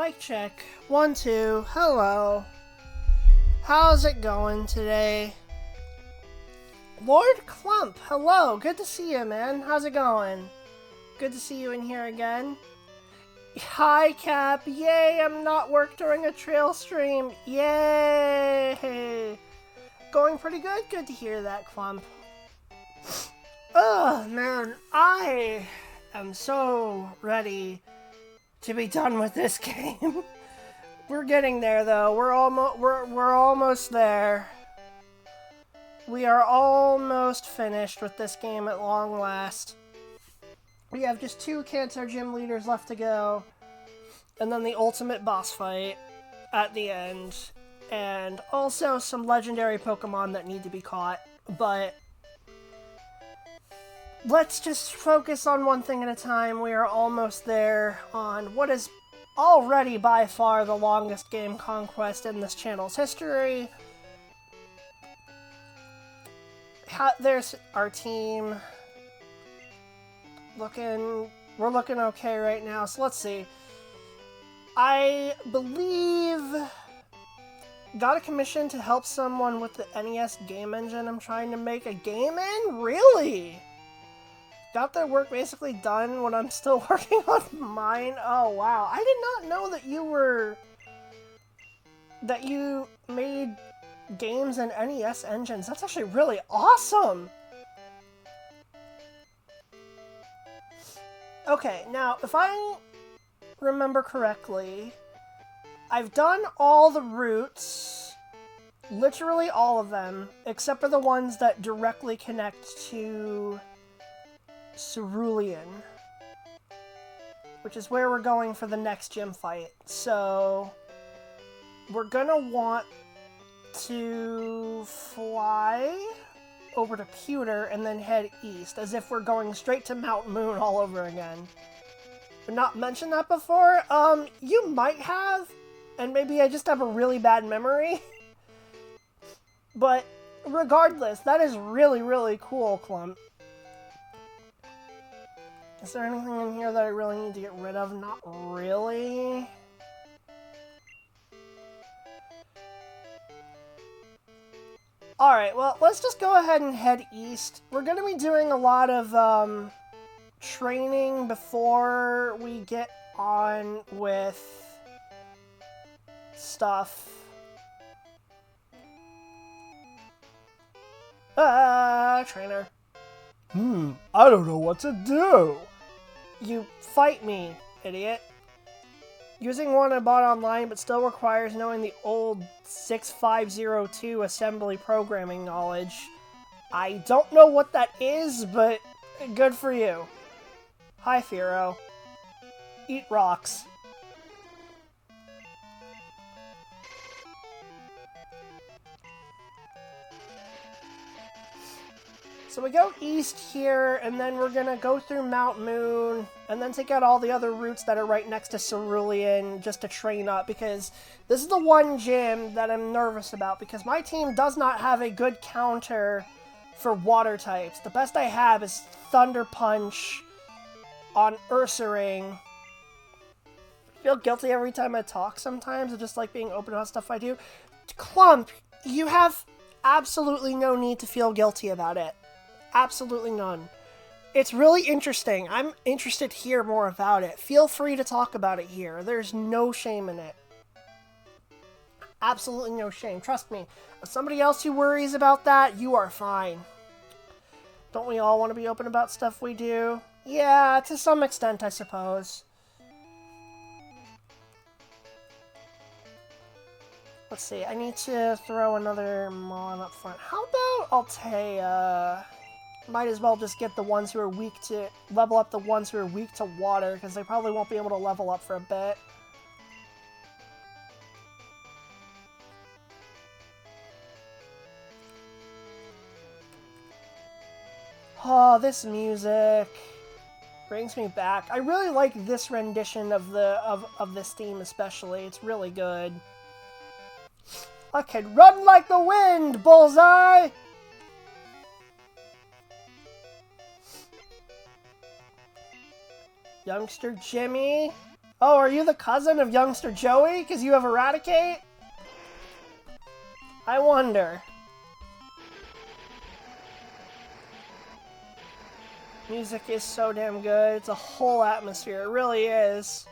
Mic check. 1, 2. Hello. How's it going today? Lord Clump, hello. Good to see you, man. How's it going? Good to see you in here again. Hi, Cap. Yay, I'm not work during a trail stream. Yay. Going pretty good? Good to hear that, Clump. Ugh, man. I am so ready to be done with this game. We're getting there, though. We're almost there. We are almost finished with this game at long last. We have just 2 Cancer Gym leaders left to go, and then the ultimate boss fight at the end, and also some legendary Pokemon that need to be caught, but let's just focus on one thing at a time. We are almost there on what is already by far the longest game Conquest in this channel's history. There's our team. We're looking okay right now, so let's see. I believe got a commission to help someone with the NES game engine I'm trying to make a game in? Really? Got their work basically done when I'm still working on mine? Oh, wow. I did not know that you made games in NES engines. That's actually really awesome! Okay, now, if I remember correctly, I've done all the routes, literally all of them, except for the ones that directly connect to Cerulean, which is where we're going for the next gym fight. So, we're gonna want to fly over to Pewter and then head east, as if we're going straight to Mount Moon all over again. But not mentioned that before? You might have, and maybe I just have a really bad memory. But regardless, that is really, really cool, Clump. Is there anything in here that I really need to get rid of? Not really. Alright, well, let's just go ahead and head east. We're going to be doing a lot of training before we get on with stuff. Trainer. I don't know what to do. You fight me, idiot. Using one I bought online, but still requires knowing the old 6502 assembly programming knowledge. I don't know what that is, but good for you. Hi, Firo. Eat rocks. So we go east here, and then we're gonna go through Mount Moon, and then take out all the other routes that are right next to Cerulean, just to train up, because this is the one gym that I'm nervous about, because my team does not have a good counter for water types. The best I have is Thunder Punch on Ursaring. I feel guilty every time I talk sometimes, I just like being open about stuff I do. Clump, you have absolutely no need to feel guilty about it. Absolutely none. It's really interesting. I'm interested to hear more about it. Feel free to talk about it here. There's no shame in it. Absolutely no shame. Trust me. As somebody else who worries about that, you are fine. Don't we all want to be open about stuff we do? Yeah, to some extent, I suppose. Let's see. I need to throw another Mon up front. How about Altea? Might as well just get the ones who are weak to... level up the ones who are weak to water, because they probably won't be able to level up for a bit. Oh, this music brings me back. I really like this rendition of this theme especially. It's really good. I can run like the wind, Bullseye! Youngster Jimmy. Oh, are you the cousin of youngster Joey? Because you have Eradicate? I wonder. Music is so damn good. It's a whole atmosphere. It really is.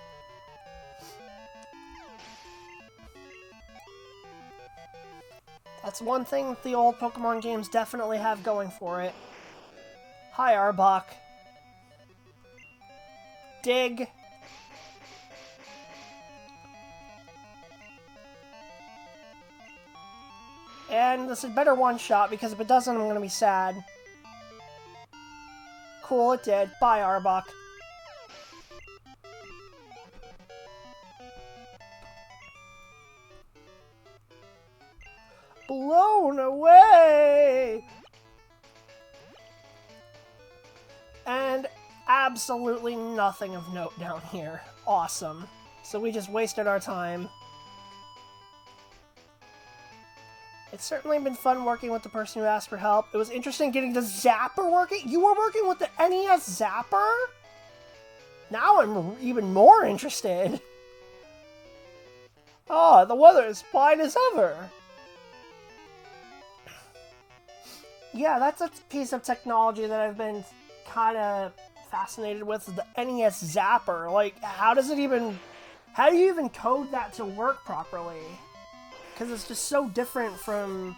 That's one thing that the old Pokemon games definitely have going for it. Hi, Arbok. Dig. And this is better one-shot, because if it doesn't, I'm gonna be sad. Cool, it did. Bye, Arbok. Blown away! And absolutely nothing of note down here. Awesome. So we just wasted our time. It's certainly been fun working with the person who asked for help. It was interesting getting the Zapper working. You were working with the NES Zapper? Now I'm even more interested. Oh, the weather is fine as ever. Yeah, that's a piece of technology that I've been kind of fascinated with, the NES Zapper. Like, how do you even code that to work properly? Because it's just so different from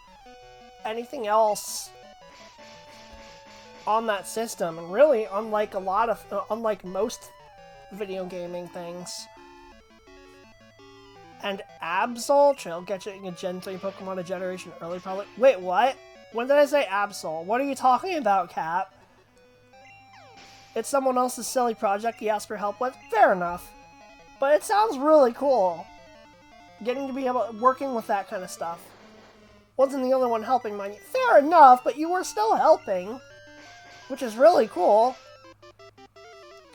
anything else on that system, and really unlike unlike most video gaming things. And Absol, Trail getting a Gen 3 Pokemon a generation early, probably. Wait, what? When did I say Absol? What are you talking about, Cap? It's someone else's silly project he asked for help with? Fair enough. But it sounds really cool. Getting to be working with that kind of stuff. Wasn't the only one helping, mind you. Fair enough, but you were still helping. Which is really cool.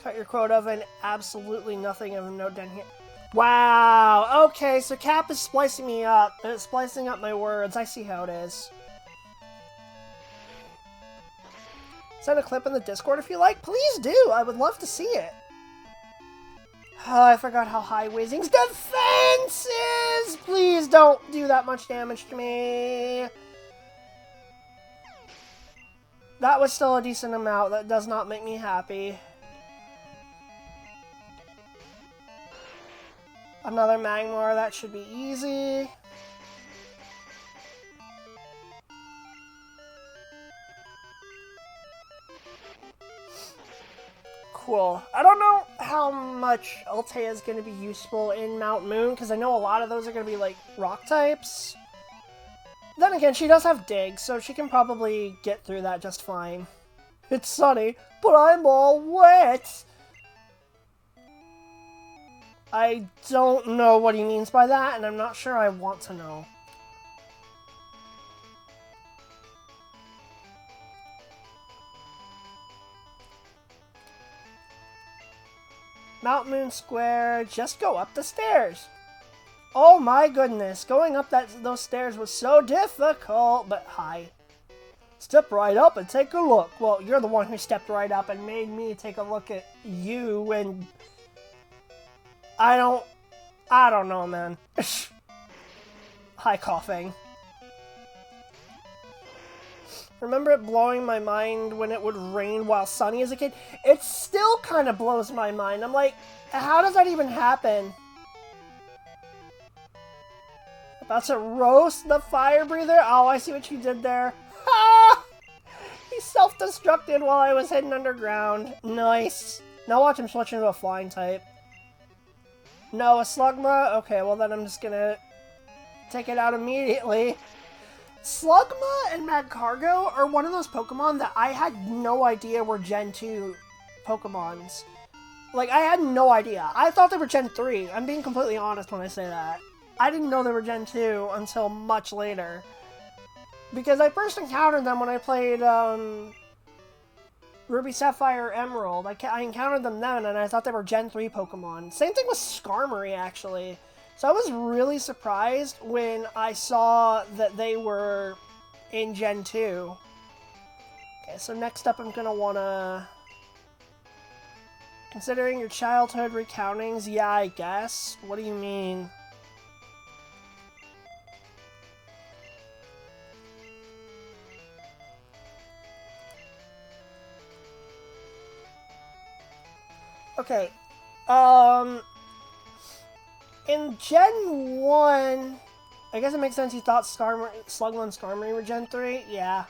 Cut your quote of an absolutely nothing of a note down here. Wow, okay, so Cap is splicing me up. It's splicing up my words. I see how it is. Send a clip in the Discord if you like. Please do. I would love to see it. Oh, I forgot how high Weezing's defense is! Please don't do that much damage to me. That was still a decent amount. That does not make me happy. Another Magmar. That should be easy. Cool. I don't know how much Altea is going to be useful in Mount Moon, because I know a lot of those are going to be, like, rock types. Then again, she does have Dig, so she can probably get through that just fine. It's sunny, but I'm all wet! I don't know what he means by that, and I'm not sure I want to know. Mount Moon Square, just go up the stairs. Oh my goodness, going up those stairs was so difficult, but hi. Step right up and take a look. Well, you're the one who stepped right up and made me take a look at you, and I don't know, man. Hi, coughing. Remember it blowing my mind when it would rain while sunny as a kid? It still kind of blows my mind. I'm like, how does that even happen? About to roast the fire breather? Oh, I see what you did there. Ha! He self-destructed while I was hidden underground. Nice. Now watch him switch into a flying type. No, a Slugma? Okay, well then I'm just gonna take it out immediately. Slugma and Magcargo are one of those Pokemon that I had no idea were Gen 2 Pokemons. Like, I had no idea. I thought they were Gen 3. I'm being completely honest when I say that. I didn't know they were Gen 2 until much later. Because I first encountered them when I played Ruby, Sapphire, Emerald. I encountered them then, and I thought they were Gen 3 Pokemon. Same thing with Skarmory, actually. So I was really surprised when I saw that they were in Gen 2. Okay, so next up I'm going to want to Considering your childhood recountings, yeah, I guess. What do you mean? Okay, in Gen 1, I guess it makes sense you thought Slugma and Skarmory were Gen 3, yeah.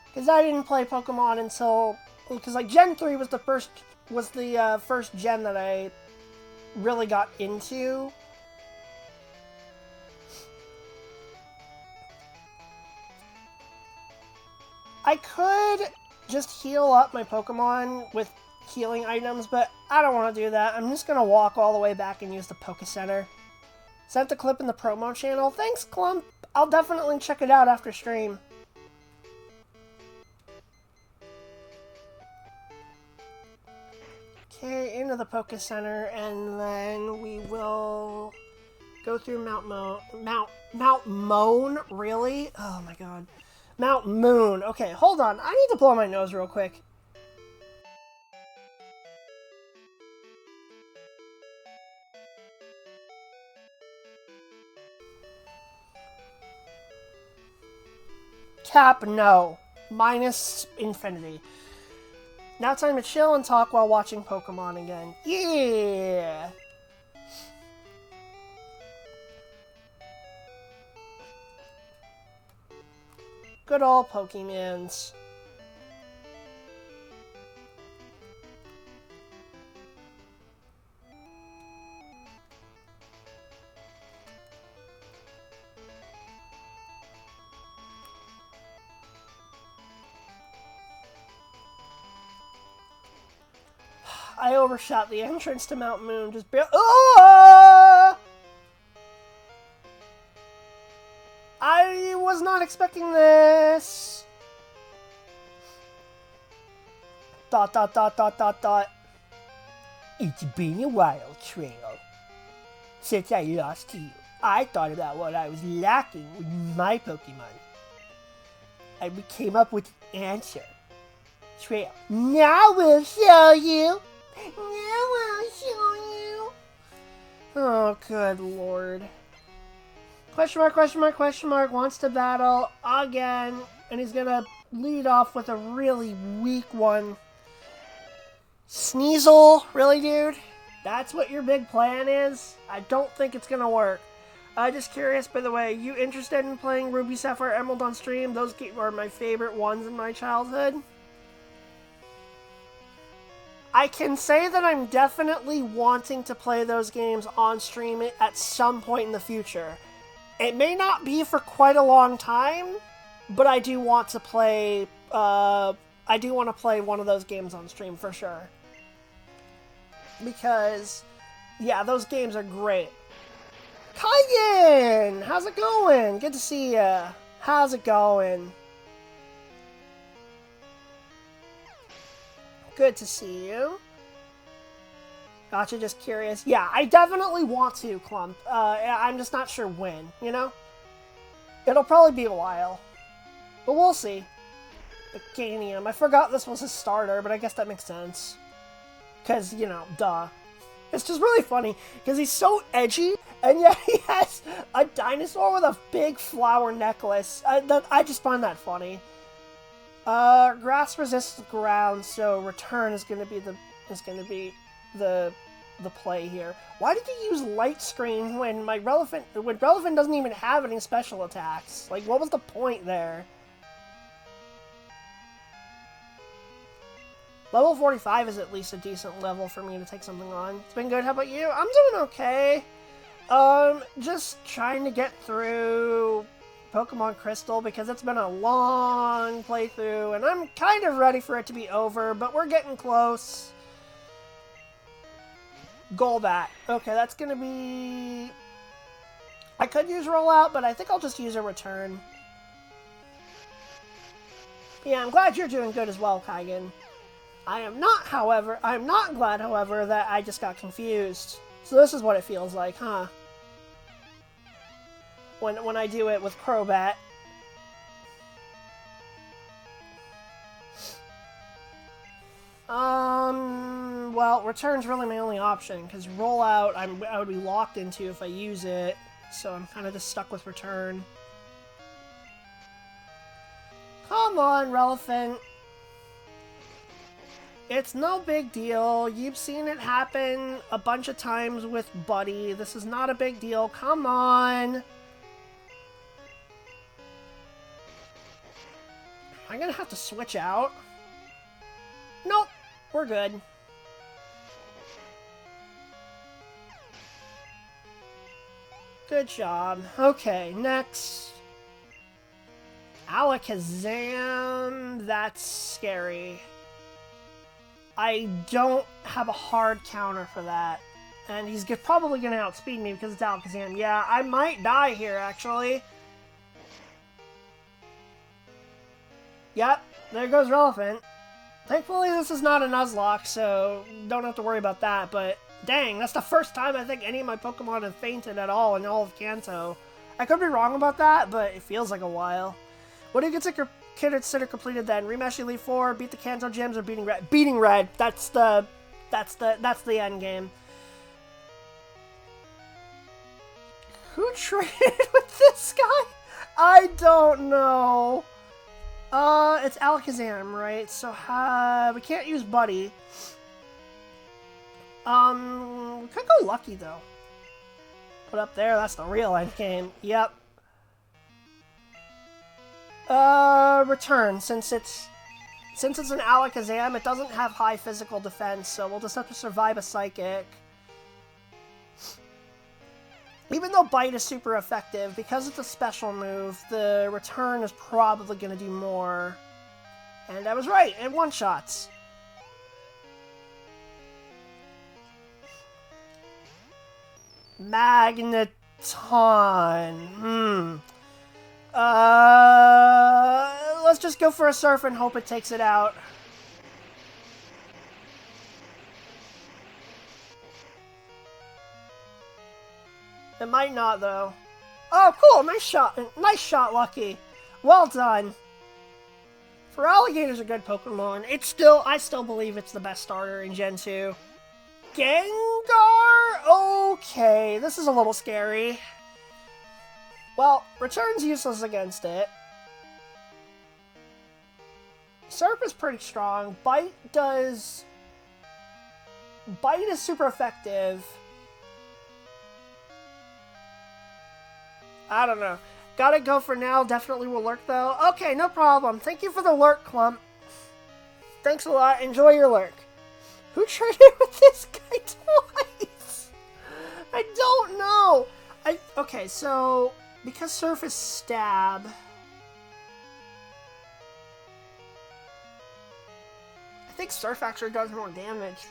Because I didn't play Pokemon until, because like Gen 3 was the first gen that I really got into. I could just heal up my Pokemon with healing items, but I don't want to do that. I'm just going to walk all the way back and use the Poke Center. Sent the clip in the promo channel. Thanks, Clump. I'll definitely check it out after stream. Okay, into the Poke Center, and then we will go through Mount Moan? Really? Oh my god. Mount Moon. Okay, hold on. I need to blow my nose real quick. Cap, no. Minus infinity. Now time to chill and talk while watching Pokemon again. Yeah! Good old Pokemans. I overshot the entrance to Mount Moon. Just barely. Oh! I was not expecting this. Dot, dot, dot, dot, dot, dot. It's been a while, Trail. Since I lost to you, I thought about what I was lacking with my Pokemon. I came up with an answer. Trail. Now we'll show you. Now we'll show you. Oh, good lord. Question mark, question mark, question mark, wants to battle again, and he's gonna lead off with a really weak one. Sneasel? Really, dude? That's what your big plan is? I don't think it's gonna work. Just curious, by the way, you interested in playing Ruby, Sapphire, Emerald on stream? Those are my favorite ones in my childhood. I can say that I'm definitely wanting to play those games on stream at some point in the future. It may not be for quite a long time, but I do want to play, one of those games on stream for sure. Because, yeah, those games are great. Kaigen! How's it going? Good to see ya. How's it going? Good to see you. Gotcha, just curious. Yeah, I definitely want to, Clump. I'm just not sure when, you know? It'll probably be a while. But we'll see. Bacanium. I forgot this was his starter, but I guess that makes sense. Because, you know, duh. It's just really funny, because he's so edgy, and yet he has a dinosaur with a big flower necklace. I just find that funny. Grass resists ground, so return is gonna be the play here. Why did you use Light Screen when Relevant doesn't even have any special attacks? Like, what was the point there? Level 45 is at least a decent level for me to take something on. It's been good. How about you? I'm doing okay. Just trying to get through Pokemon Crystal because it's been a long playthrough and I'm kind of ready for it to be over, but we're getting close. Golbat. Okay, that's gonna be... I could use Rollout, but I think I'll just use a Return. Yeah, I'm glad you're doing good as well, Kaigen. I'm not glad, however, that I just got confused. So this is what it feels like, huh? When I do it with Crobat. well, return's really my only option, because rollout I would be locked into if I use it, so I'm kind of just stuck with return. Come on, Relevant. It's no big deal. You've seen it happen a bunch of times with Buddy. This is not a big deal. Come on. Am I gonna have to switch out? Nope. We're good. Good job. Okay, next. Alakazam. That's scary. I don't have a hard counter for that. And he's probably going to outspeed me because it's Alakazam. Yeah, I might die here, actually. Yep, there goes Relevant. Thankfully, this is not a Nuzlocke, so don't have to worry about that. But, dang, that's the first time I think any of my Pokemon have fainted at all in all of Kanto. I could be wrong about that, but it feels like a while. What do you consider completed then? Rematch Elite 4, beat the Kanto gyms, or beating Red? Beating Red. That's the end game. Who traded with this guy? I don't know. It's Alakazam, right? So we can't use Buddy. We could go Lucky though. Put up there. That's the real end game. Yep. Return, since it's an Alakazam, it doesn't have high physical defense, so we'll just have to survive a Psychic. Even though Bite is super effective, because it's a special move, the Return is probably going to do more. And I was right, it one-shots. Magneton. Let's just go for a Surf and hope it takes it out. It might not, though. Oh, cool! Nice shot! Nice shot, Lucky! Well done! For Alligator's a good Pokemon. I still believe it's the best starter in Gen 2. Gengar? Okay, this is a little scary. Well, Return's useless against it. Surf is pretty strong. Bite is super effective. I don't know. Gotta go for now. Definitely will lurk, though. Okay, no problem. Thank you for the lurk, Clump. Thanks a lot. Enjoy your lurk. Who traded with this guy twice? I don't know. Okay, so because Surf is Stab, I think Surf actually does more damage.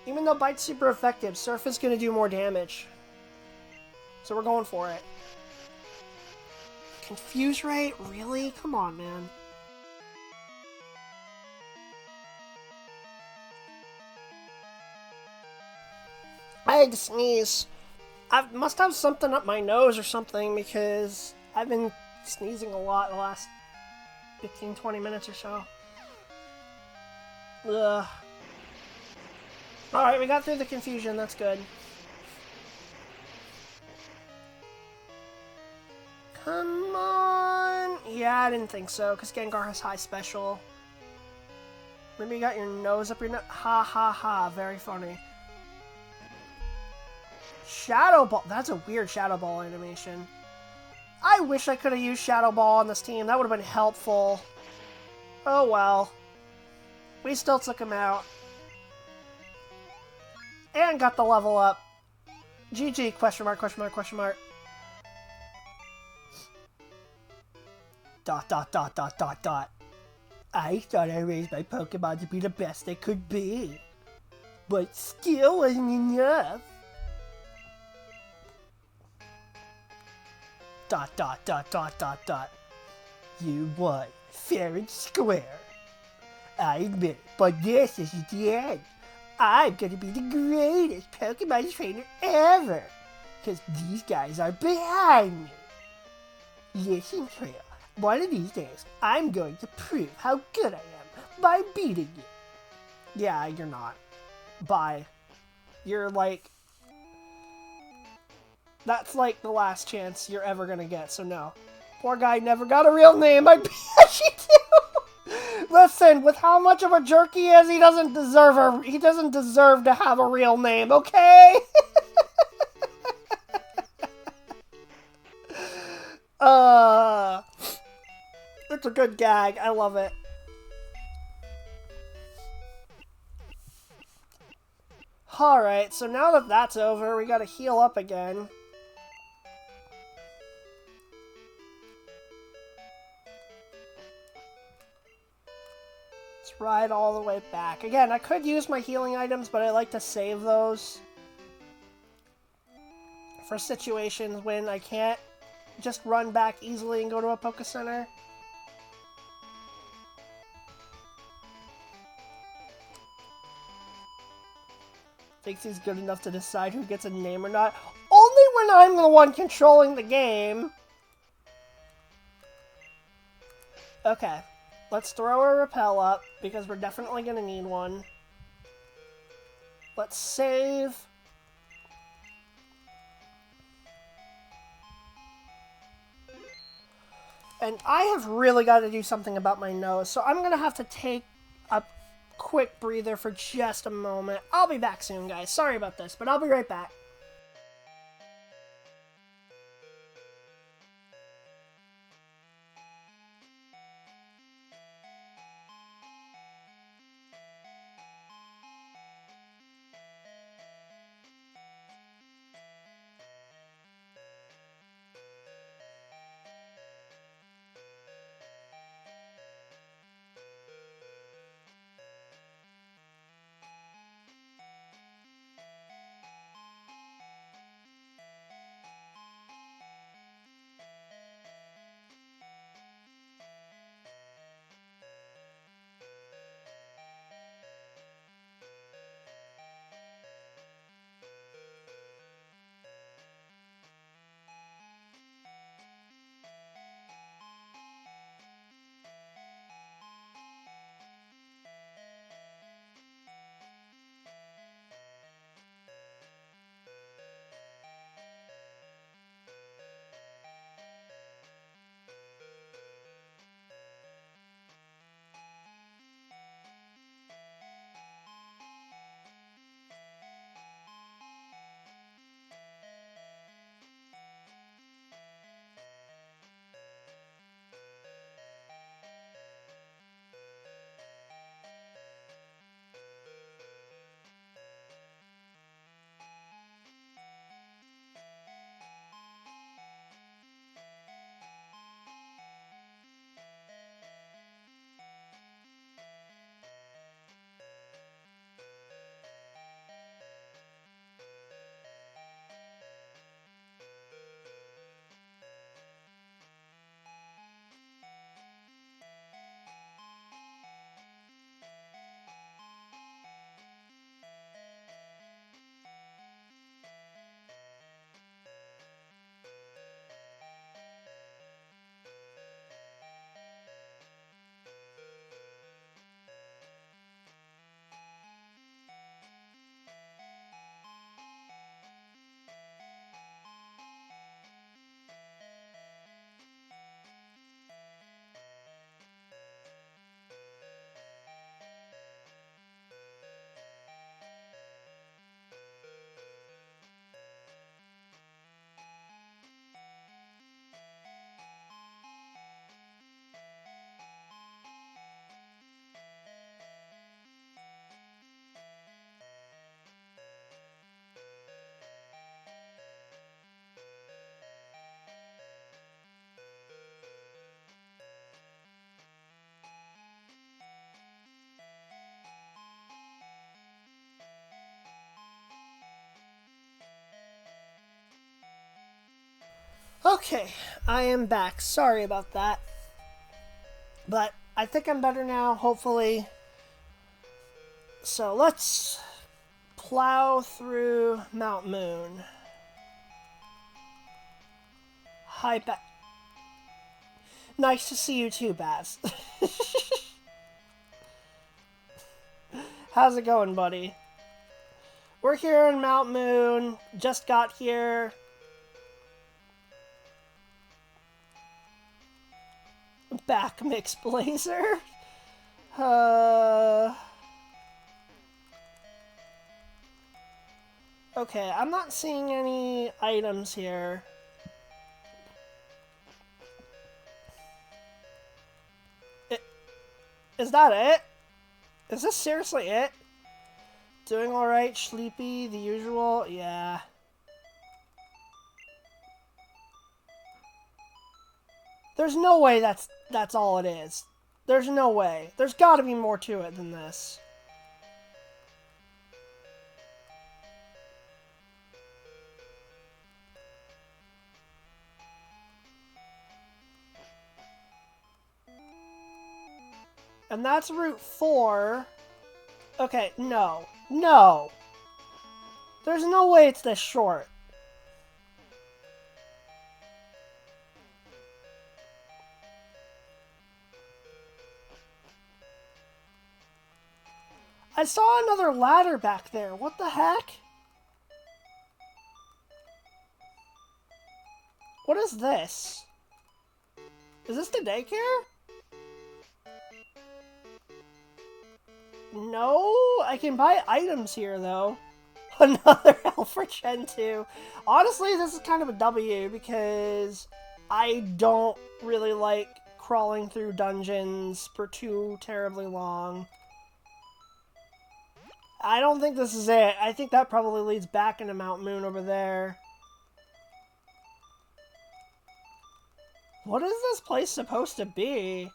Even though Bite's super effective, Surf is going to do more damage. So we're going for it. Confuse rate? Really? Come on, man. I had to sneeze. I must have something up my nose or something because I've been sneezing a lot the last 15-20 minutes or so. Ugh. Alright, we got through the confusion. That's good. Come on. Yeah, I didn't think so, because Gengar has high special. Maybe you got your nose up your nose. Ha ha ha. Very funny. Shadow Ball. That's a weird Shadow Ball animation. I wish I could have used Shadow Ball on this team. That would have been helpful. Oh well. We still took him out. And got the level up. GG, question mark, question mark, question mark. Dot, dot, dot, dot, dot, dot. I thought I raised my Pokemon to be the best they could be. But still wasn't enough. Dot, dot, dot, dot, dot, dot. You won. Fair and square. I admit it, but this isn't the end. I'm gonna be the greatest Pokemon trainer ever. Because these guys are behind me. Listen, Trail. One of these days, I'm going to prove how good I am by beating you. Yeah, you're not. Bye. You're like... That's like the last chance you're ever gonna get, so no. Poor guy never got a real name. I bet you do. Listen, with how much of a jerk he is, he doesn't deserve to have a real name, okay? It's a good gag. I love it. Alright, so now that that's over, we gotta heal up again. Let's ride all the way back. Again, I could use my healing items, but I like to save those for situations when I can't just run back easily and go to a Poké Center. Thinks he's good enough to decide who gets a name or not. Only when I'm the one controlling the game. Okay. Let's throw a repel up, because we're definitely going to need one. Let's save. And I have really got to do something about my nose, so I'm going to have to take a quick breather for just a moment. I'll be back soon, guys. Sorry about this, but I'll be right back. Okay, I am back. Sorry about that. But I think I'm better now, hopefully. So let's plow through Mount Moon. Hi, Nice to see you too, Baz. How's it going, buddy? We're here in Mount Moon. Just got here. Back mix blazer. Okay, I'm not seeing any items here. Is that it? Is this seriously it? Doing alright, sleepy, the usual? Yeah. There's no way that's all it is. There's no way. There's gotta be more to it than this. And that's Route 4. Okay, no. No! There's no way it's this short. I saw another ladder back there. What the heck? What is this? Is this the daycare? No, I can buy items here, though. Another L for Gen 2. Honestly, this is kind of a W, because I don't really like crawling through dungeons for too terribly long. I don't think this is it. I think that probably leads back into Mount Moon over there. What is this place supposed to be?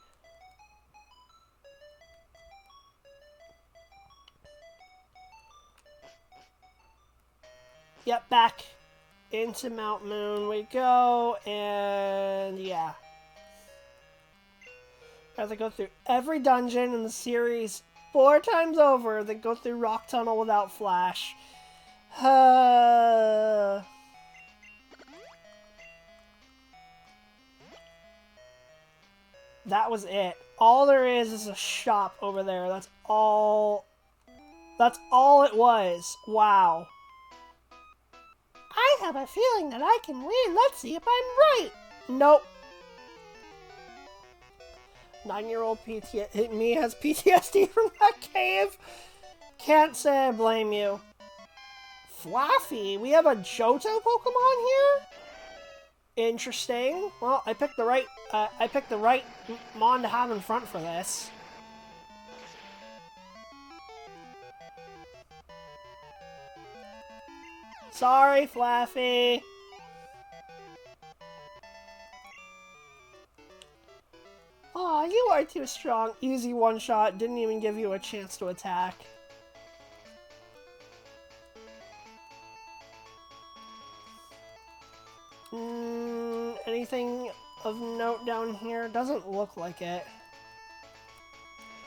Yep, back into Mount Moon we go, and yeah. I have to go through every dungeon in the series 4 times over, then go through Rock Tunnel without Flash. That was it. All there is a shop over there. That's all it was. Wow. I have a feeling that I can win. Let's see if I'm right. Nope. 9-year-old me has PTSD from that cave. Can't say I blame you. Fluffy, we have a Johto Pokemon here? Interesting. Well, I picked the right mon to have in front for this. Sorry, Fluffy. Aw, you are too strong. Easy one-shot. Didn't even give you a chance to attack. Anything of note down here? Doesn't look like it.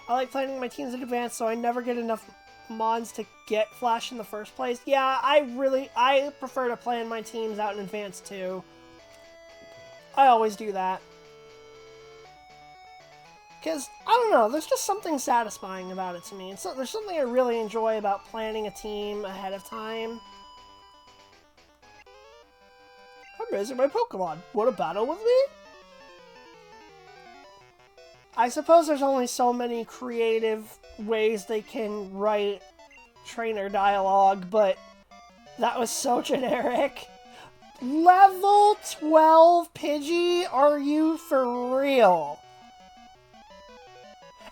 I like planning my teams in advance so I never get enough mons to get Flash in the first place. Yeah, I prefer to plan my teams out in advance too. I always do that. Because, I don't know, there's just something satisfying about it to me. There's something I really enjoy about planning a team ahead of time. I'm raising my Pokemon. Want to battle with me? I suppose there's only so many creative ways they can write trainer dialogue, but that was so generic. Level 12 Pidgey? Are you for real?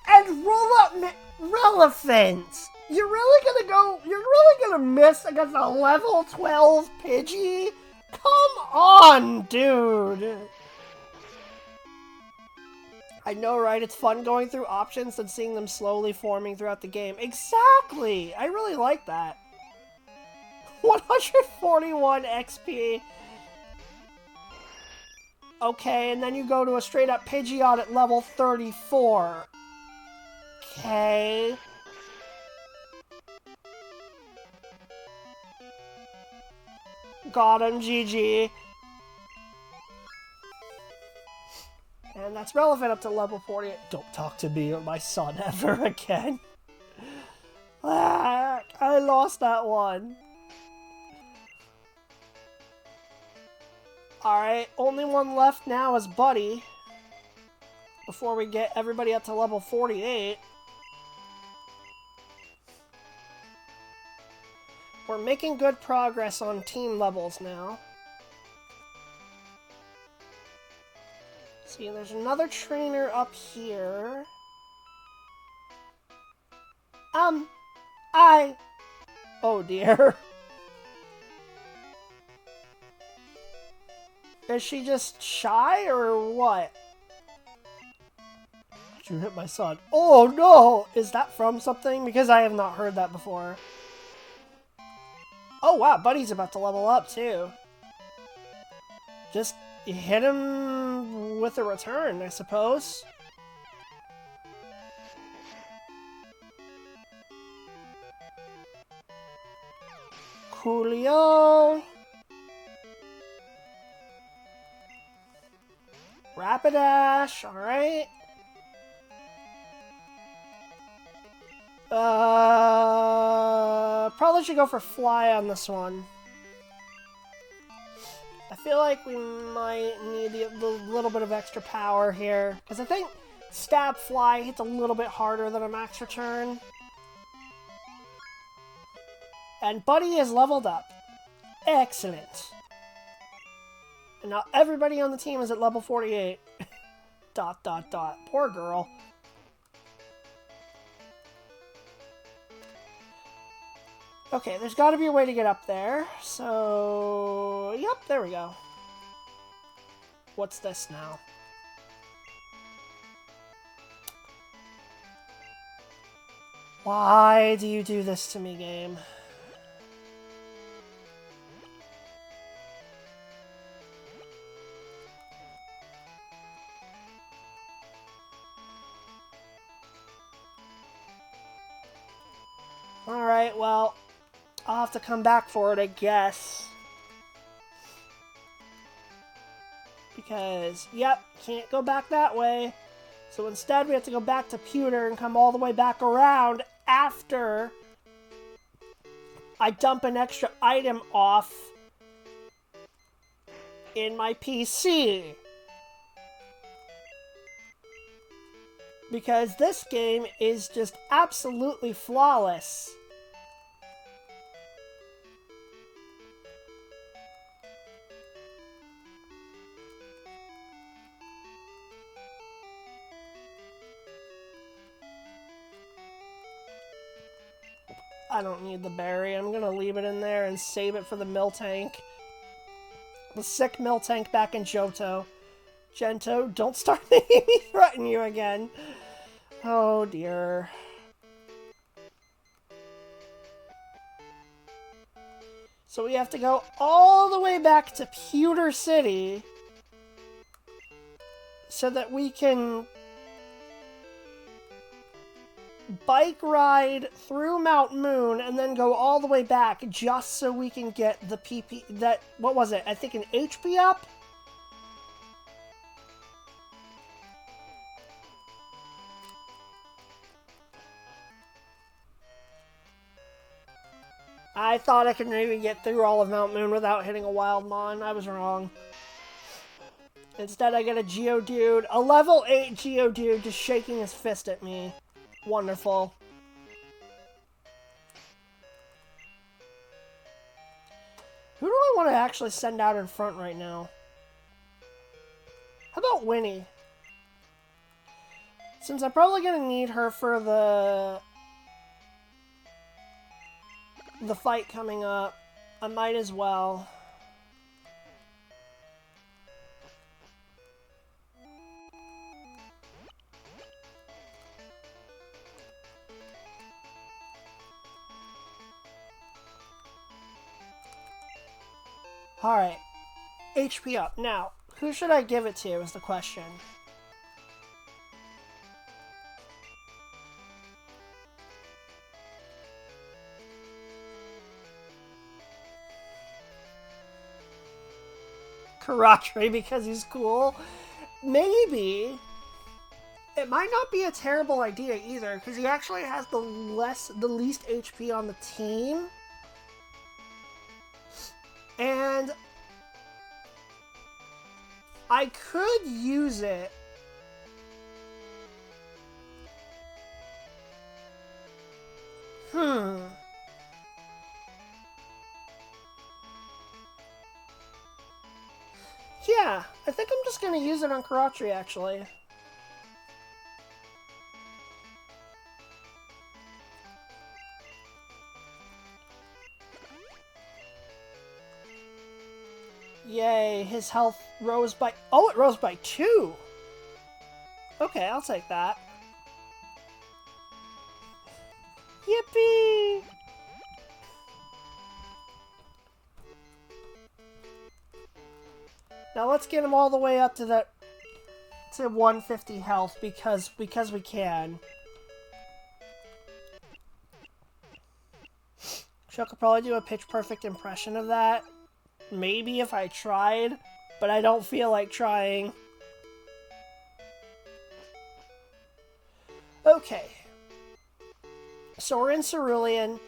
And roll up Relevant! You're really gonna miss against a level 12 Pidgey? Come on, dude! I know, right? It's fun going through options and seeing them slowly forming throughout the game. Exactly! I really like that. 141 XP. Okay, and then you go to a straight-up Pidgeot at level 34. Okay. Got him, GG. And that's relevant up to level 48. Don't talk to me or my son ever again. Ah, I lost that one. Alright, only one left now is Buddy. Before we get everybody up to level 48. We're making good progress on team levels now. See, there's another trainer up here. Oh dear. Is she just shy or what? Did you hit my son? Oh no! Is that from something? Because I have not heard that before. Oh wow, Buddy's about to level up too. Just hit him with a return, I suppose. Coolio. Rapidash, alright. Probably should go for Fly on this one. I feel like we might need the little bit of extra power here. Because I think Stab Fly hits a little bit harder than a max return. And Buddy is leveled up. Excellent. And now everybody on the team is at level 48. ... Poor girl. Okay, there's got to be a way to get up there. So, yep, there we go. What's this now? Why do you do this to me, game? Alright, well, I'll have to come back for it, I guess. Because, yep, can't go back that way. So instead we have to go back to Pewter and come all the way back around after I dump an extra item off in my PC. Because this game is just absolutely flawless. I don't need the berry. I'm gonna leave it in there and save it for the Miltank. The sick Miltank back in Johto. Gento, don't start making me threaten you again. Oh dear. So we have to go all the way back to Pewter City so that we can bike ride through Mount Moon and then go all the way back just so we can get the PP, that, what was it? I think an HP up? I thought I could maybe get through all of Mount Moon without hitting a Wildmon. I was wrong. Instead, I get a Geodude, a level 8 Geodude just shaking his fist at me. Wonderful. Who do I want to actually send out in front right now? How about Winnie? Since I'm probably going to need her for the fight coming up, I might as well. Alright. HP up. Now, who should I give it to is the question. Karatri because he's cool? Maybe. It might not be a terrible idea either, because he actually has the least HP on the team. And I could use it. Yeah, I think I'm just gonna use it on Karatri, actually. Yay, his health rose by... Oh, it rose by 2! Okay, I'll take that. Yippee! Now let's get him all the way up to 150 health because we can. Sure, I could probably do a pitch-perfect impression of that. Maybe if I tried, but I don't feel like trying. Okay. So we're in Cerulean.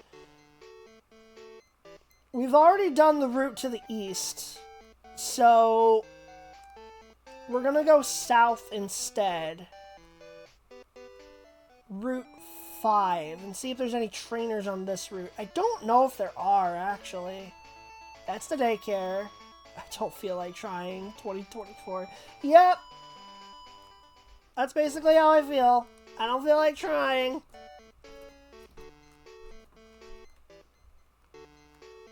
We've already done the route to the east. So we're gonna go south instead. Route 5. And see if there's any trainers on this route. I don't know if there are, actually. That's the daycare. I don't feel like trying. 2024. Yep. That's basically how I feel. I don't feel like trying.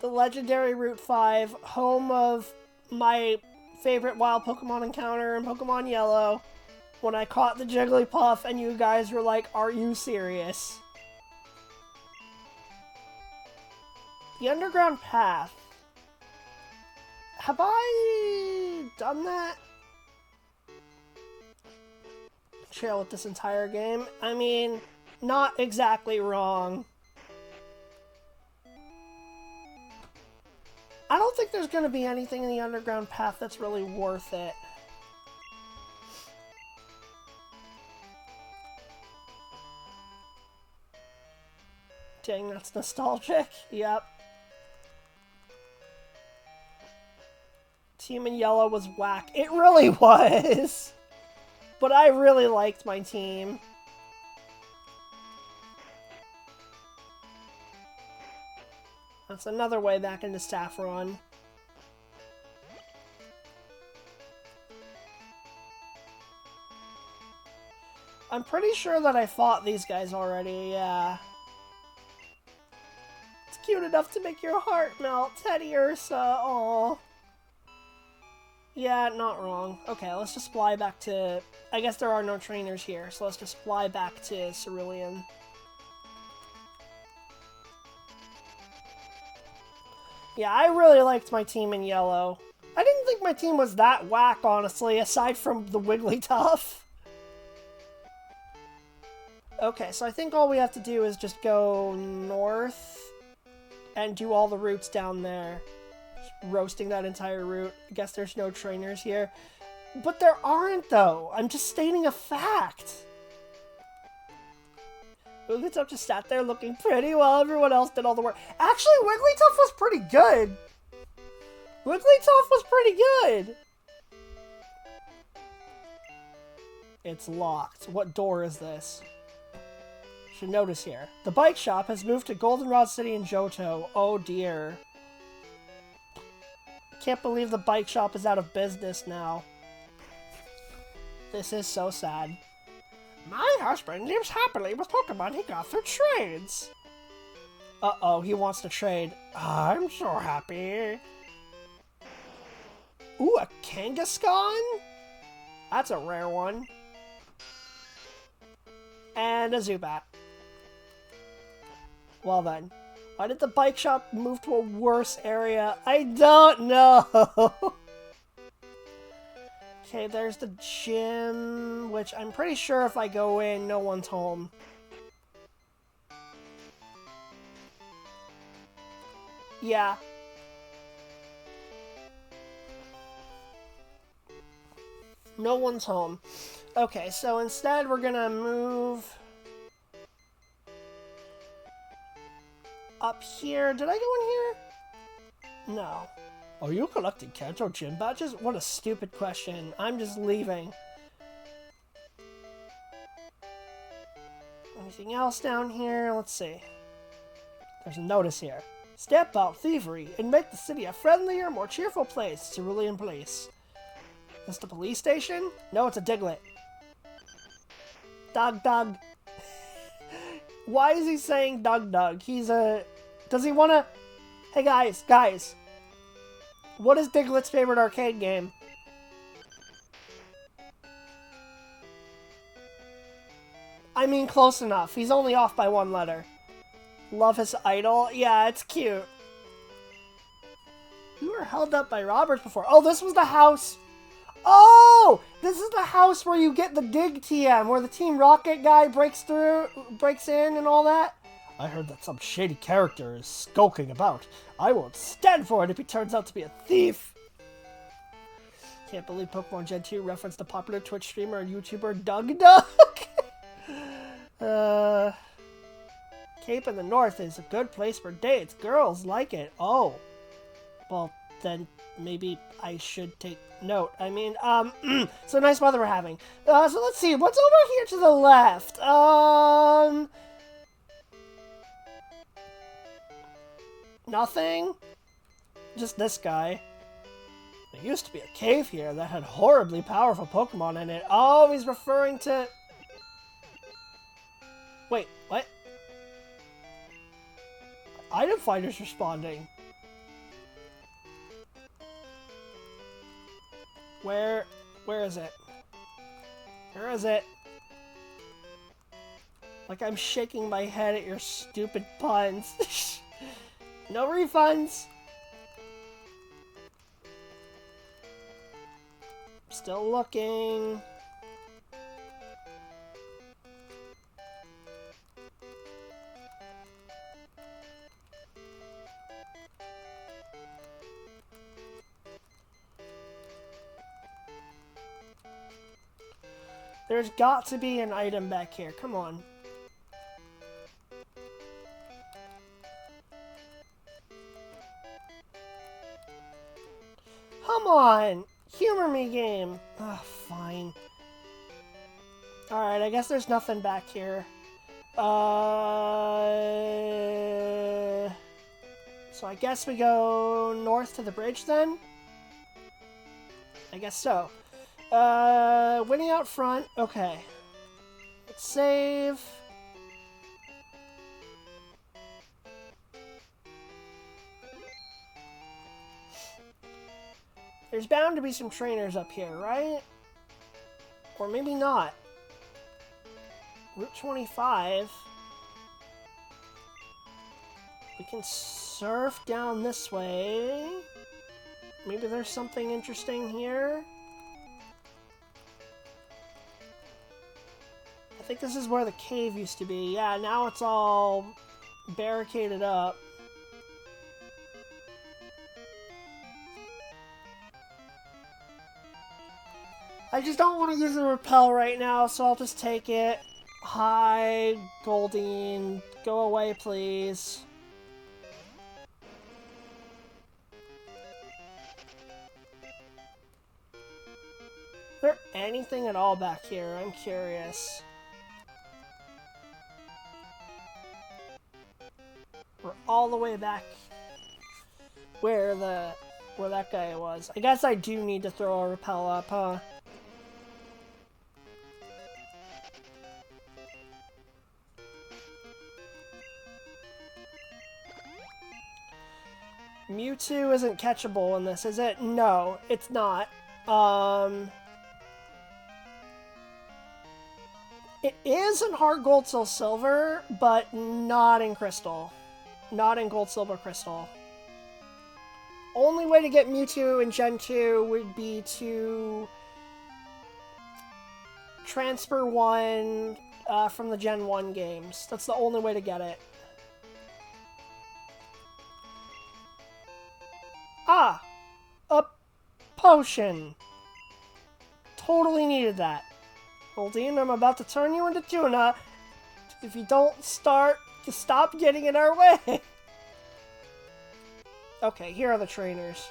The legendary Route 5, home of my favorite wild Pokemon encounter in Pokemon Yellow, when I caught the Jigglypuff and you guys were like, are you serious? The underground path. Have I done that? Trail with this entire game? I mean, not exactly wrong. I don't think there's going to be anything in the underground path that's really worth it. Dang, that's nostalgic. Yep. Team in Yellow was whack. It really was! But I really liked my team. That's another way back into Saffron. I'm pretty sure that I fought these guys already, yeah. It's cute enough to make your heart melt, Teddy Ursa, aww. Yeah, not wrong. Okay, let's just fly back to... I guess there are no trainers here, so let's just fly back to Cerulean. Yeah, I really liked my team in Yellow. I didn't think my team was that whack, honestly, aside from the Wigglytuff. Okay, so I think all we have to do is just go north and do all the routes down there. Just roasting that entire route. I guess there's no trainers here. But there aren't, though. I'm just stating a fact. Wigglytuff just sat there looking pretty while everyone else did all the work. Actually, Wigglytuff was pretty good. Wigglytuff was pretty good. It's locked. What door is this? Should notice here. The bike shop has moved to Goldenrod City in Johto. Oh dear. Can't believe the bike shop is out of business now. This is so sad. My husband lives happily with Pokemon he got through trades. Uh-oh, he wants to trade. I'm so happy. Ooh, a Kangaskhan? That's a rare one. And a Zubat. Well then. Why did the bike shop move to a worse area? I don't know. Okay, there's the gym, which I'm pretty sure if I go in, no one's home. Yeah. No one's home. Okay, so instead we're gonna move up here. Did I go in here? No. Are you collecting Kanto gym badges? What a stupid question. I'm just leaving. Anything else down here? Let's see. There's a notice here. Stamp out thievery and make the city a friendlier, more cheerful place. Cerulean Police. Is this the police station? No, it's a Diglett. Dog, dog. Why is he saying Doug Doug? He's a... Does he want to... Hey, guys. What is Diglett's favorite arcade game? I mean, close enough. He's only off by one letter. Love his idol? Yeah, it's cute. You were held up by robbers before. Oh, this was the house... Oh! This is the house where you get the dig TM, where the Team Rocket guy breaks in and all that. I heard that some shady character is skulking about. I won't stand for it if he turns out to be a thief. Can't believe Pokemon Gen 2 referenced the popular Twitch streamer and YouTuber Doug Duck. Cape in the North is a good place for dates. Girls like it. Oh. Well, then maybe I should take note. I mean, so nice weather we're having. So let's see, what's over here to the left? Nothing? Just this guy. There used to be a cave here that had horribly powerful Pokemon in it. Oh, he's referring to... Wait, what? Item Finder's responding. Where is it? Where is it? Like I'm shaking my head at your stupid puns. No refunds. Still looking. There's got to be an item back here. Come on. Come on! Humor me, game! Ugh, fine. Alright, I guess there's nothing back here. So I guess we go north to the bridge then? I guess so. Winnie out front. Okay. Let's save. There's bound to be some trainers up here, right? Or maybe not. Route 25. We can surf down this way. Maybe there's something interesting here. I think this is where the cave used to be. Yeah, now it's all barricaded up. I just don't want to use the repel right now, so I'll just take it. Hi, Goldeen. Go away, please. Is there anything at all back here? I'm curious. We're all the way back where that guy was. I guess I do need to throw a repel up, huh? Mewtwo isn't catchable in this, is it? No, it's not. It is in Heart Gold, Soul Silver, but not in Crystal. Not in Gold, Silver, Crystal. Only way to get Mewtwo in Gen 2 would be to transfer one from the Gen 1 games. That's the only way to get it. Ah! A potion! Totally needed that. Holdine, I'm about to turn you into tuna if you don't stop getting in our way. Okay, here are the trainers.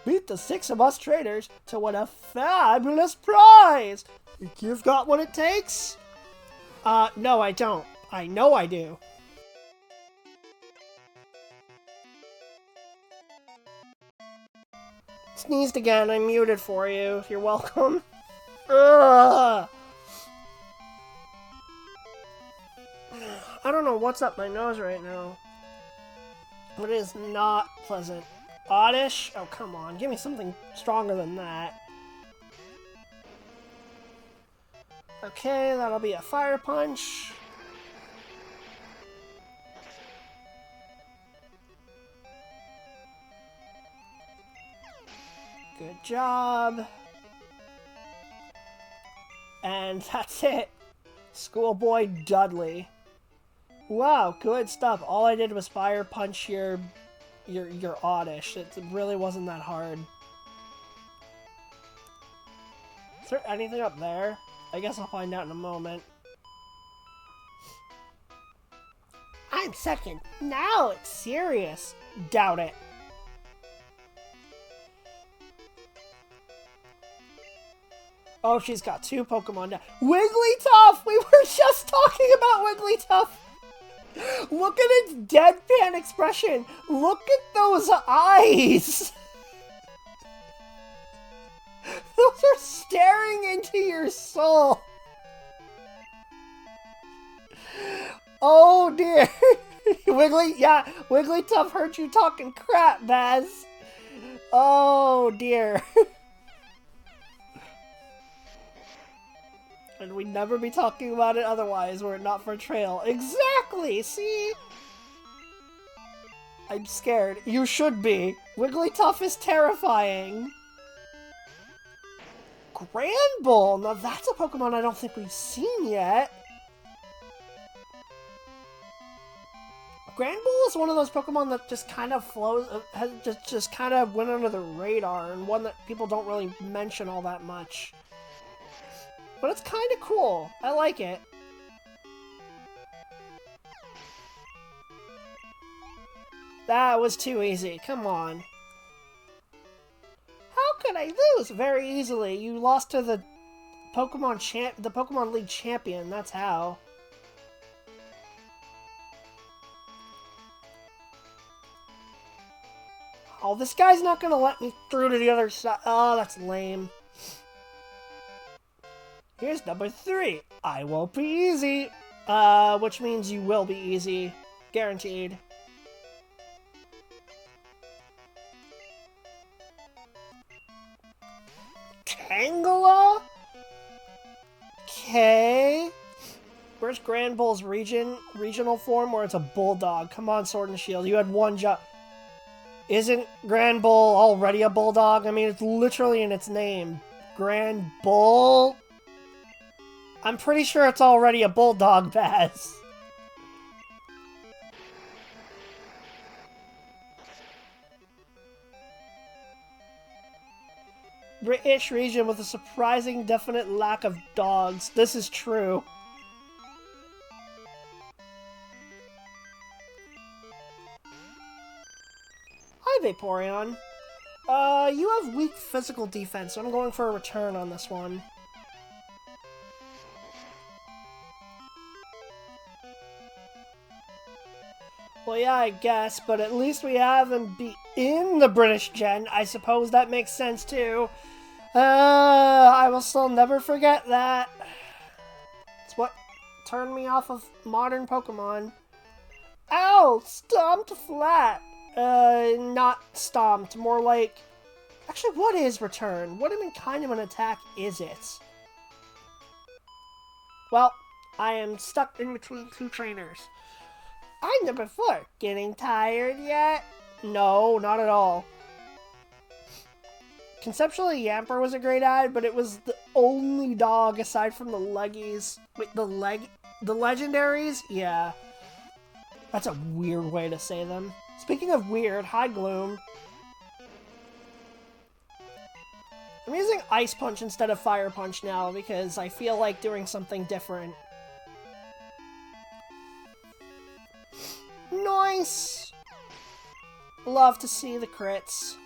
Beat the 6 of us trainers to win a fabulous prize! Think you've got what it takes? No, I don't. I know I do. Sneezed again. I muted for you. You're welcome. Ugh. I don't know what's up my nose right now. But it is not pleasant. Oddish? Oh, come on. Give me something stronger than that. Okay, that'll be a fire punch. Good job. And that's it. Schoolboy Dudley. Wow, good stuff. All I did was fire punch your Oddish. It really wasn't that hard. Is there anything up there? I guess I'll find out in a moment. I'm second. Now it's serious. Doubt it. Oh, she's got 2 Pokemon down. Wigglytuff! We were just talking about Wigglytuff! Look at its deadpan expression! Look at those eyes! Those are staring into your soul! Oh dear! Wigglytuff heard you talking crap, Baz! Oh dear. And we'd never be talking about it otherwise were it not for Trail. Exactly! See? I'm scared. You should be. Wigglytuff is terrifying. Granbull! Now that's a Pokemon I don't think we've seen yet. Granbull is one of those Pokemon that just kind of flows, just kind of went under the radar, and one that people don't really mention all that much. But it's kind of cool. I like it. That was too easy. Come on. How could I lose? Very easily. You lost to the Pokemon League champion. That's how. Oh, this guy's not gonna let me through to the other side. Oh, that's lame. Here's number 3. I won't be easy. Which means you will be easy. Guaranteed. Tangela? Okay. Where's Granbull's regional form where it's a bulldog? Come on, Sword and Shield. You had one job. Isn't Granbull already a bulldog? I mean, it's literally in its name. Granbull? I'm pretty sure it's already a bulldog, Baz. British region with a surprising definite lack of dogs. This is true. Hi, Vaporeon. You have weak physical defense, so I'm going for a return on this one. Well, yeah, I guess, but at least we have him be in the British gen. I suppose that makes sense, too. I will still never forget that. It's what turned me off of modern Pokemon. Ow! Stomped flat. Not stomped. More like... Actually, what is return? What kind of an attack is it? Well, I am stuck in between 2 trainers. I'm number 4. Getting tired yet? No, not at all. Conceptually, Yamper was a great ad, but it was the only dog aside from the leggies. Wait, the legendaries? Yeah. That's a weird way to say them. Speaking of weird, hi Gloom. I'm using Ice Punch instead of Fire Punch now because I feel like doing something different. Nice! Love to see the crits.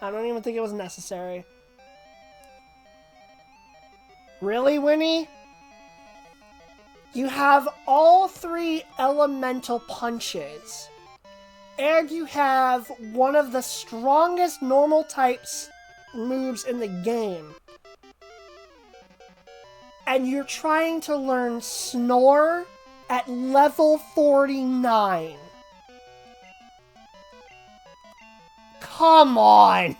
I don't even think it was necessary. Really, Winnie? You have all 3 elemental punches. And you have one of the strongest normal types moves in the game. And you're trying to learn Snore at level 49. Come on!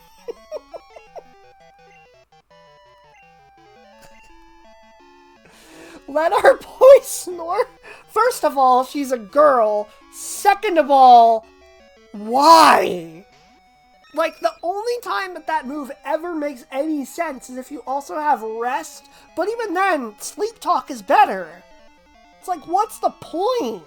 Let our boy Snore? First of all, she's a girl. Second of all, why? Like, the only time that move ever makes any sense is if you also have Rest, but even then, Sleep Talk is better. It's like, what's the point?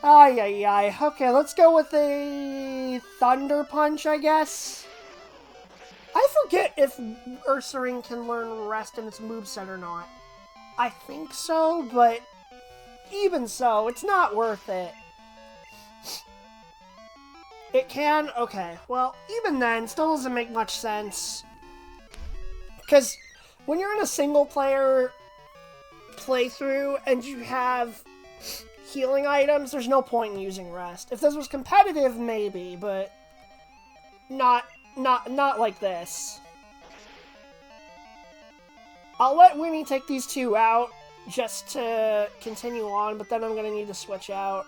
Ay, ay, ay. Okay, let's go with a Thunder Punch, I guess. I forget if Ursaring can learn Rest in its moveset or not. I think so, but even so, it's not worth it. It can? Okay. Well, even then, still doesn't make much sense. Because when you're in a single-player playthrough and you have healing items, there's no point in using Rest. If this was competitive, maybe, but not like this. I'll let Winnie take these 2 out just to continue on, but then I'm gonna need to switch out.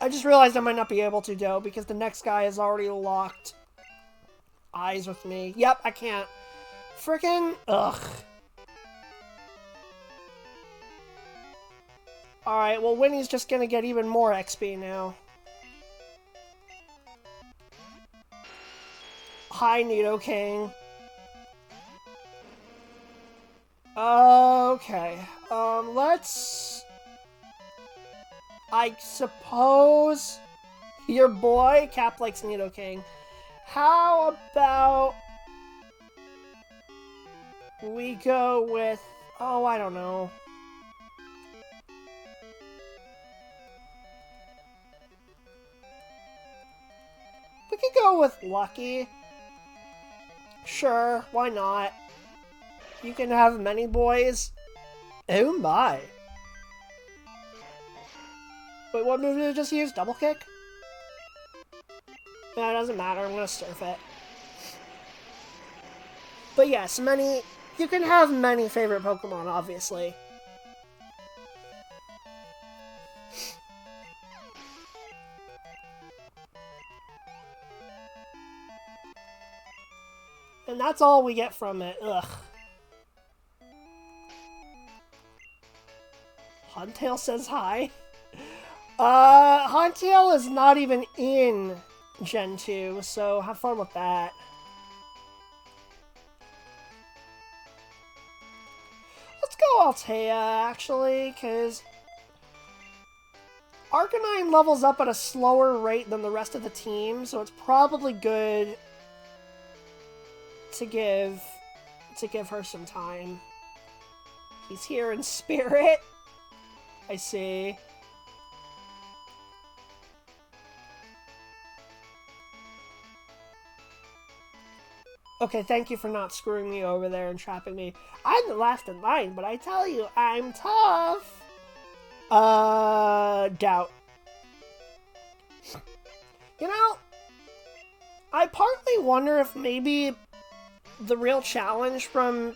I just realized I might not be able to, though, because the next guy is already locked eyes with me. Yep, I can't. Frickin' ugh. Alright, well, Winnie's just gonna get even more XP now. Hi, Nidoking. Okay. Let's... I suppose your boy, Cap likes Nidoking. How about we go with... Oh, I don't know. We could go with Lucky. Sure, why not? You can have many boys. Oh my. Wait, what move did it just use? Double kick? Yeah, it doesn't matter. I'm gonna surf it. But yes, many... You can have many favorite Pokemon, obviously. And that's all we get from it. Ugh. Huntail says hi. Huntail is not even in Gen 2, so have fun with that. Let's go Altea, actually, because Arcanine levels up at a slower rate than the rest of the team, so it's probably good to give her some time. He's here in spirit. I see. Okay, thank you for not screwing me over there and trapping me. I'm the last in line, but I tell you, I'm tough. Doubt. You know, I partly wonder if maybe the real challenge from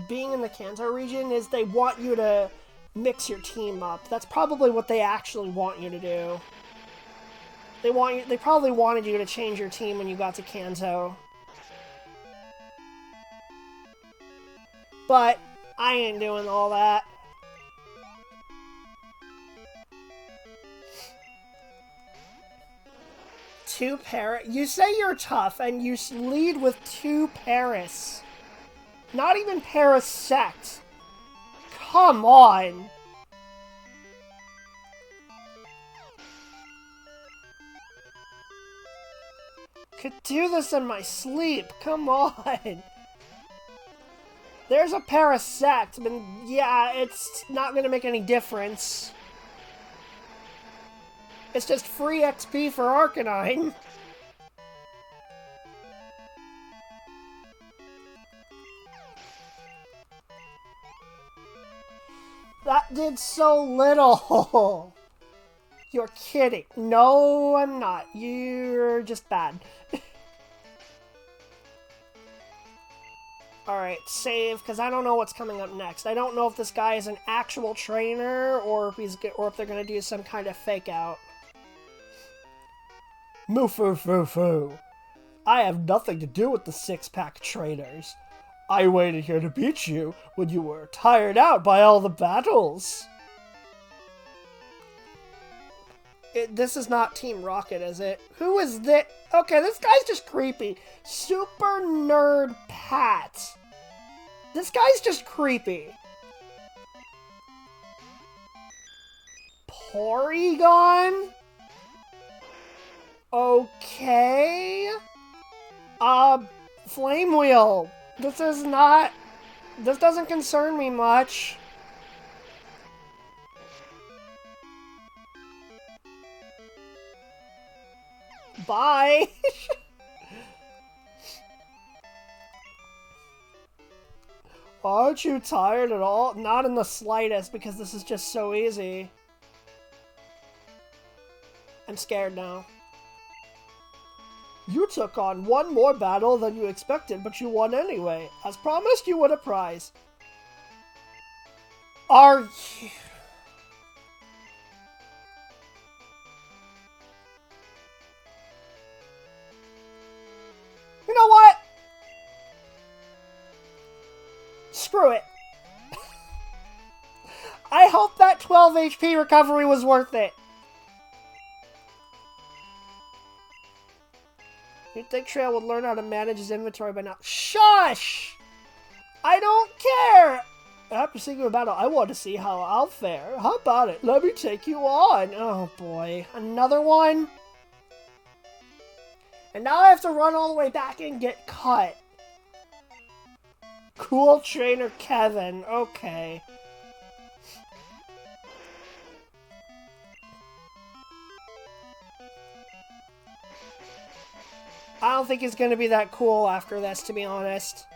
being in the Kanto region is they want you to mix your team up. That's probably what they actually want you to do. They probably wanted you to change your team when you got to Kanto. But I ain't doing all that. Two Paris. You say you're tough, and you lead with 2 Paris. Not even Parasect. Come on. Could do this in my sleep. Come on. There's a Parasect, but yeah, it's not gonna make any difference. It's just free XP for Arcanine. That did so little. You're kidding. No, I'm not. You're just bad. Alright, save, because I don't know what's coming up next. I don't know if this guy is an actual trainer, or if they're going to do some kind of fake out. Moo-foo-foo-foo. I have nothing to do with the six-pack trainers. I waited here to beat you when you were tired out by all the battles. This is not Team Rocket, is it? Who is this? Okay, this guy's just creepy. Super Nerd Pat. This guy's just creepy. Porygon? Okay. Flame Wheel. This doesn't concern me much. Bye! Aren't you tired at all? Not in the slightest, because this is just so easy. I'm scared now. You took on one more battle than you expected, but you won anyway. As promised, you won a prize. Are you... You know what? Screw it. I hope that 12 HP recovery was worth it. You'd think Trail would learn how to manage his inventory by now. Shush! I don't care! After seeing a battle, I want to see how I'll fare. How about it? Let me take you on. Oh boy. Another one? And now I have to run all the way back and get cut. Cool trainer Kevin. Okay. I don't think he's gonna be that cool after this, to be honest.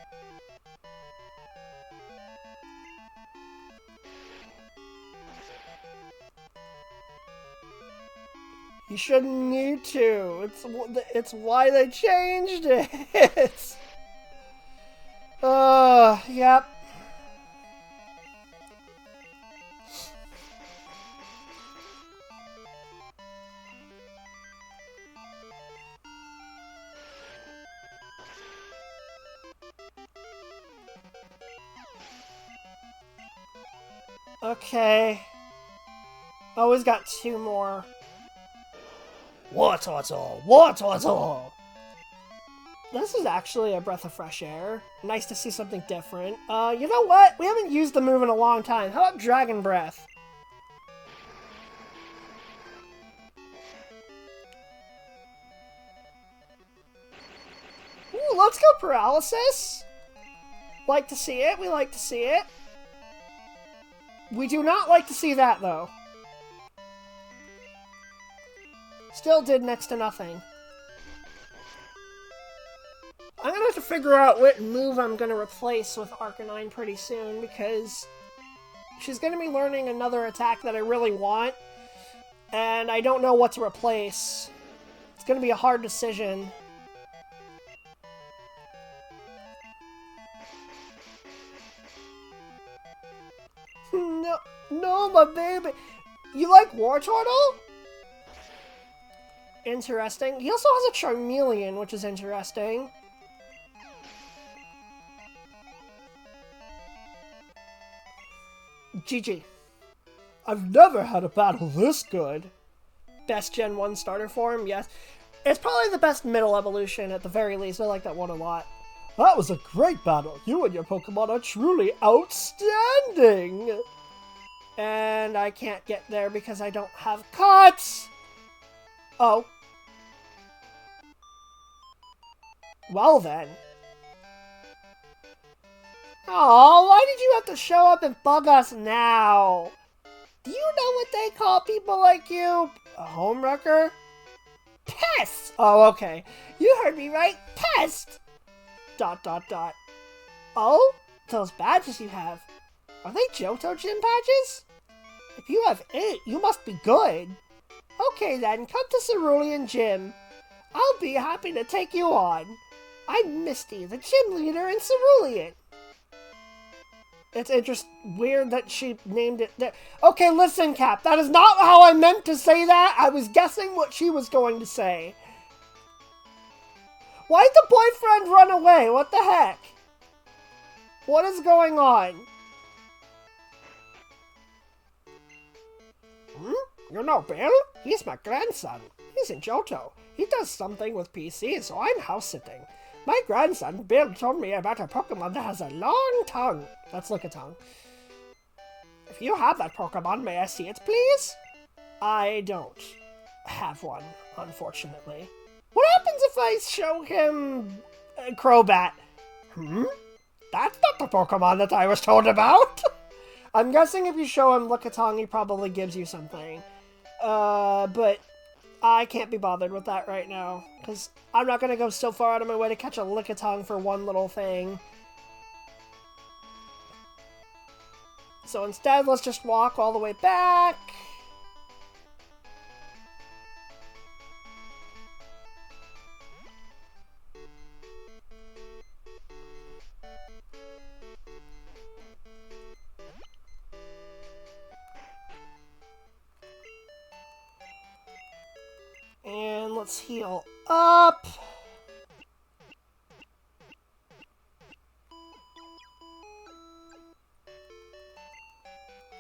You shouldn't need to. It's why they changed it. Yep. Okay. Oh, he's got two more. What? This is actually a breath of fresh air. Nice to see something different. You know what? We haven't used the move in a long time. How about Dragon Breath? Ooh, let's go Paralysis. Like to see it. We like to see it. We do not like to see that, though. Still did next to nothing. I'm gonna have to figure out what move I'm gonna replace with Arcanine pretty soon, because she's gonna be learning another attack that I really want, and I don't know what to replace. It's gonna be a hard decision. No, my baby. You like Wartortle? Interesting. He also has a Charmeleon, which is interesting. GG. I've never had a battle this good. Best Gen 1 starter form, yes. It's probably the best middle evolution at the very least. I like that one a lot. That was a great battle. You and your Pokemon are truly outstanding. And I can't get there because I don't have cuts. Oh. Well then. Oh, why did you have to show up and bug us now? Do you know what they call people like you? A homewrecker? Pest! Oh, okay. You heard me right. Pest! ... Oh? Those badges you have. Are they Johto Gym badges? If you have 8, you must be good. Okay then, come to Cerulean Gym. I'll be happy to take you on. I'm Misty, the gym leader in Cerulean. It's weird that she named it there. Okay, listen, Cap, that is not how I meant to say that. I was guessing what she was going to say. Why'd the boyfriend run away? What the heck? What is going on? You know Bill? He's my grandson. He's in Johto. He does something with PC, so I'm house sitting. My grandson, Bill, told me about a Pokemon that has a long tongue. Let's look at tongue. If you have that Pokemon, may I see it, please? I don't have one, unfortunately. What happens if I show him Crobat? That's not the Pokemon that I was told about. I'm guessing if you show him Lickitung, he probably gives you something. But I can't be bothered with that right now, because I'm not going to go so far out of my way to catch a Lickitung for one little thing. So instead, let's just walk all the way back. And let's heal up.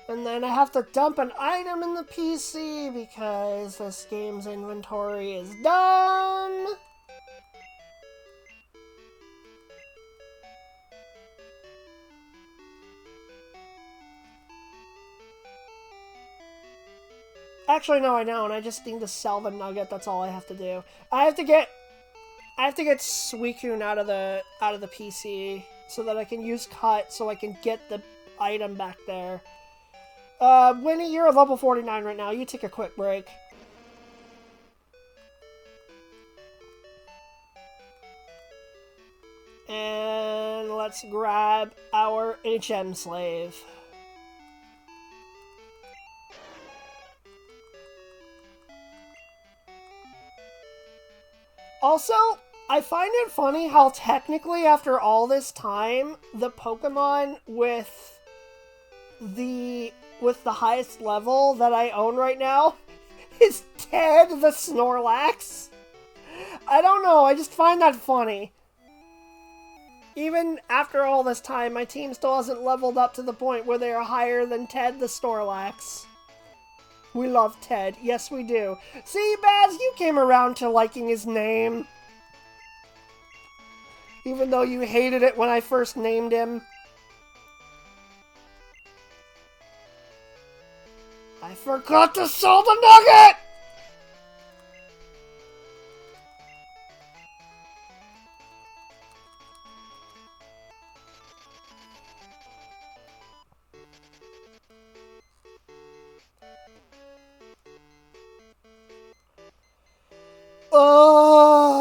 And then I have to dump an item in the PC because this game's inventory is dumb. Actually, no, I don't. I just need to sell the nugget. That's all I have to do. I have to get Suicune out of the PC so that I can use Cut so I can get the item back there. Winnie, you're at level 49 right now. You take a quick break. And let's grab our HM slave. Also, I find it funny how technically after all this time, the Pokemon with the highest level that I own right now is Ted the Snorlax. I don't know, I just find that funny. Even after all this time, my team still hasn't leveled up to the point where they are higher than Ted the Snorlax. We love Ted. Yes, we do. See, Baz, you came around to liking his name. Even though you hated it when I first named him. I forgot to sell the nugget! Oh,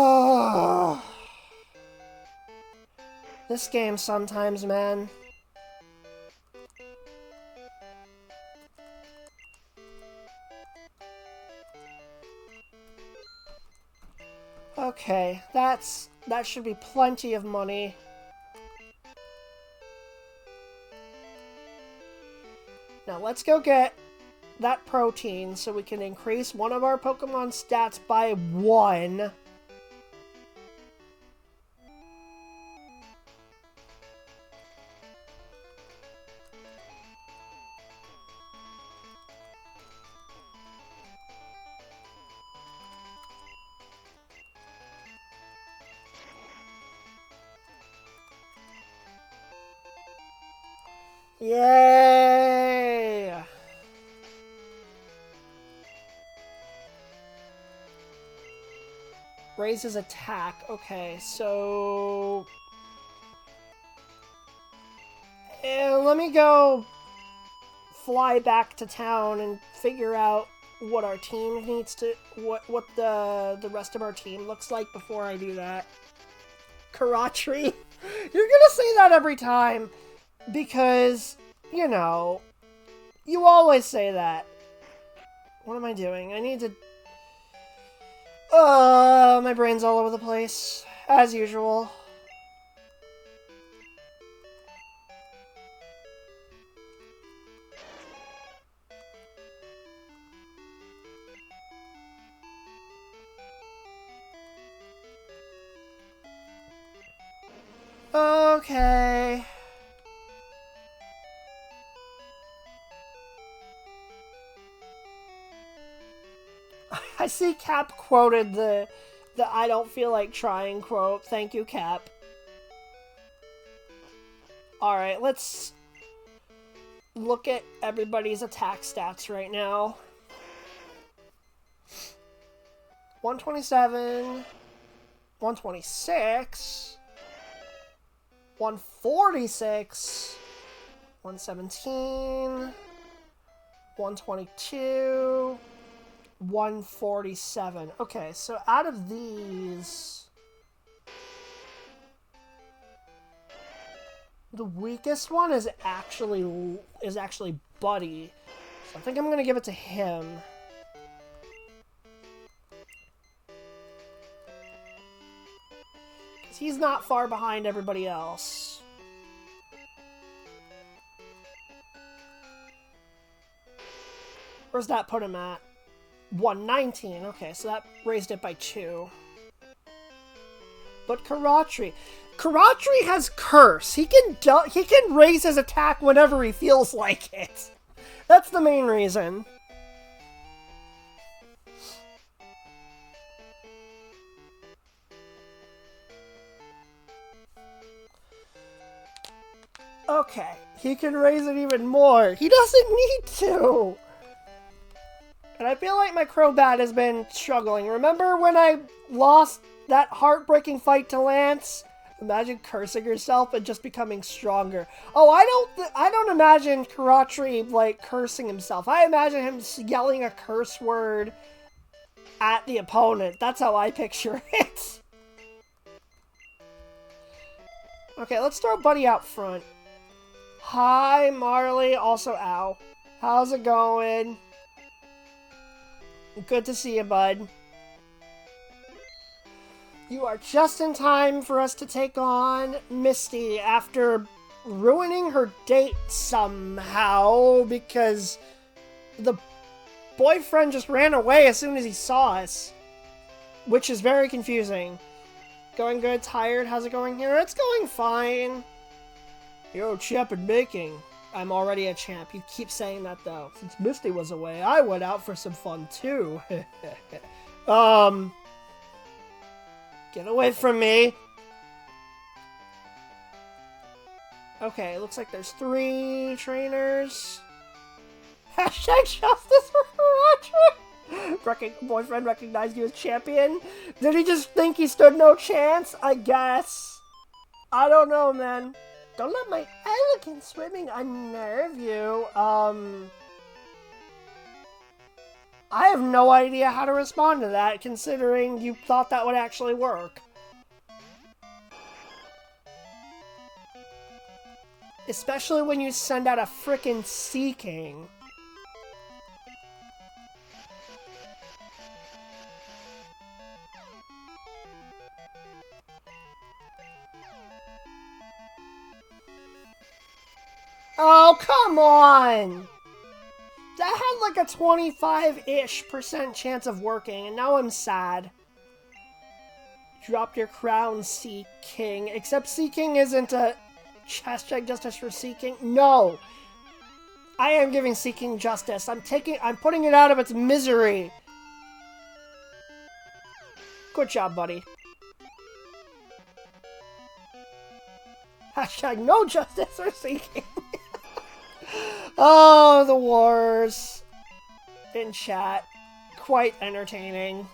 this game sometimes, man. Okay, that should be plenty of money. Now let's go get that protein so we can increase one of our Pokemon stats by 1. Yay! Raise his attack. Okay, so... let me go fly back to town and figure out what our team needs to... What the rest of our team looks like before I do that. Karatri. You're gonna say that every time. Because, you know, you always say that. What am I doing? I need to... my brain's all over the place. As usual. Okay. I see Cap quoted the I don't feel like trying quote. Thank you, Cap. Alright, let's look at everybody's attack stats right now. 127, 126, 146, 117, 122, 147. Okay, so out of these, the weakest one is actually Buddy. So I think I'm gonna give it to him. Because he's not far behind everybody else. Where's that put him at? 119. Okay, so that raised it by 2. But Karatri has Curse. He can raise his attack whenever he feels like it. That's the main reason. Okay, he can raise it even more. He doesn't need to. And I feel like my Crobat has been struggling. Remember when I lost that heartbreaking fight to Lance? Imagine cursing yourself and just becoming stronger. Oh, I don't imagine Karatri, like, cursing himself. I imagine him yelling a curse word at the opponent. That's how I picture it. Okay, let's throw Buddy out front. Hi, Marley. Also, ow. How's it going? Good to see you, bud. You are just in time for us to take on Misty after ruining her date somehow because the boyfriend just ran away as soon as he saw us, which is very confusing. Going good, tired, how's it going here? It's going fine. Yo, champ in making. I'm already a champ. You keep saying that, though. Since Misty was away, I went out for some fun, too. Get away from me. Okay, looks like there's 3 trainers. Hashtag justice for Karatri. Boyfriend recognized you as champion. Did he just think he stood no chance? I guess. I don't know, man. Don't let my elegant swimming unnerve you. I have no idea how to respond to that, considering you thought that would actually work. Especially when you send out a frickin' Sea King. Oh, come on! That had like a 25-ish% chance of working, and now I'm sad. Dropped your crown, Sea King. Except Sea King isn't a hashtag justice for Sea King. No! I am giving Sea King justice. I'm putting it out of its misery. Good job, buddy. Hashtag no justice for Sea King. Oh, the wars in chat. Quite entertaining.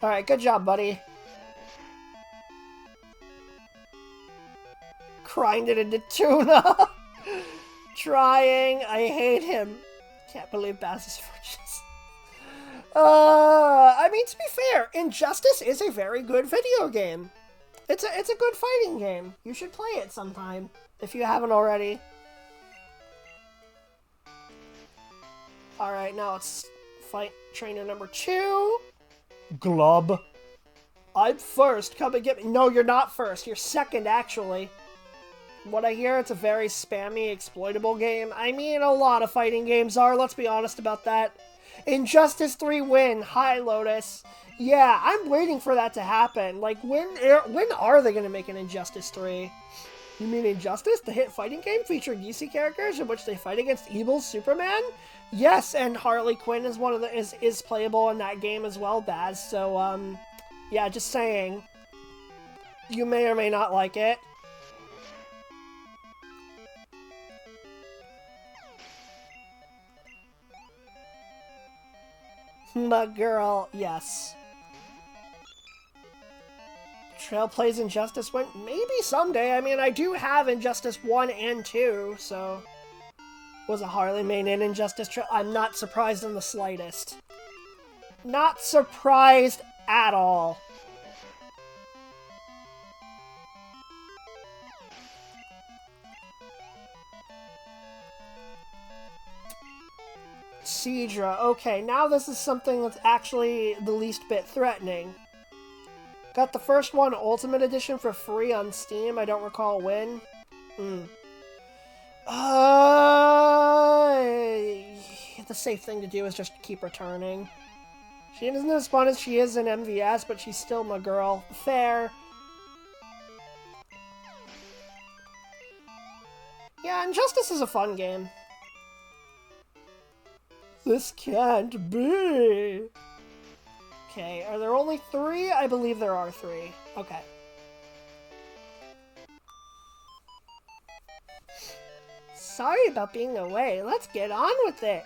Alright, good job, buddy. Grind it into tuna. Trying. I hate him. Can't believe Bass is virtuous. I mean, to be fair, Injustice is a very good video game. It's a good fighting game. You should play it sometime, if you haven't already. Alright, now let's fight trainer number 2. Glub. I'm first. Come and get me. No, you're not first. You're second, actually. What I hear, it's a very spammy, exploitable game. I mean, a lot of fighting games are. Let's be honest about that. Injustice 3 win. Hi, Lotus. Yeah, I'm waiting for that to happen. Like, when are they going to make an Injustice 3? You mean Injustice, the hit fighting game featuring DC characters in which they fight against evil Superman? Yes, and Harley Quinn is one of the is playable in that game as well, Baz. So, yeah, just saying. You may or may not like it. My girl, yes. Trail plays Injustice 1? Maybe someday. I mean, I do have Injustice 1 and 2, so... Was a Harley main in Injustice Trail? I'm not surprised in the slightest. Not surprised at all. Seadra. Okay, now this is something that's actually the least bit threatening. Got the first one, Ultimate Edition, for free on Steam. I don't recall when. The safe thing to do is just keep returning. She isn't as fun as she is in MVS, but she's still my girl. Fair. Yeah, Injustice is a fun game. This can't be. Okay, are there only 3? I believe there are 3. Okay. Sorry about being away. Let's get on with it.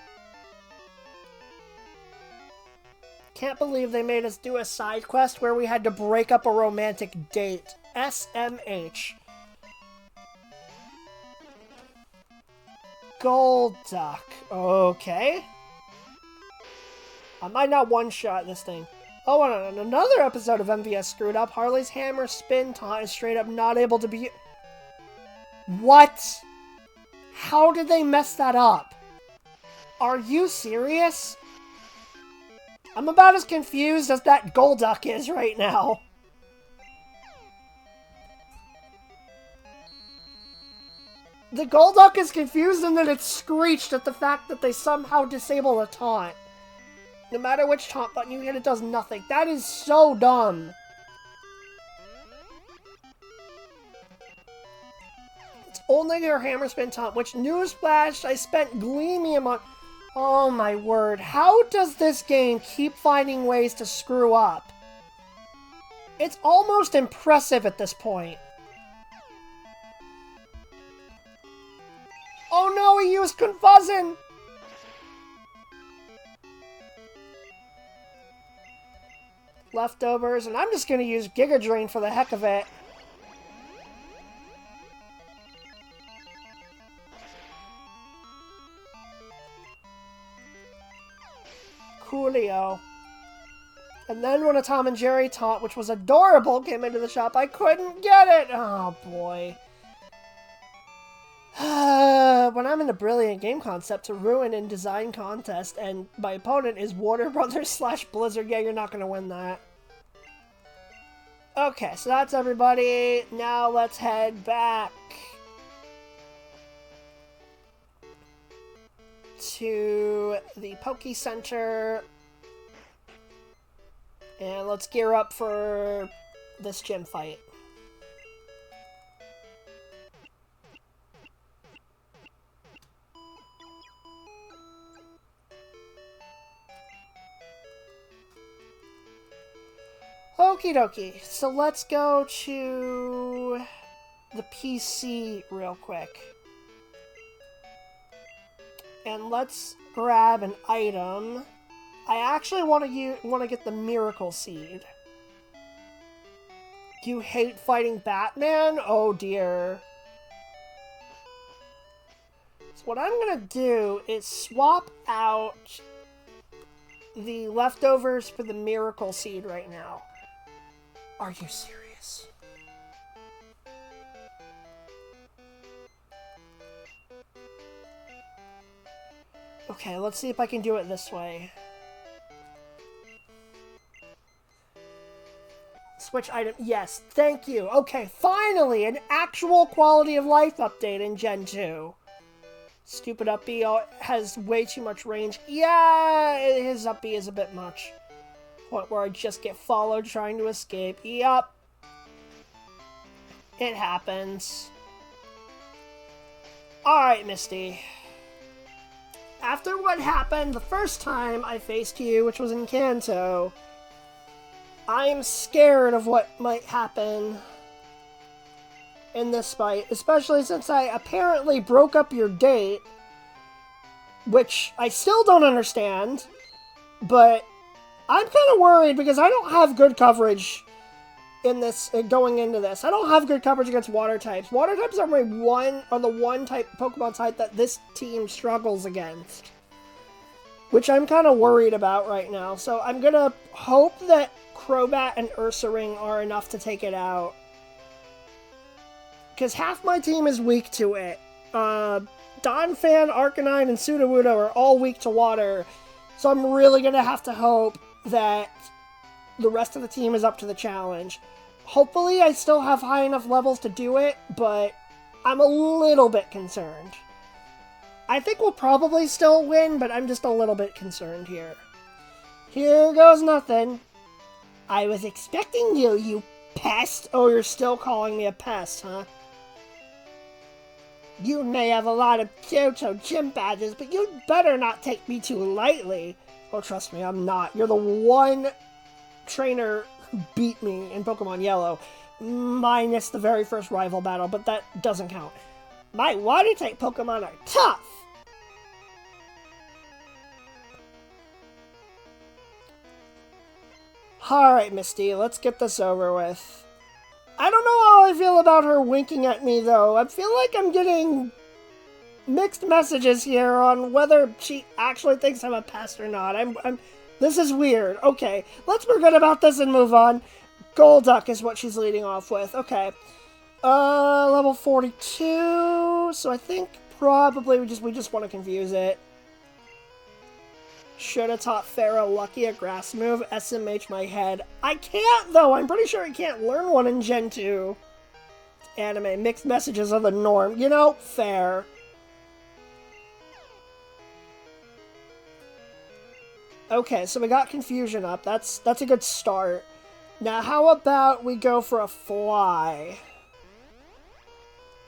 Can't believe they made us do a side quest where we had to break up a romantic date. SMH. Gold Duck. Okay. I might not one-shot this thing. Oh, and another episode of MVS screwed up. Harley's hammer spin taunt is straight up not able to be... What? How did they mess that up? Are you serious? I'm about as confused as that Golduck is right now. The Golduck is confused and then it's screeched at the fact that they somehow disable a taunt. No matter which taunt button you hit, it does nothing. That is so dumb. It's only your hammer spin taunt, which, newsflash, I spent Gleamium on... Oh my word. How does this game keep finding ways to screw up? It's almost impressive at this point. Oh no, he used Confuzzin! Leftovers, and I'm just gonna use Giga Drain for the heck of it. Coolio. And then when a Tom and Jerry taunt, which was adorable, came into the shop, I couldn't get it! Oh boy. When I'm in a brilliant game concept to ruin in design contest, and my opponent is Warner Brothers / Blizzard, yeah, you're not gonna win that. Okay, so that's everybody. Now let's head back to the Poke Center. And let's gear up for this gym fight. Okie dokie, so let's go to the PC real quick. And let's grab an item. I actually want to get the Miracle Seed. You hate fighting Batman? Oh dear. So what I'm gonna do is swap out the leftovers for the Miracle Seed right now. Are you serious? Okay, let's see if I can do it this way. Switch item. Yes, thank you. Okay, finally, an actual quality of life update in Gen 2. Stupid up B has way too much range. Yeah, his up B is a bit much. Point where I just get followed trying to escape. Yup. It happens. Alright, Misty. After what happened the first time I faced you, which was in Kanto, I'm scared of what might happen in this fight, especially since I apparently broke up your date, which I still don't understand, but I'm kind of worried because I don't have good coverage in this, going into this. I don't have good coverage against water types. Water types are the one type Pokemon type that this team struggles against, which I'm kind of worried about right now. So I'm gonna hope that Crobat and Ursaring are enough to take it out, because half my team is weak to it. Donphan, Arcanine, and Sudowoodo are all weak to water, so I'm really gonna have to hope that the rest of the team is up to the challenge. Hopefully I still have high enough levels to do it, but I'm a little bit concerned. I think we'll probably still win, but I'm just a little bit concerned here. Here goes nothing. I was expecting you, you pest. Oh, you're still calling me a pest, huh? You may have a lot of Johto gym badges, but you'd better not take me too lightly. Oh, trust me, I'm not. You're the one trainer who beat me in Pokemon Yellow, minus the very first rival battle, but that doesn't count. My water-type Pokemon are tough! Alright, Misty, let's get this over with. I don't know how I feel about her winking at me, though. I feel like I'm getting mixed messages here on whether she actually thinks I'm a pest or not. This is weird. Okay, let's forget about this and move on. Golduck is what she's leading off with. Okay. Level 42. So I think probably we just want to confuse it. Should have taught Pharaoh Lucky a grass move. SMH my head. I can't, though. I'm pretty sure I can't learn one in Gen 2. Anime. Mixed messages are the norm. You know, fair. Okay, so we got confusion up. That's a good start. Now, how about we go for a fly?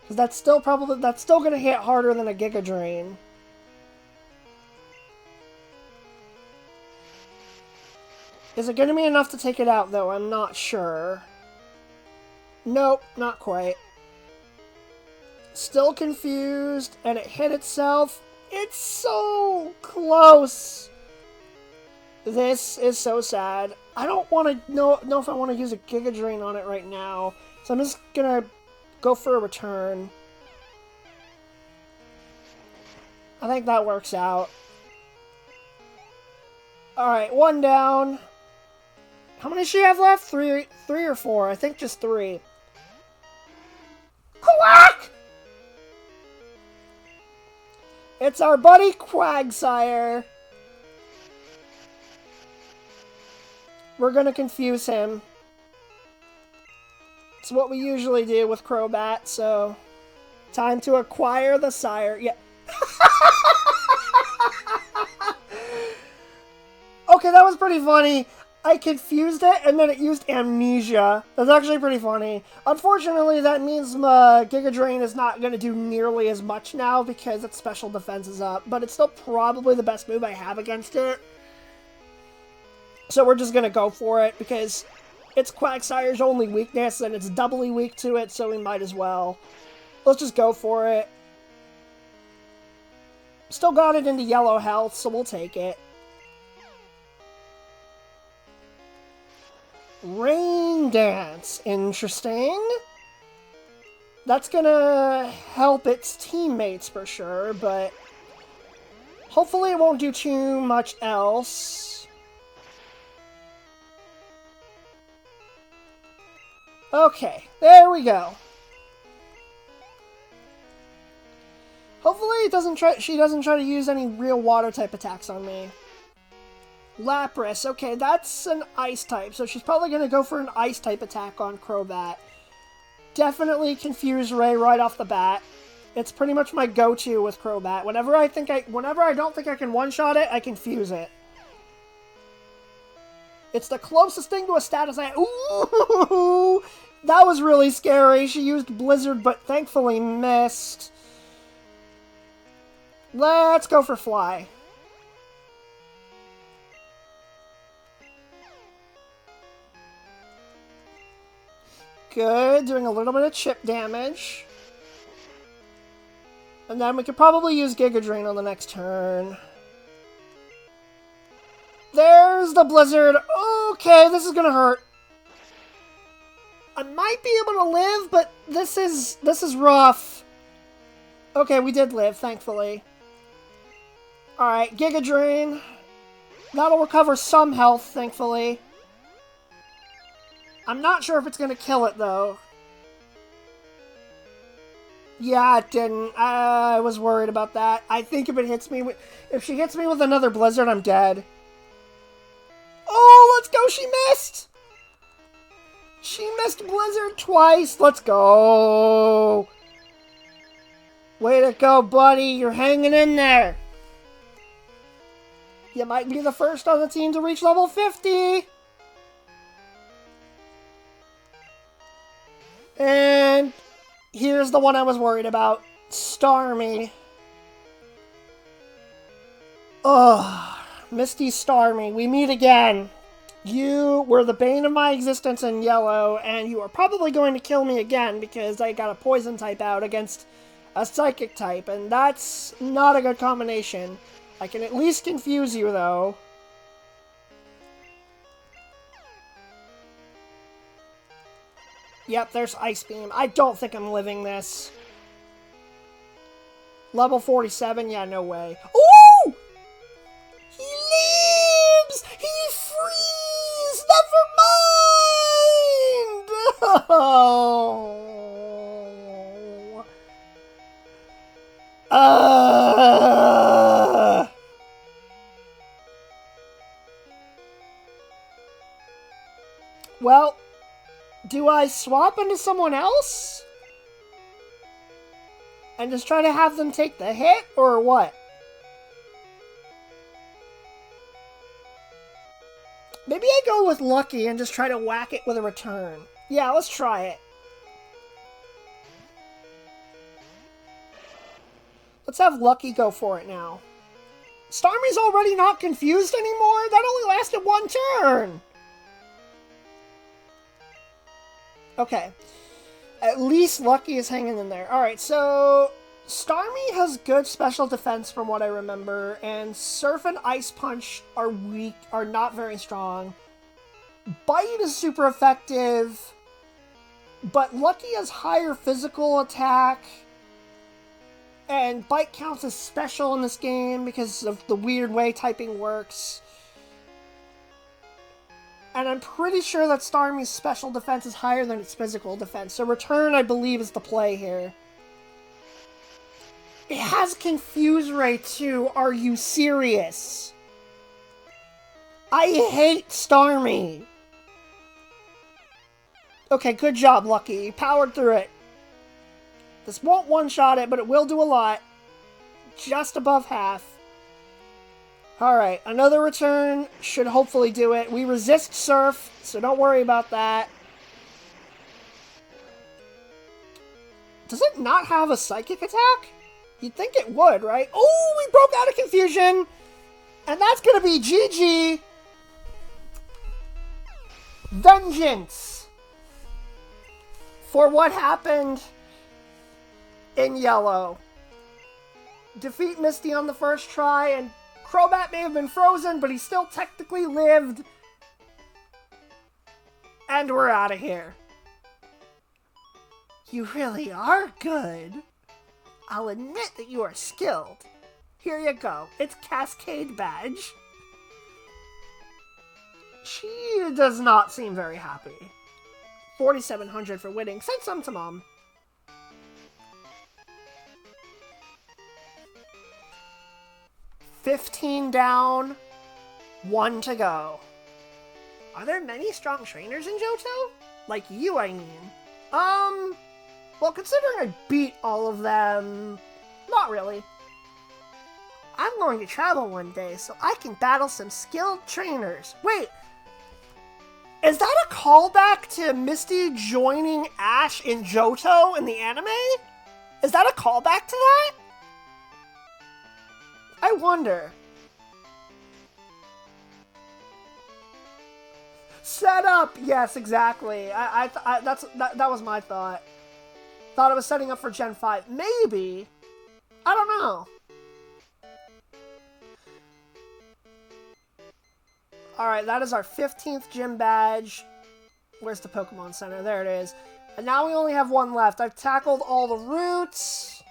Because that's still gonna hit harder than a Giga Drain. Is it gonna be enough to take it out, though? I'm not sure. Nope, not quite. Still confused, and it hit itself. It's so close! This is so sad. I don't want to know if I want to use a Giga Drain on it right now, so I'm just gonna go for a return. I think that works out. Alright, one down. How many does she have left? Three or four? I think just 3. Quack! It's our buddy Quagsire. We're gonna confuse him. It's what we usually do with Crobat, so... Time to acquire the sire. Yeah. Okay, that was pretty funny. I confused it, and then it used Amnesia. That's actually pretty funny. Unfortunately, that means Giga Drain is not going to do nearly as much now because its special defense is up, but it's still probably the best move I have against it. So we're just going to go for it because it's Quagsire's only weakness, and it's doubly weak to it, so we might as well. Let's just go for it. Still got it into yellow health, so we'll take it. Rain Dance. Interesting. That's gonna help its teammates for sure, but hopefully it won't do too much else. Okay, there we go. Hopefully she doesn't try to use any real water type attacks on me. Lapras, okay, that's an ice type, so she's probably going to go for an ice type attack on Crobat. Definitely confuse Ray right off the bat. It's pretty much my go-to with Crobat. Whenever I don't think I can one-shot it, I confuse it. It's the closest thing to a status ooh! That was really scary. She used Blizzard, but thankfully missed. Let's go for Fly. Good, doing a little bit of chip damage. And then we could probably use Giga Drain on the next turn. There's the Blizzard. Okay, this is gonna hurt. I might be able to live, but this is rough. Okay, we did live, thankfully. Alright, Giga Drain. That'll recover some health, thankfully. I'm not sure if it's gonna kill it, though. Yeah, it didn't. I was worried about that. I think if she hits me with another Blizzard, I'm dead. Oh, let's go! She missed! She missed Blizzard twice! Let's go! Way to go, buddy! You're hanging in there! You might be the first on the team to reach level 50! And here's the one I was worried about. Starmie. Ugh. Misty Starmie, we meet again. You were the bane of my existence in yellow, and you are probably going to kill me again because I got a poison type out against a psychic type, and that's not a good combination. I can at least confuse you, though. Yep, there's Ice Beam. I don't think I'm living this. Level 47? Yeah, no way. Ooh! He lives! He frees! Never mind! Oh. Well, do I swap into someone else? And just try to have them take the hit, or what? Maybe I go with Lucky and just try to whack it with a return. Yeah, let's try it. Let's have Lucky go for it now. Starmie's already not confused anymore? That only lasted one turn! Okay. At least Lucky is hanging in there. Alright, so Starmie has good special defense from what I remember, and Surf and Ice Punch are weak, are not very strong. Bite is super effective, but Lucky has higher physical attack, and Bite counts as special in this game because of the weird way typing works. And I'm pretty sure that Starmie's special defense is higher than its physical defense, so Return, I believe, is the play here. It has Confuse Ray, too. Are you serious? I hate Starmie. Okay, good job, Lucky. You powered through it. This won't one-shot it, but it will do a lot. Just above half. Alright, another return should hopefully do it. We resist Surf, so don't worry about that. Does it not have a psychic attack? You'd think it would, right? Oh, we broke out of confusion! And that's gonna be GG! Vengeance! For what happened in yellow. Defeat Misty on the first try, and Crobat may have been frozen, but he still technically lived. And we're out of here. You really are good. I'll admit that you are skilled. Here you go. It's Cascade Badge. She does not seem very happy. 4,700 for winning. Send some to Mom. $15 down, 1 to go. Are there many strong trainers in Johto? Like you, I mean. Well, considering I beat all of them, not really. I'm going to travel one day so I can battle some skilled trainers. Wait, is that a callback to Misty joining Ash in Johto in the anime? Is that a callback to that? I wonder. Set up! Yes, exactly. That was my thought. Thought it was setting up for Gen 5. Maybe. I don't know. Alright, that is our 15th gym badge. Where's the Pokemon Center? There it is. And now we only have one left. I've tackled all the routes.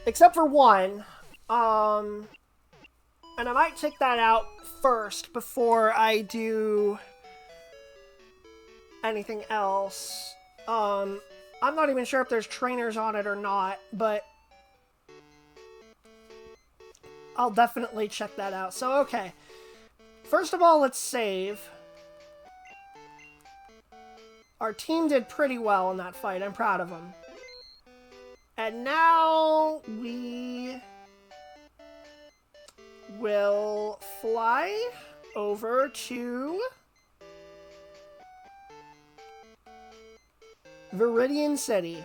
Except for one. And I might check that out first before I do anything else. I'm not even sure if there's trainers on it or not, but I'll definitely check that out. So, okay. First of all, let's save. Our team did pretty well in that fight. I'm proud of them. And now we will fly over to Viridian City,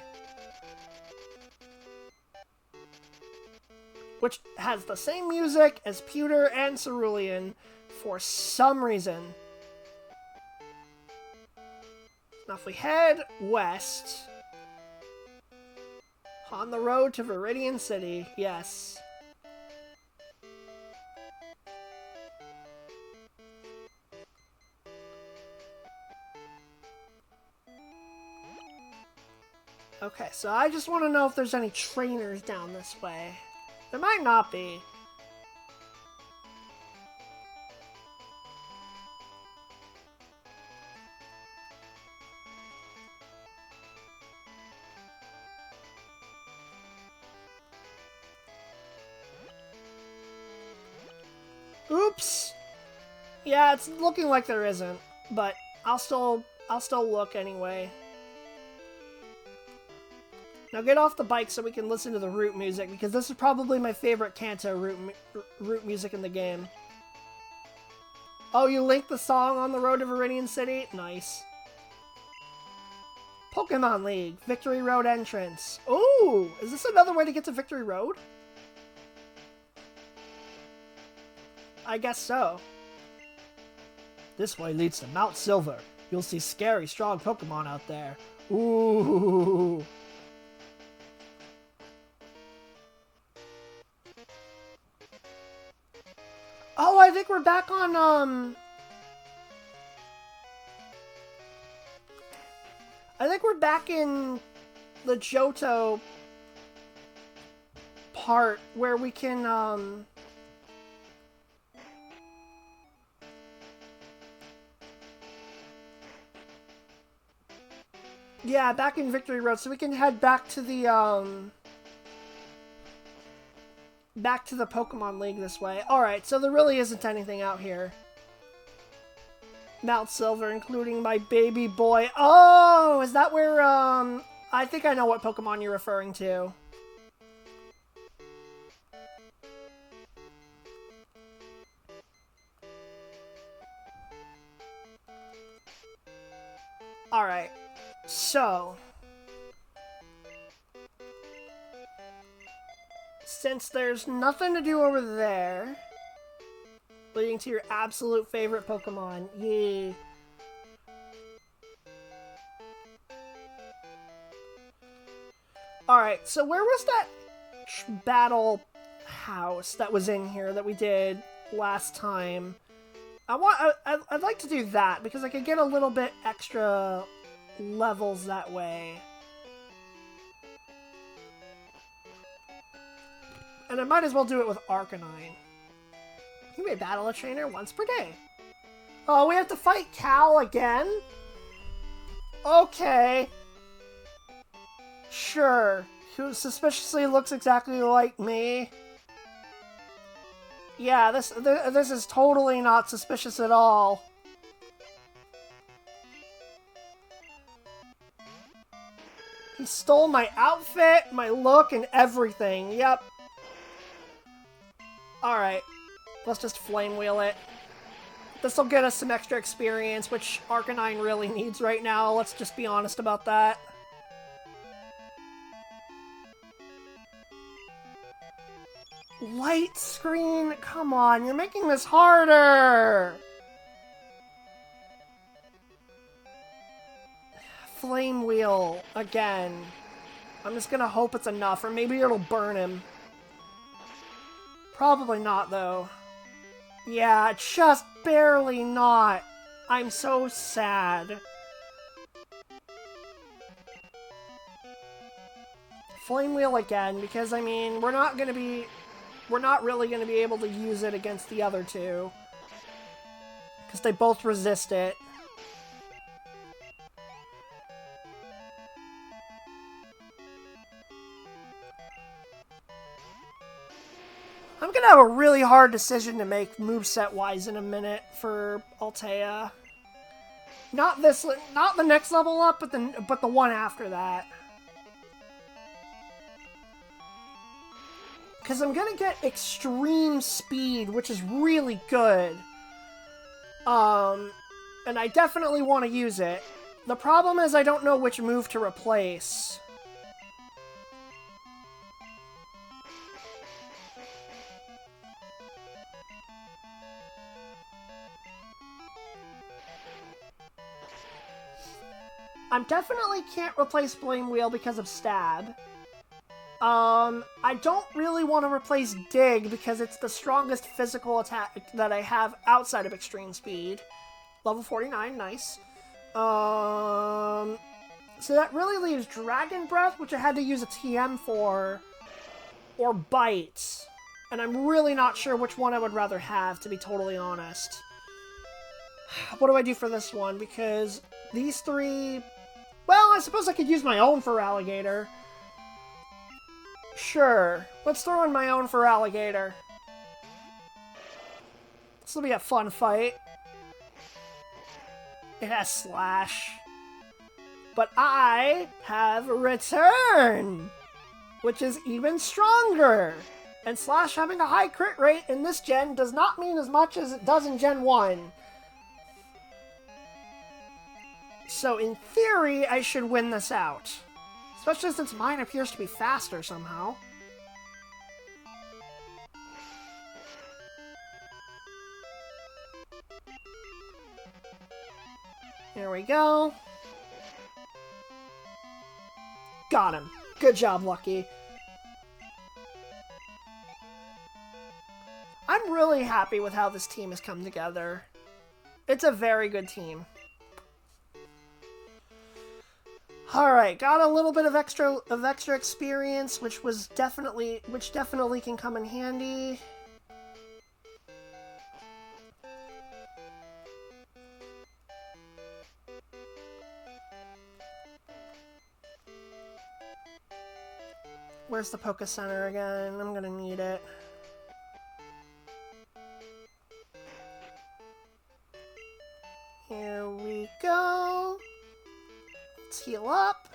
which has the same music as Pewter and Cerulean for some reason. Now if we head west on the road to Viridian City, yes. Okay, so I just want to know if there's any trainers down this way. There might not be. Oops! Yeah, it's looking like there isn't, but I'll still look anyway. Now get off the bike so we can listen to the route music, because this is probably my favorite Kanto route music in the game. Oh, you linked the song on the road to Viridian City? Nice. Pokemon League, Victory Road entrance. Ooh, is this another way to get to Victory Road? I guess so. This way leads to Mount Silver. You'll see scary, strong Pokemon out there. Ooh. Oh, I think we're back on, I think we're back in the Johto part where we can, yeah, back in Victory Road, so we can head back to the, back to the Pokemon League this way. Alright, so there really isn't anything out here. Mount Silver, including my baby boy. Oh, is that where, I think I know what Pokemon you're referring to. Alright, so since there's nothing to do over there, leading to your absolute favorite Pokemon, yay. Alright, so where was that battle house that was in here that we did last time? I'd like to do that, because I could get a little bit extra levels that way. And I might as well do it with Arcanine. You may battle a trainer once per day. Oh, we have to fight Cal again? Okay. Sure. Who suspiciously looks exactly like me. Yeah, this is totally not suspicious at all. He stole my outfit, my look, and everything. Yep. Alright. Let's just flame wheel it. This'll get us some extra experience, which Arcanine really needs right now. Let's just be honest about that. Light screen? Come on, you're making this harder! Flame wheel again. I'm just gonna hope it's enough, or maybe it'll burn him. Probably not, though. Yeah, just barely not. I'm so sad. Flame wheel again, because, I mean, we're not really gonna be able to use it against the other two. Because they both resist it. I'm gonna have a really hard decision to make moveset-wise in a minute for Altea. Not the next level up, but the one after that. Because I'm gonna get extreme speed, which is really good. And I definitely want to use it. The problem is I don't know which move to replace. I definitely can't replace Flame Wheel because of Stab. I don't really want to replace Dig because it's the strongest physical attack that I have outside of Extreme Speed. Level 49, nice. So that really leaves Dragon Breath, which I had to use a TM for, or Bite. And I'm really not sure which one I would rather have, to be totally honest. What do I do for this one? Because these three... Well, I suppose I could use my own for Alligator. Sure. Let's throw in my own for Alligator. This will be a fun fight. It has Slash. But I have Return, which is even stronger. And Slash having a high crit rate in this gen does not mean as much as it does in Gen 1. So in theory, I should win this out. Especially since mine appears to be faster somehow. There we go. Got him. Good job, Lucky. I'm really happy with how this team has come together. It's a very good team. Alright, got a little bit of extra experience, which definitely can come in handy. Where's the Poké Center again? I'm gonna need it. Here we go. Let's heal up.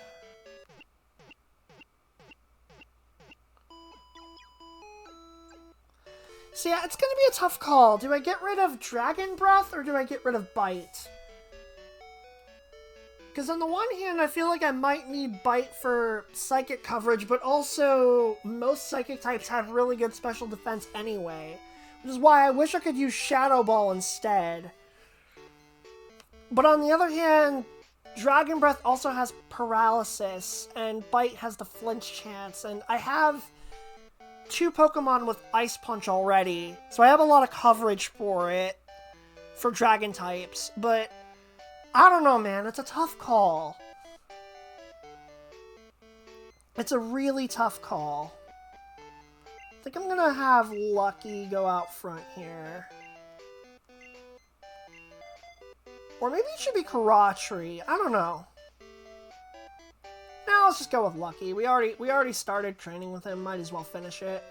So yeah, it's gonna be a tough call. Do I get rid of Dragon Breath or do I get rid of Bite? Because on the one hand, I feel like I might need Bite for Psychic coverage, but also most Psychic types have really good special defense anyway. Which is why I wish I could use Shadow Ball instead. But on the other hand, Dragon Breath also has Paralysis, and Bite has the flinch chance, and I have 2 Pokemon with Ice Punch already, so I have a lot of coverage for it. for dragon types, but I don't know, man. It's a tough call. It's a really tough call. I think I'm gonna have Lucky go out front here. Or maybe it should be Karatri. I don't know. Now let's just go with Lucky. We already started training with him. Might as well finish it.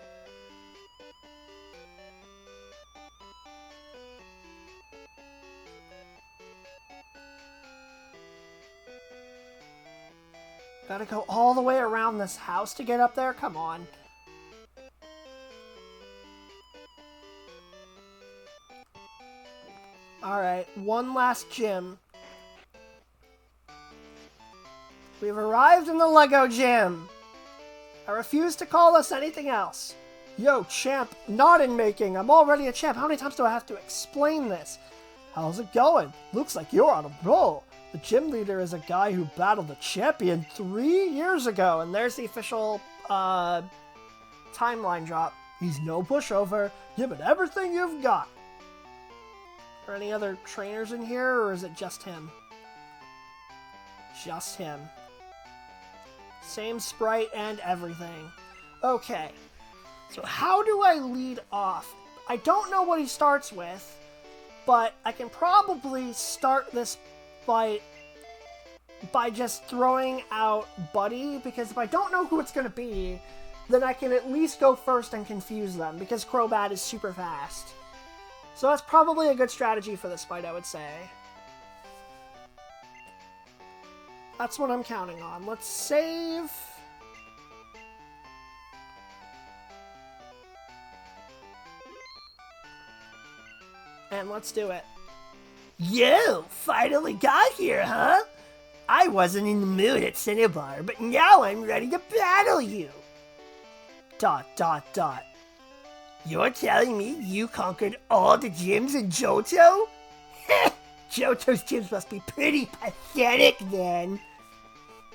Gotta go all the way around this house to get up there? Come on. Alright, one last gym. We've arrived in the Lego gym. I refuse to call this anything else. Yo, champ, not in making. I'm already a champ. How many times do I have to explain this? How's it going? Looks like you're on a roll. The gym leader is a guy who battled the champion 3 years ago. And there's the official timeline drop. He's no pushover. Give it everything you've got. Are any other trainers in here, or is it just him? Just him. Same sprite and everything. Okay. So how do I lead off? I don't know what he starts with, but I can probably start this fight by just throwing out Buddy, because if I don't know who it's going to be, then I can at least go first and confuse them, because Crobat is super fast. So that's probably a good strategy for this fight, I would say. That's what I'm counting on. Let's save. And let's do it. Yo, finally got here, huh? I wasn't in the mood at Cinnabar, but now I'm ready to battle you. ... You're telling me you conquered all the gyms in Johto? Heh, Johto's gyms must be pretty pathetic then.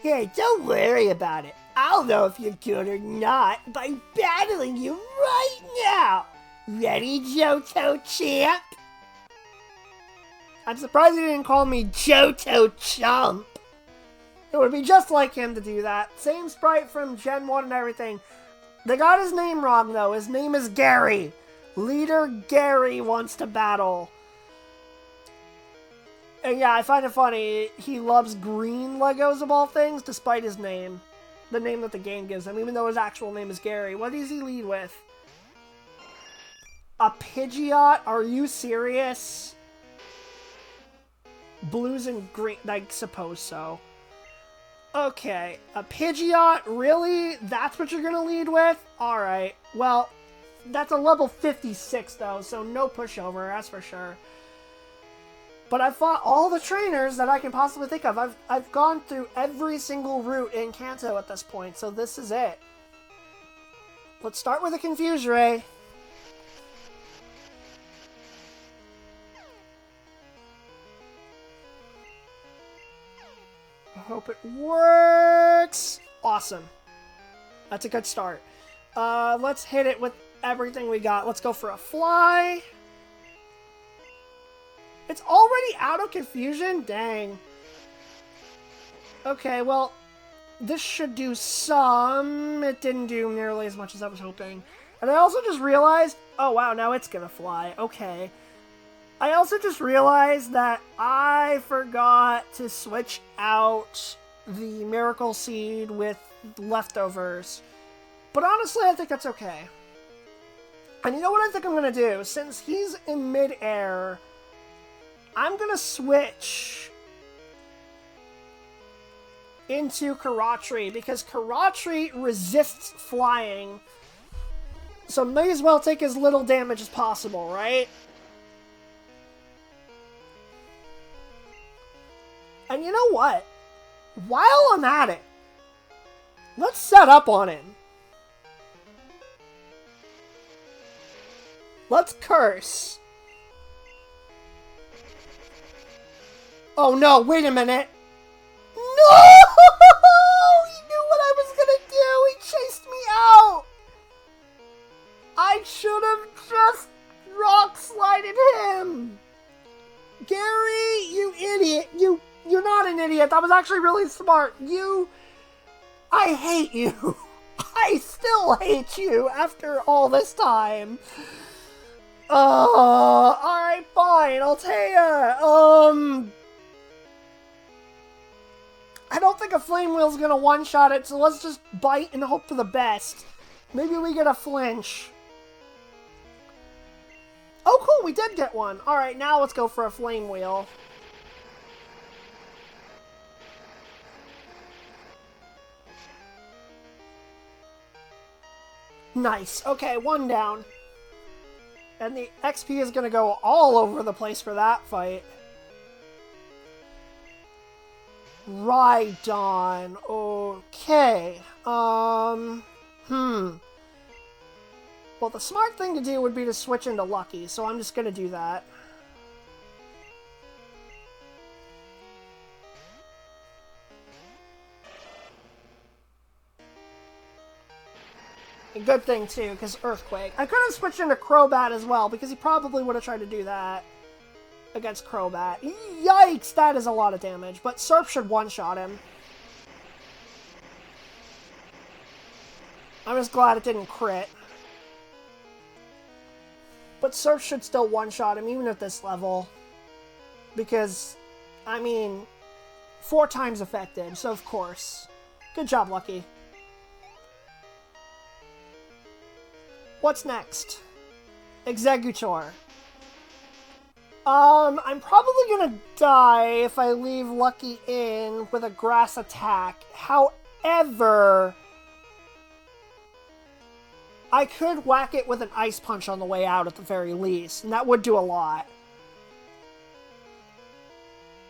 Hey, don't worry about it. I'll know if you're good or not by battling you right now. Ready, Johto champ? I'm surprised he didn't call me Johto Chump. It would be just like him to do that. Same sprite from Gen 1 and everything. They got his name wrong, though. His name is Gary. Leader Gary wants to battle. And yeah, I find it funny. He loves green Legos of all things, despite his name. The name that the game gives him, even though his actual name is Gary. What does he lead with? A Pidgeot? Are you serious? Blues and green, I suppose so. Okay, a Pidgeot? Really? That's what you're gonna lead with? Alright, well, that's a level 56 though, so no pushover, that's for sure. But I've fought all the trainers that I can possibly think of. I've gone through every single route in Kanto at this point, so this is it. Let's start with a Confuse Ray. I hope it works. Awesome. That's a good start. Let's hit it with everything we got. Let's go for a fly. It's already out of confusion? Dang. Okay, well, this should do some. It didn't do nearly as much as I was hoping. And I also just realized, oh wow, now it's gonna fly. Okay. I also just realized that I forgot to switch out the Miracle Seed with leftovers. But honestly, I think that's okay. And you know what I think I'm going to do? Since he's in mid-air, I'm going to switch into Karatri, because Karatri resists flying. So may as well take as little damage as possible, right? And you know what? While I'm at it, let's set up on him. Let's curse. Oh no, wait a minute. No! He knew what I was gonna do! He chased me out! I should have just rock slided him! That was actually really smart. I hate you. I still hate you after all this time. Alright, fine, Altea. I don't think a Flame Wheel's gonna one-shot it, so let's just bite and hope for the best. Maybe we get a flinch. Oh, cool, we did get one. Alright, now let's go for a Flame Wheel. Nice. Okay, one down. And the XP is gonna go all over the place for that fight. Rhydon. Okay. Well, the smart thing to do would be to switch into Lucky, so I'm just gonna do that. A good thing, too, because Earthquake. I could have switched into Crobat as well, because he probably would have tried to do that against Crobat. Yikes, that is a lot of damage, but Surf should one-shot him. I'm just glad it didn't crit. But Surf should still one-shot him, even at this level. Because, I mean, 4 times effective, so of course. Good job, Lucky. What's next? Exeggutor. I'm probably gonna die if I leave Lucky in with a grass attack. However, I could whack it with an Ice Punch on the way out at the very least, and that would do a lot.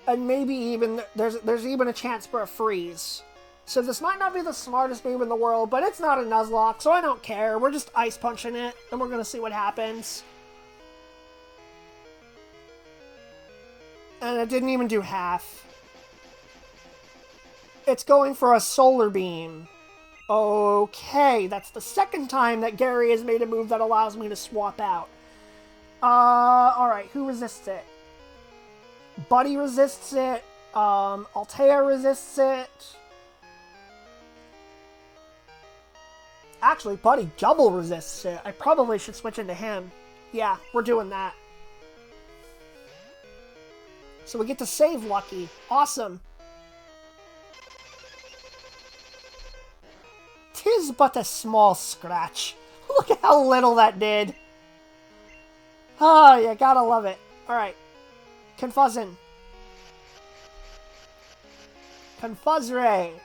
And maybe even, there's even a chance for a freeze. So this might not be the smartest move in the world, but it's not a Nuzlocke, so I don't care. We're just Ice Punching it, and we're gonna see what happens. And it didn't even do half. It's going for a Solar Beam. Okay, that's the second time that Gary has made a move that allows me to swap out. Alright, who resists it? Buddy resists it. Altea resists it. Actually, Buddy double resists it. I probably should switch into him. Yeah, we're doing that. So we get to save Lucky. Awesome. 'Tis but a small scratch. Look at how little that did. Oh, you gotta love it. Alright. Confuzzin. Confuzzray.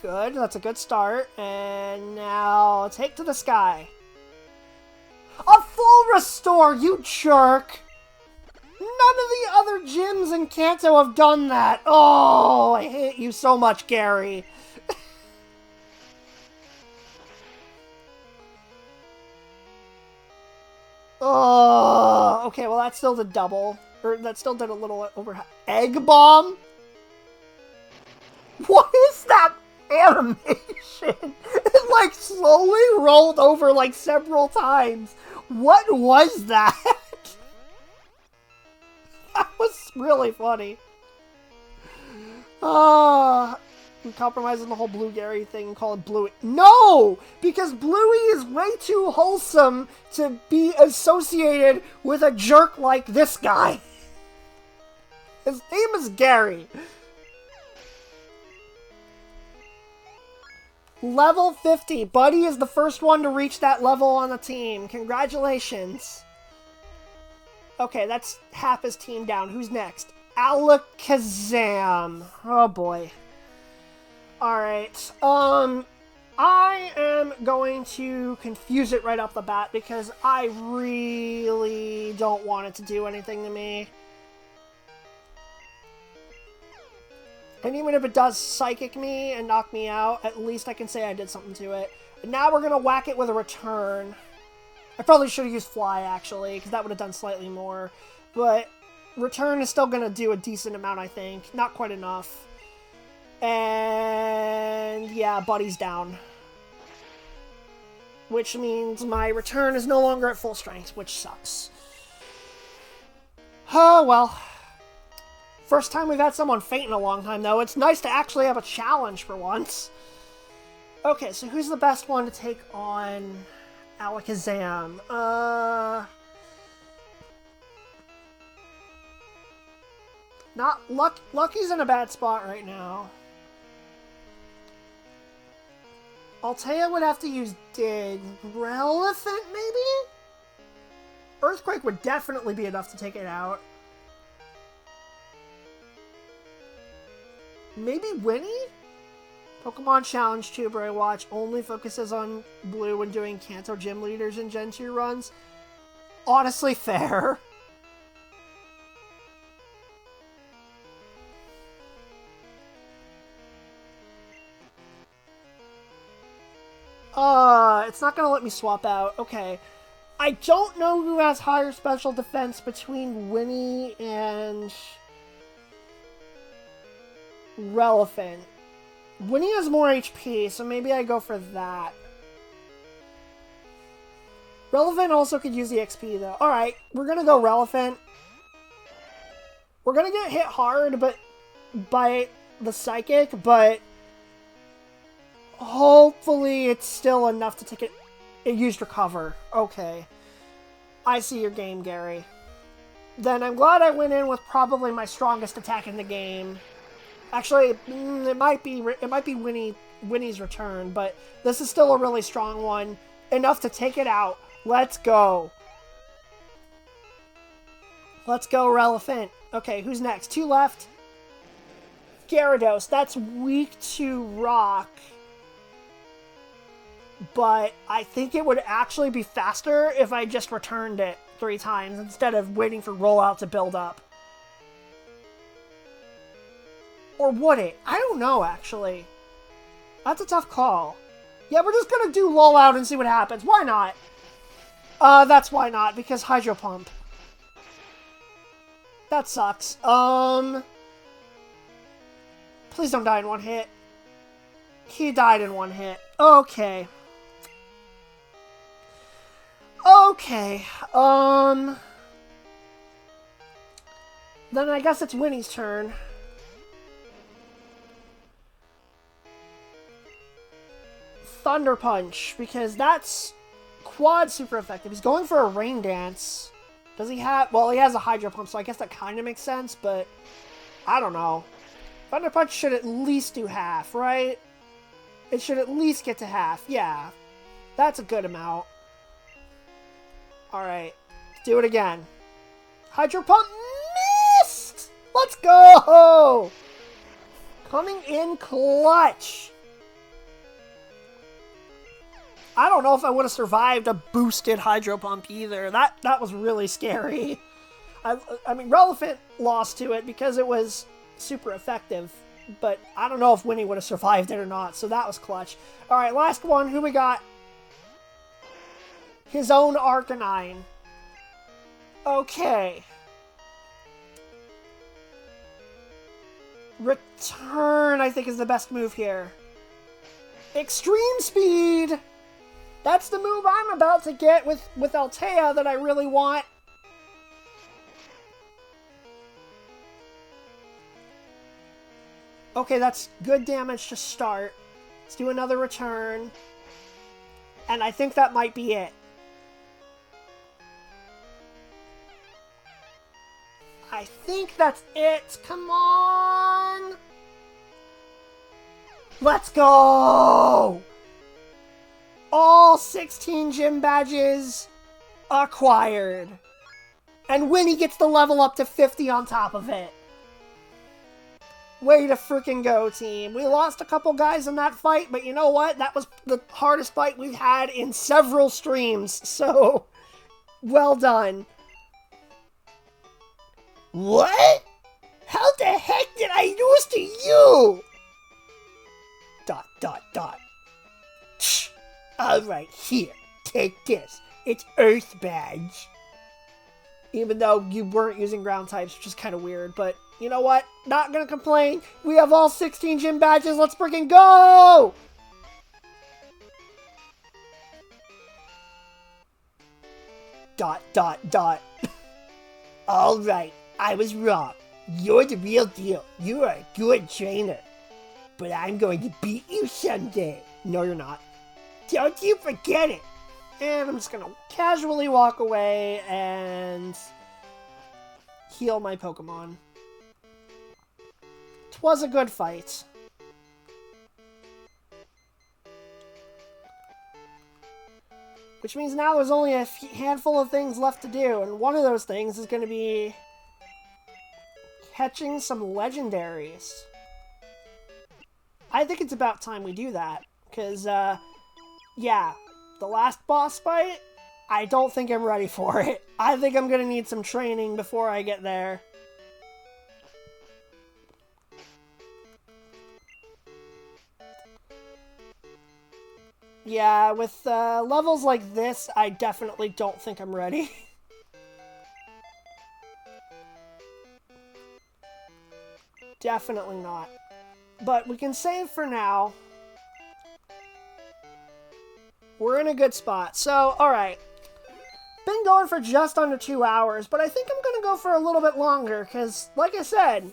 Good, that's a good start. And now, take to the sky. A full restore, you jerk! None of the other gyms in Kanto have done that. Oh, I hate you so much, Gary. Oh, okay, well that still did double. Or that still did a little over. Egg Bomb? What is that animation? It like slowly rolled over like several times. What was that? That was really funny. I'm compromising the whole Blue Gary thing and call it Bluey. No! Because Bluey is way too wholesome to be associated with a jerk like this guy. His name is Gary. Level 50. Buddy is the first one to reach that level on the team. Congratulations. Okay, that's half his team down. Who's next? Alakazam. Oh boy. Alright. I am going to confuse it right off the bat because I really don't want it to do anything to me. And even if it does Psychic me and knock me out, at least I can say I did something to it. And now we're going to whack it with a Return. I probably should have used Fly, actually, because that would have done slightly more. But Return is still going to do a decent amount, I think. Not quite enough. And yeah, Buddy's down. Which means my Return is no longer at full strength, which sucks. Oh, well. First time we've had someone faint in a long time, though. It's nice to actually have a challenge for once. Okay, so who's the best one to take on Alakazam? Not Lucky's in a bad spot right now. Altea would have to use Dig. Relevant, maybe? Earthquake would definitely be enough to take it out. Maybe Winnie? Pokemon Challenge Tuber I watch only focuses on Blue when doing Kanto Gym Leaders and Gen 2 runs. Honestly, fair. It's not gonna let me swap out. Okay. I don't know who has higher special defense between Winnie and Relevant. Winnie has more HP, so maybe I go for that. Relevant also could use the XP, though. Alright, we're gonna go Relevant. We're gonna get hit hard by the Psychic, but hopefully it's still enough to take it. It used Recover. Okay. I see your game, Gary. Then I'm glad I went in with probably my strongest attack in the game. Actually, it might be Winnie's return, but this is still a really strong one. Enough to take it out. Let's go. Let's go, Relevant. Okay, who's next? 2 left. Gyarados. That's weak to Rock. But I think it would actually be faster if I just returned it 3 times instead of waiting for rollout to build up. Or would it? I don't know, actually. That's a tough call. Yeah, we're just gonna do rollout and see what happens. Why not? That's why not, because Hydro Pump. That sucks. Please don't die in 1 hit. He died in 1 hit. Okay. Okay, then I guess it's Winnie's turn. Thunder Punch, because that's quad super effective. He's going for a Rain Dance. Does he have... Well, he has a Hydro Pump, so I guess that kind of makes sense, but I don't know. Thunder Punch should at least do half, right? It should at least get to half. Yeah, that's a good amount. Alright, do it again. Hydro Pump missed! Let's go! Coming in clutch. I don't know if I would have survived a boosted Hydro Pump either. That was really scary. I mean, Relevant lost to it because it was super effective, but I don't know if Winnie would have survived it or not, so that was clutch. Alright, last one. Who we got? His own Arcanine. Okay. Return, I think, is the best move here. Extreme Speed! That's the move I'm about to get with Altea that I really want. Okay, that's good damage to start. Let's do another return. And I think that might be it. I think that's it. Come on! Let's go! All 16 gym badges acquired. And Winnie gets the level up to 50 on top of it. Way to freaking go, team. We lost a couple guys in that fight, but you know what? That was the hardest fight we've had in several streams, so well done. What? How the heck did I lose to you? ... Shh. Alright, here. Take this. It's Earth Badge. Even though you weren't using ground types, which is kind of weird, but you know what? Not gonna complain. We have all 16 gym badges. Let's freaking go! Alright, I was wrong. You're the real deal. You are a good trainer. But I'm going to beat you someday. No, you're not. Don't you forget it. And I'm just gonna casually walk away and heal my Pokemon. 'Twas a good fight. Which means now there's only a handful of things left to do, and one of those things is going to be catching some legendaries. I think it's about time we do that, because, yeah, the last boss fight, I don't think I'm ready for it. I think I'm going to need some training before I get there. Yeah, with levels like this, I definitely don't think I'm ready. Definitely not. But we can save for now. We're in a good spot. So, alright. Been going for just under 2 hours, but I think I'm going to go for a little bit longer, because, like I said,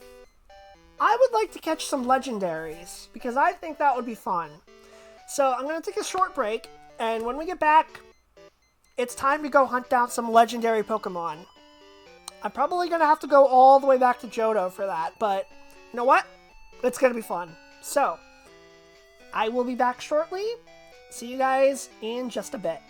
I would like to catch some legendaries, because I think that would be fun. So I'm going to take a short break, and when we get back, it's time to go hunt down some legendary Pokemon. I'm probably going to have to go all the way back to Johto for that, but you know what? It's going to be fun. So, I will be back shortly. See you guys in just a bit.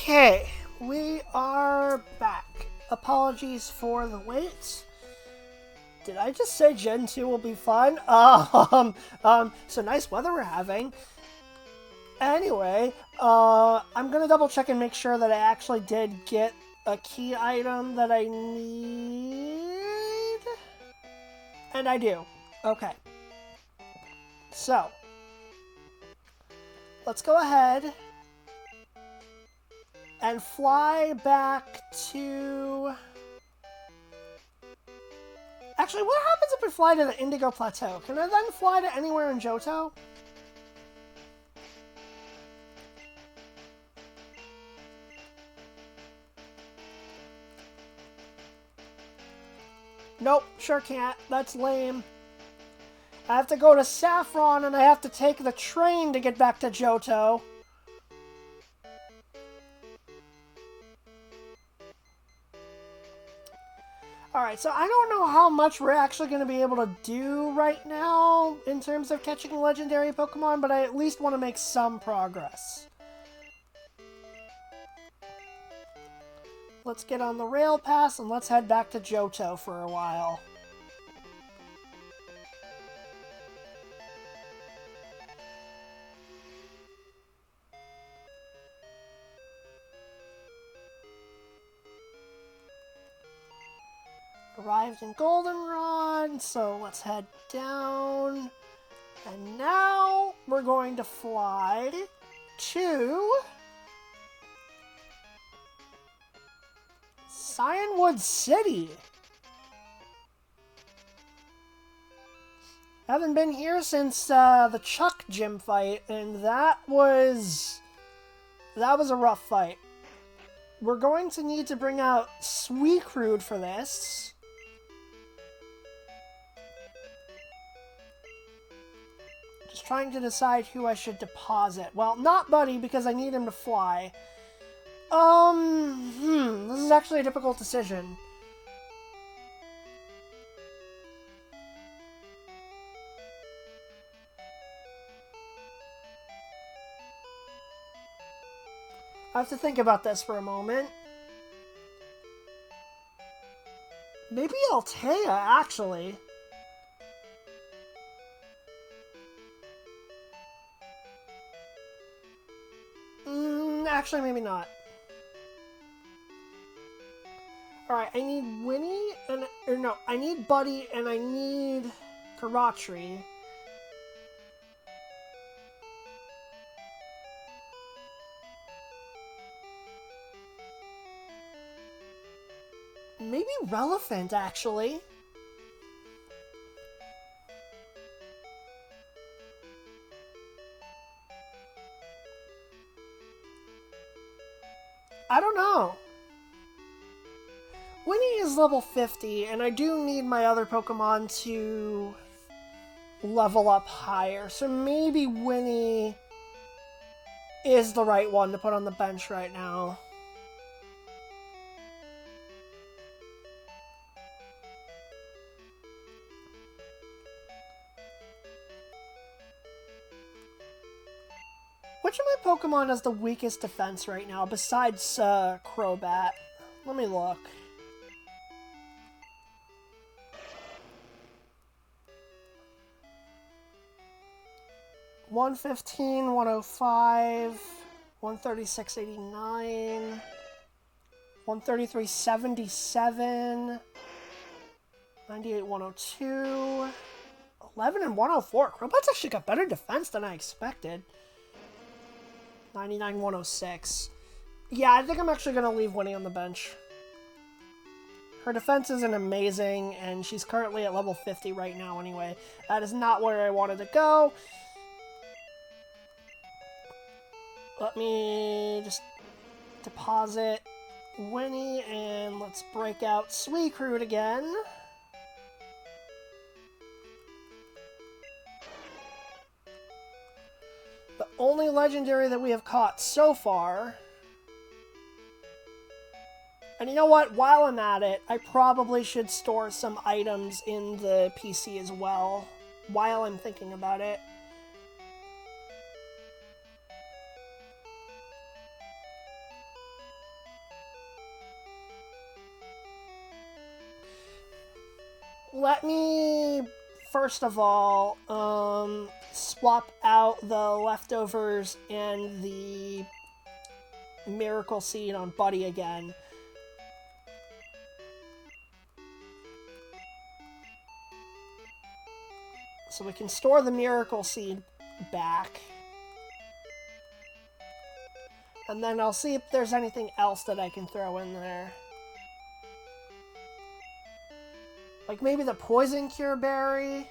Okay, we are back. Apologies for the wait. Did I just say Gen 2 will be fun? So nice weather we're having. Anyway, I'm gonna double check and make sure that I actually did get a key item that I need. And I do. Okay. So, let's go ahead and fly back to... Actually, what happens if we fly to the Indigo Plateau? Can I then fly to anywhere in Johto? Nope, sure can't. That's lame. I have to go to Saffron and I have to take the train to get back to Johto. Alright, so I don't know how much we're actually going to be able to do right now in terms of catching legendary Pokemon, but I at least want to make some progress. Let's get on the rail pass and let's head back to Johto for a while. Arrived in Goldenrod, so let's head down. And now we're going to fly to Cyanwood City. Haven't been here since the Chuck gym fight, and that was a rough fight. We're going to need to bring out Suicune for this. Just trying to decide who I should deposit. Well, not Buddy, because I need him to fly. This is actually a difficult decision. I have to think about this for a moment. Maybe Altea, actually. Actually, maybe not. Alright, I need Winnie, I need Buddy, and I need Karatri. Maybe Relevant, actually. I don't know. Winnie is level 50, and I do need my other Pokemon to level up higher. So maybe Winnie is the right one to put on the bench right now. Which of my Pokemon has the weakest defense right now, besides Crobat? Let me look. $115, 105, 136.89, 133.77, 98, 102, 11 and 104. Crobat's actually got better defense than I expected. 99, 106. Yeah, I think I'm actually going to leave Winnie on the bench. Her defense isn't amazing, and she's currently at level 50 right now anyway. That is not where I wanted to go. Let me just deposit Winnie, and let's break out Suicune again. The only legendary that we have caught so far. And you know what? While I'm at it, I probably should store some items in the PC as well, while I'm thinking about it. let me, first of all, swap out the leftovers and the miracle seed on Buddy again. So we can store the miracle seed back. And then I'll see if there's anything else that I can throw in there. Like maybe the poison cure berry.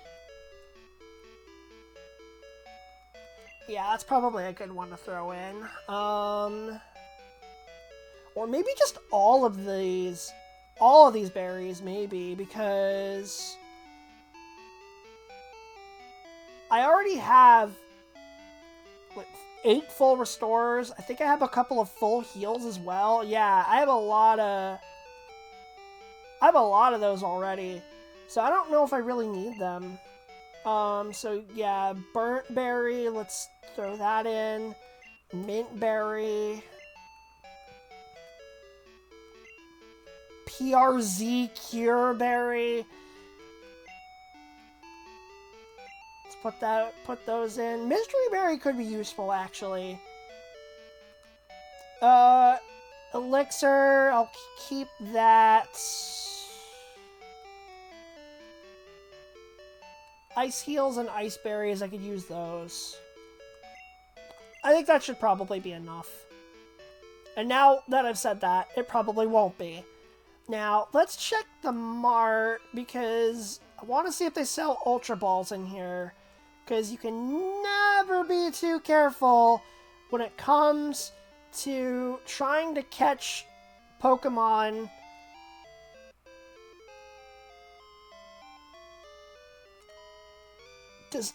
Yeah, that's probably a good one to throw in. Or maybe just all of these berries, maybe, because I already have like 8 full restorers. I think I have a couple of full heals as well. Yeah, I have a lot of those already. So I don't know if I really need them. So yeah, burnt berry, let's throw that in. Mint berry. PRZ cure berry. Put those in. Mystery berry could be useful, actually. Elixir, I'll keep that. Ice heals and ice berries, I could use those. I think that should probably be enough. And now that I've said that, it probably won't be. Now, let's check the mart, because I want to see if they sell Ultra Balls in here. Because you can never be too careful when it comes to trying to catch Pokemon. Does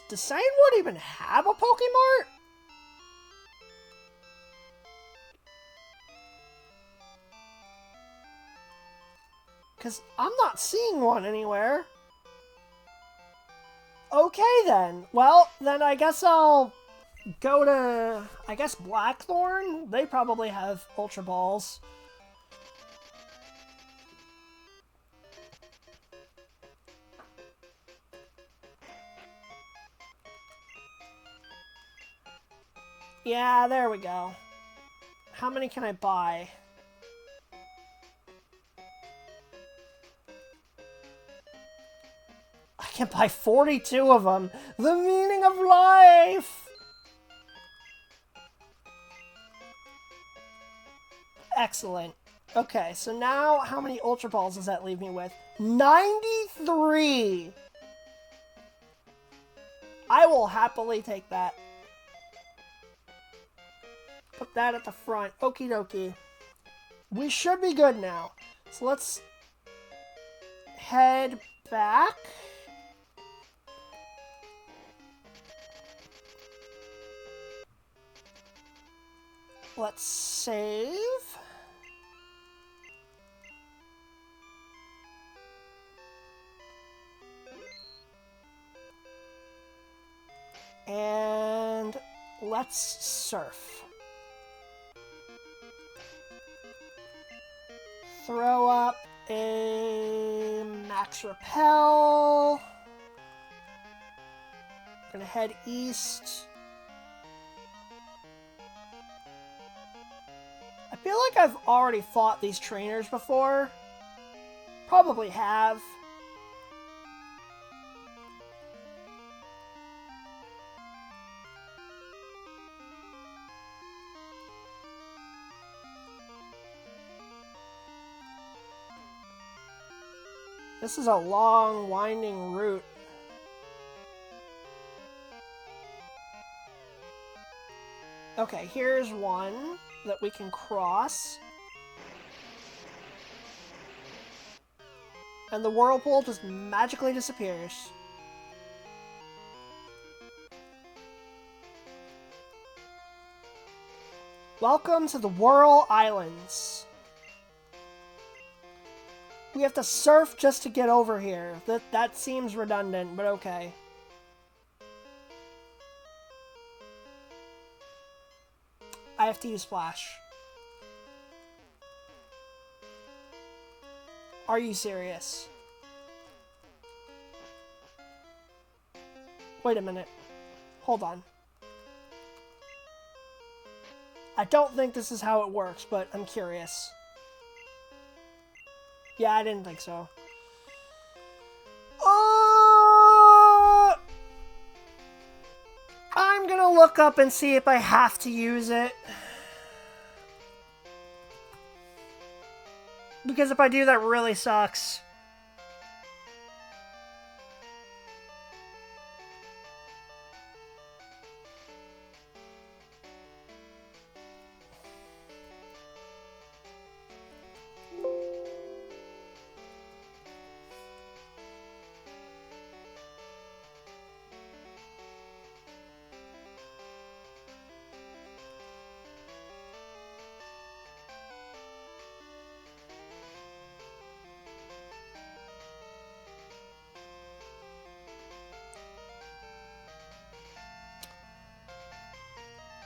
Cianwood even have a Pokemart? Because I'm not seeing one anywhere. Okay, then. Well, then I guess I'll go to, Blackthorn? They probably have Ultra Balls. Yeah, there we go. How many can I buy? I can buy 42 of them. The meaning of life! Excellent. Okay, so now how many Ultra Balls does that leave me with? 93! I will happily take that. Put that at the front. Okie dokie. We should be good now. So let's head back. Let's save. And let's surf. Throw up a max repel. Gonna head east. I feel like I've already fought these trainers before. Probably have. This is a long, winding route. Okay, here's one that we can cross. And the whirlpool just magically disappears. Welcome to the Whirl Islands. We have to surf just to get over here. That seems redundant, but okay. I have to use Flash. Are you serious? Wait a minute. Hold on. I don't think this is how it works, but I'm curious. Yeah, I didn't think so. I'm gonna look up and see if I have to use it. Because if I do, that really sucks.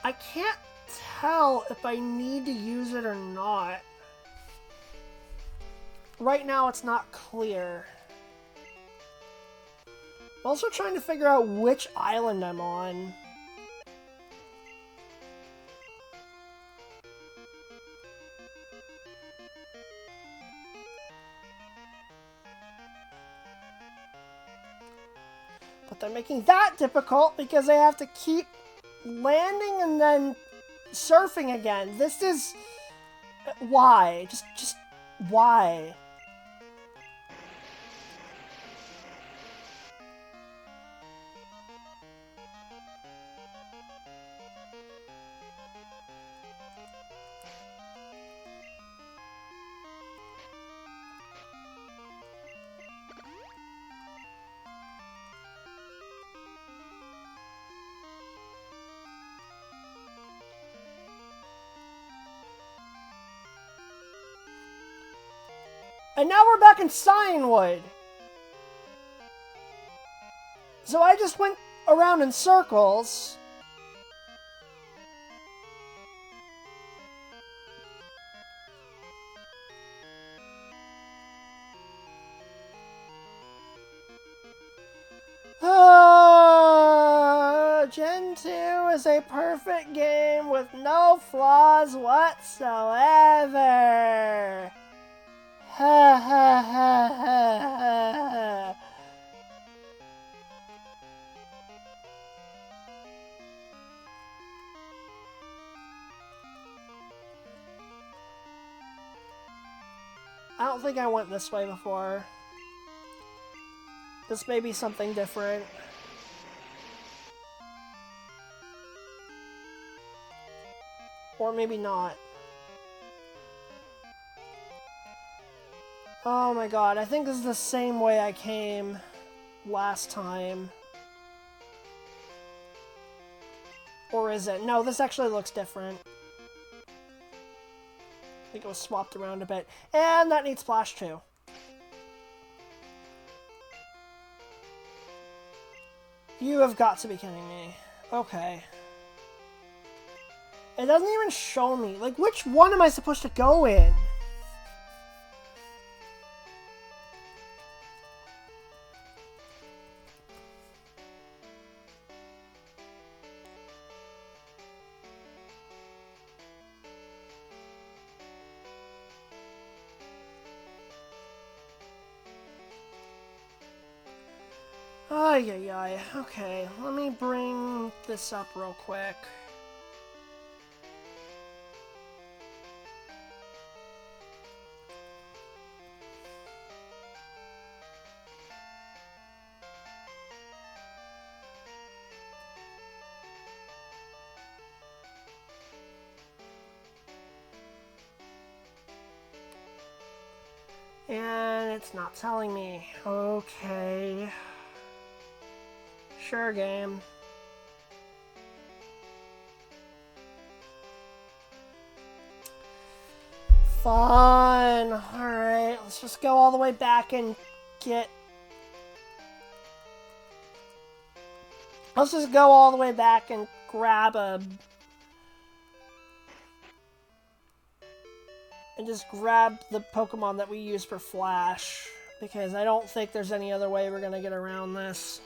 I can't tell if I need to use it or not. Right now, it's not clear. I'm also trying to figure out which island I'm on. But they're making that difficult because I have to keep landing and then surfing again. This is... Why? Just why? And now we're back in Cianwood. So I just went around in circles. Gen 2 is a perfect game with no flaws whatsoever. Ha ha ha ha ha. I don't think I went this way before. This may be something different. Or maybe not. Oh my god, I think this is the same way I came last time. Or is it? No, this actually looks different. I think it was swapped around a bit. And that needs Splash too. You have got to be kidding me. Okay. It doesn't even show me. Like, which one am I supposed to go in? Ay, ay, ay. Okay, let me bring this up real quick. And it's not telling me. Okay. Sure, game. Fine. Alright, let's just go all the way back and get... Let's just go all the way back and grab a... And just grab the Pokemon that we use for Flash. Because I don't think there's any other way we're gonna get around this.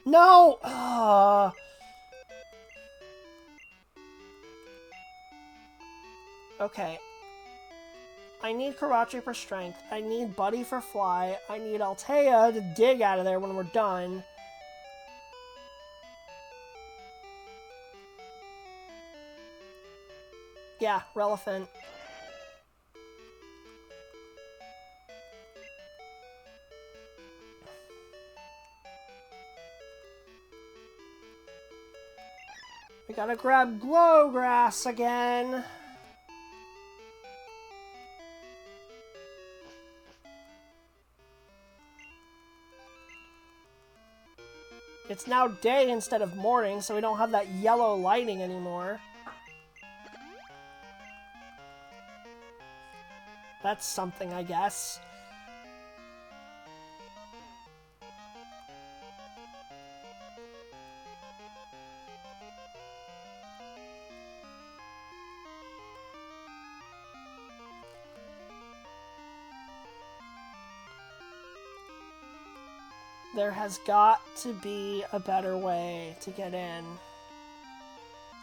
No! Okay. I need Karachi for strength. I need Buddy for fly. I need Altea to dig out of there when we're done. Yeah, relevant. We gotta grab glow grass again. It's now day instead of morning, so we don't have that yellow lighting anymore. That's something, I guess. There has got to be a better way to get in.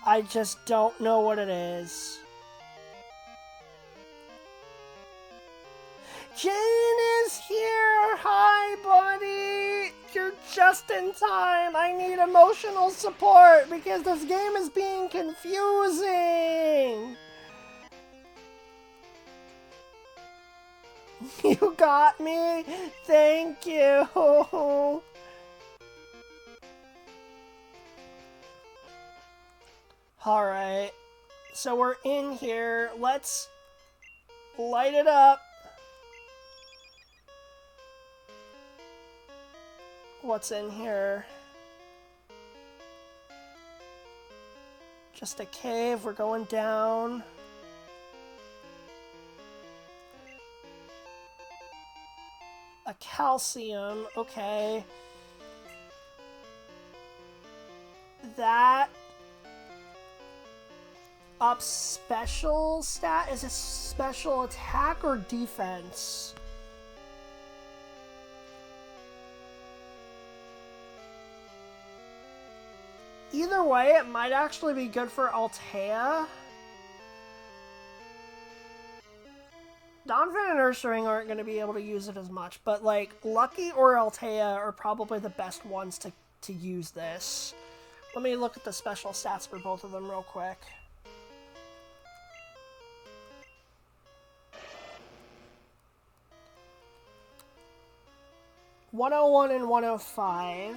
I just don't know what it is. Jane is here! Hi, buddy! You're just in time! I need emotional support because this game is being confusing! You got me? Thank you! Alright. So we're in here. Let's light it up. What's in here? Just a cave. We're going down. A calcium. Okay. That up special stat? Is it special attack or defense? Either way, it might actually be good for Altea. Donovan and Ursaring aren't going to be able to use it as much, but like Lucky or Altea are probably the best ones to use this. Let me look at the special stats for both of them real quick. .101 and 105.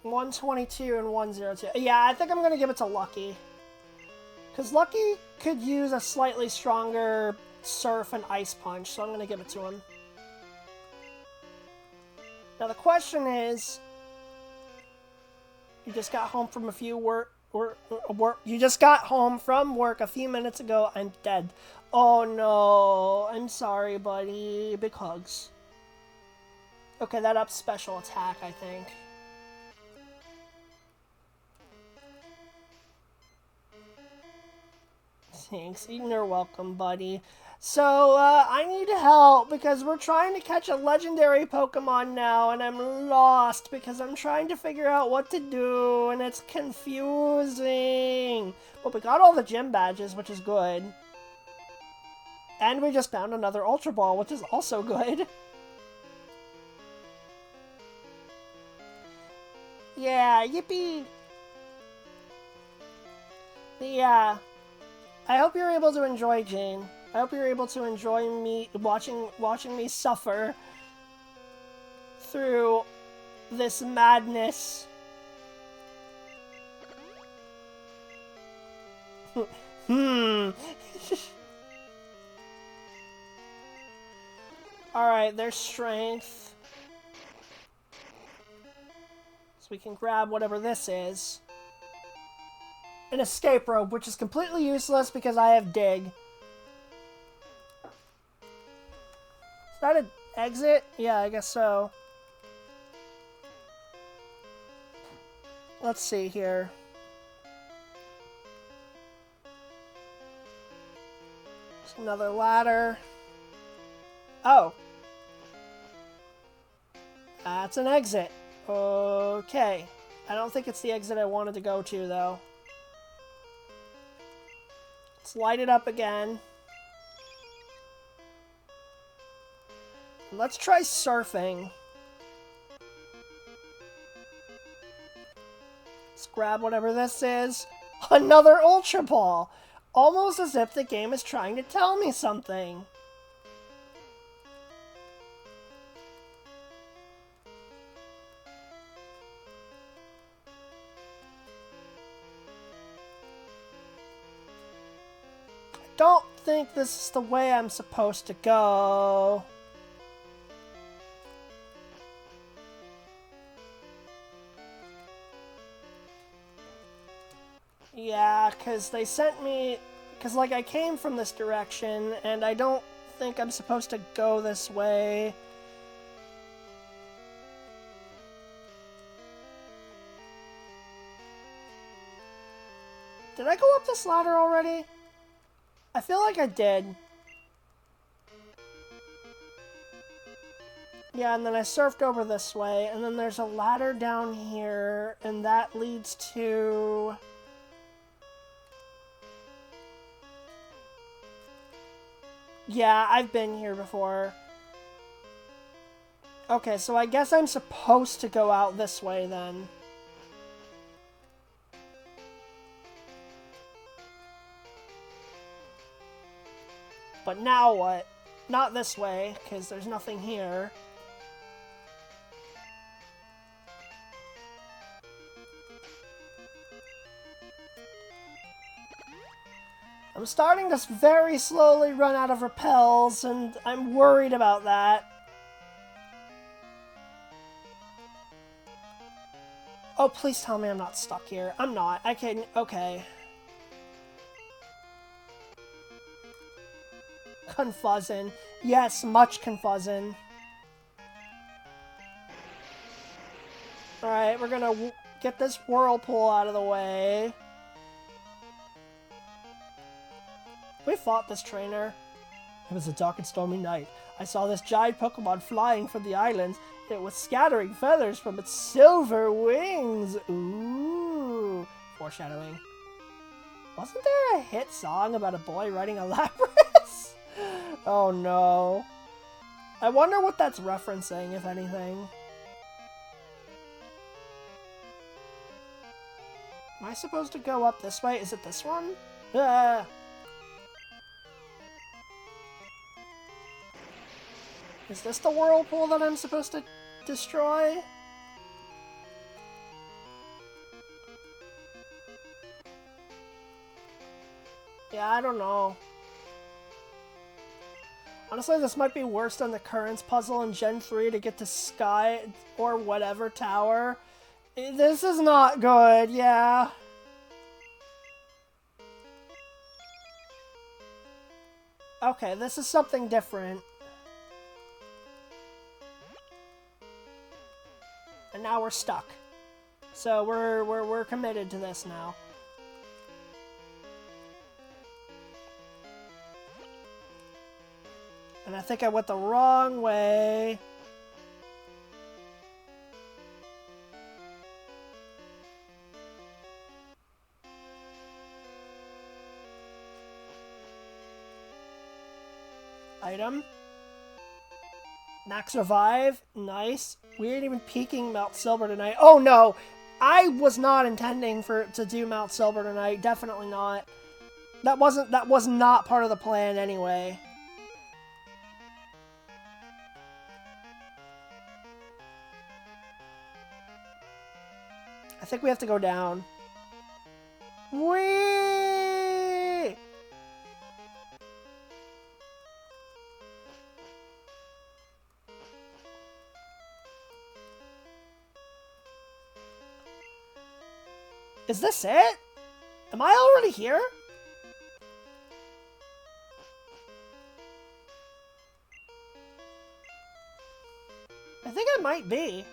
122 and 102. Yeah, I think I'm going to give it to Lucky. Because Lucky could use a slightly stronger Surf and Ice Punch, so I'm going to give it to him. Now the question is, you just got home from you just got home from work a few minutes ago. I'm dead. Oh no, I'm sorry, buddy. Big hugs. Okay, that ups special attack, I think. Thanks. You're welcome, buddy. So, I need help because we're trying to catch a legendary Pokemon now, and I'm lost because I'm trying to figure out what to do, and it's confusing. But we got all the gym badges, which is good. And we just found another Ultra Ball, which is also good. Yeah, yippee! Yeah. I hope you're able to enjoy, Jane. I hope you're able to enjoy me watching me suffer through this madness. Alright, there's strength. So we can grab whatever this is. An escape rope, which is completely useless because I have dig. Is that an exit? Yeah, I guess so. Let's see here. There's another ladder. Oh. That's an exit. Okay. I don't think it's the exit I wanted to go to, though. Let's light it up again. Let's try surfing. Let's grab whatever this is. Another Ultra Ball! Almost as if the game is trying to tell me something. Don't think this is the way I'm supposed to go. Yeah, because they sent me... Because, like, I came from this direction, and I don't think I'm supposed to go this way. Did I go up this ladder already? I feel like I did. Yeah, and then I surfed over this way, and then there's a ladder down here, and that leads to... Yeah, I've been here before. Okay, so I guess I'm supposed to go out this way then. But now what? Not this way, because there's nothing here. I'm starting to very slowly run out of repels, and I'm worried about that. Oh, please tell me I'm not stuck here. I'm not. I can... Okay. Confuzzin'. Yes, much confuzzin'. Alright, we're gonna get this whirlpool out of the way. We fought this trainer. It was a dark and stormy night. I saw this giant Pokemon flying from the islands. It was scattering feathers from its silver wings. Ooh. Foreshadowing. Wasn't there a hit song about a boy riding a Lapras? Oh no. I wonder what that's referencing, if anything. Am I supposed to go up this way? Is it this one? Ah. Is this the whirlpool that I'm supposed to destroy? Yeah, I don't know. Honestly, this might be worse than the Currents puzzle in Gen 3 to get to Sky or whatever tower. This is not good, yeah. Okay, this is something different. And now we're stuck. So we're committed to this now. And I think I went the wrong way. Item. Max Revive. Nice. We ain't even peeking Mount Silver tonight. Oh no! I was not intending to do Mount Silver tonight. Definitely not. That was not part of the plan anyway. I think we have to go down. Whee! Is this it? Am I already here? I think I might be.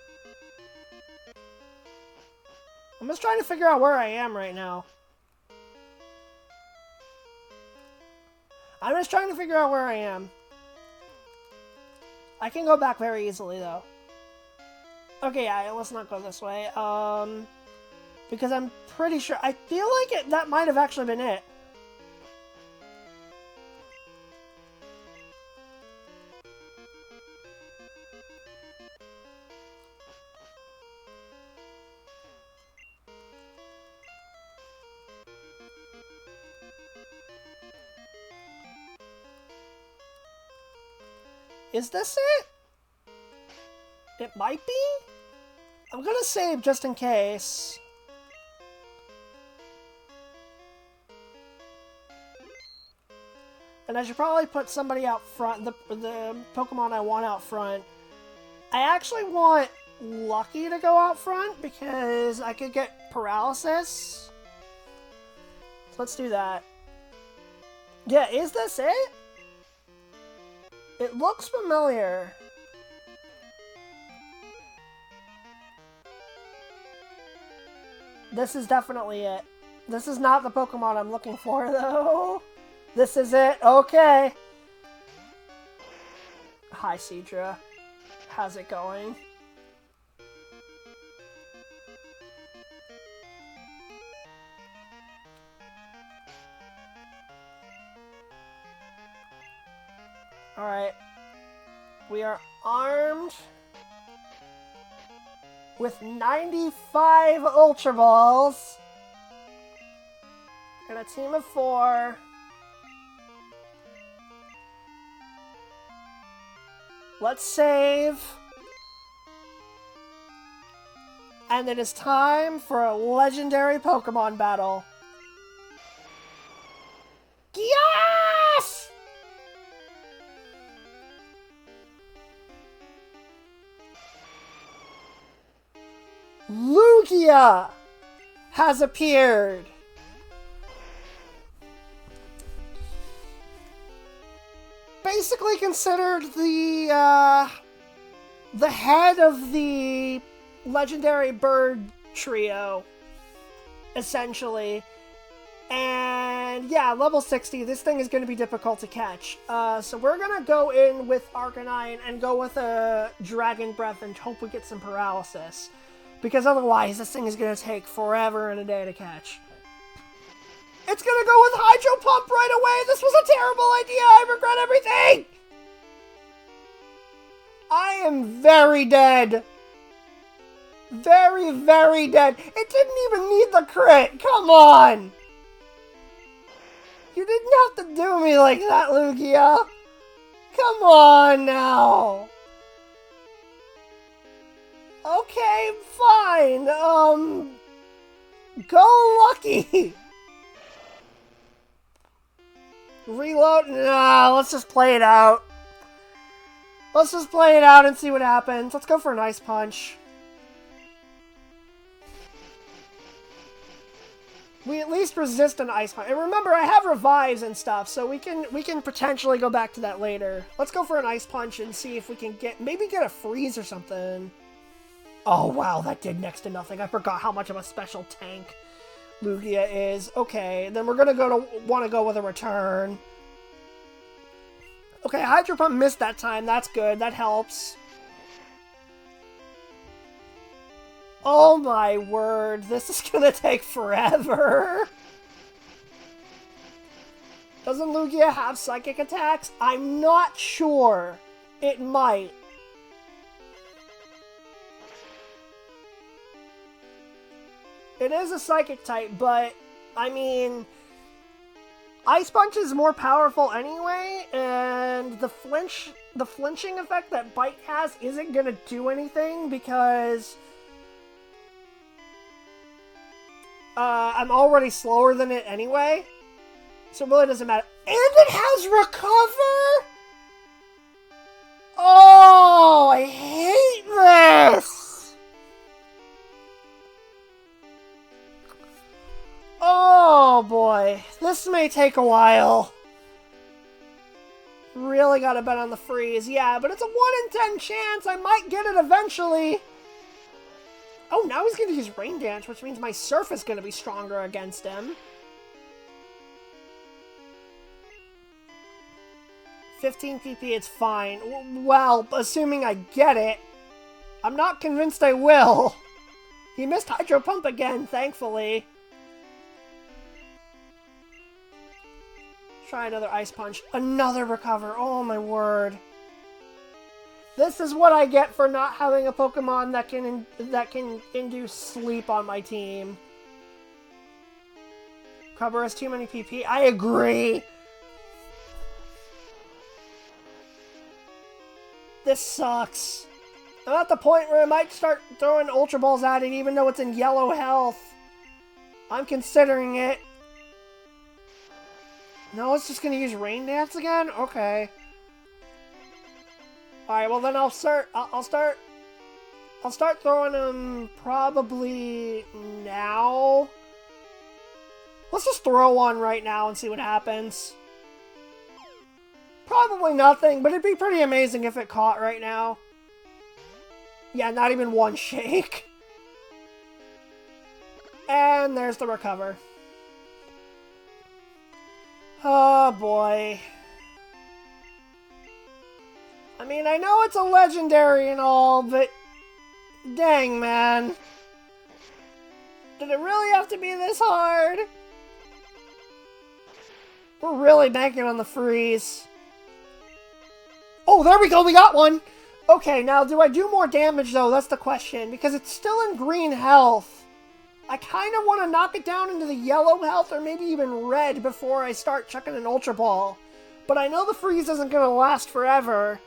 I'm just trying to figure out where I am right now. I'm just trying to figure out where I am. I can go back very easily, though. Okay, yeah, let's not go this way. Because I'm pretty sure, I feel like that might have actually been it. Is this it? It might be? I'm gonna save just in case. And I should probably put somebody out front, the Pokemon I want out front. I actually want Lucky to go out front because I could get paralysis. So let's do that. Yeah, is this it? It looks familiar. This is definitely it. This is not the Pokemon I'm looking for, though. This is it. Okay. Hi, Cedra. How's it going? Alright. We are armed with 95 Ultra Balls and a team of 4. Let's save. And it is time for a legendary Pokemon battle. Yes! Lugia has appeared. Basically considered the head of the legendary bird trio, essentially. And yeah, level 60, this thing is going to be difficult to catch. So we're going to go in with Arcanine and go with a Dragon Breath and hope we get some paralysis. Because otherwise, this thing is going to take forever and a day to catch. It's going to go with Hydro Pump right away! This was a terrible idea! I regret everything! I am very dead. Very, very dead. It didn't even need the crit! Come on! You didn't have to do me like that, Lugia! Come on now! Okay, fine. Go Lucky! Reload? Nah, let's just play it out. Let's just play it out and see what happens. Let's go for an Ice Punch. We at least resist an Ice Punch. And remember, I have revives and stuff, so we can potentially go back to that later. Let's go for an Ice Punch and see if we can maybe get a freeze or something. Oh, wow, that did next to nothing. I forgot how much of a special tank Lugia is. Okay, then we're gonna want to go with a return. Okay, Hydro Pump missed that time. That's good. That helps. Oh my word, this is gonna take forever. Doesn't Lugia have psychic attacks? I'm not sure. It might. It is a psychic type, but, I mean, Ice Punch is more powerful anyway, and the flinching effect that Bite has isn't gonna do anything because I'm already slower than it anyway, so it really doesn't matter. And it has Recover? Oh, I hate this! Oh boy, this may take a while. Really gotta bet on the freeze. Yeah, but it's a 1 in 10 chance. I might get it eventually. Oh, now he's gonna use Rain Dance, which means my Surf is gonna be stronger against him. 15 PP, it's fine. Well, assuming I get it. I'm not convinced I will. He missed Hydro Pump again, thankfully. Try another Ice Punch. Another Recover. Oh my word. This is what I get for not having a Pokemon that can induce sleep on my team. Recover has too many PP. I agree. This sucks. I'm at the point where I might start throwing Ultra Balls at it even though it's in yellow health. I'm considering it. No, it's just gonna use Rain Dance again? Okay. Alright, well then I'll start throwing them probably now. Let's just throw one right now and see what happens. Probably nothing, but it'd be pretty amazing if it caught right now. Yeah, not even one shake. And there's the Recover. Oh boy. I mean, I know it's a legendary and all, but dang, man. Did it really have to be this hard? We're really banking on the freeze. Oh, there we go, we got one! Okay, now do I do more damage though? That's the question, because it's still in green health. I kind of want to knock it down into the yellow health or maybe even red before I start chucking an Ultra Ball. But I know the freeze isn't going to last forever.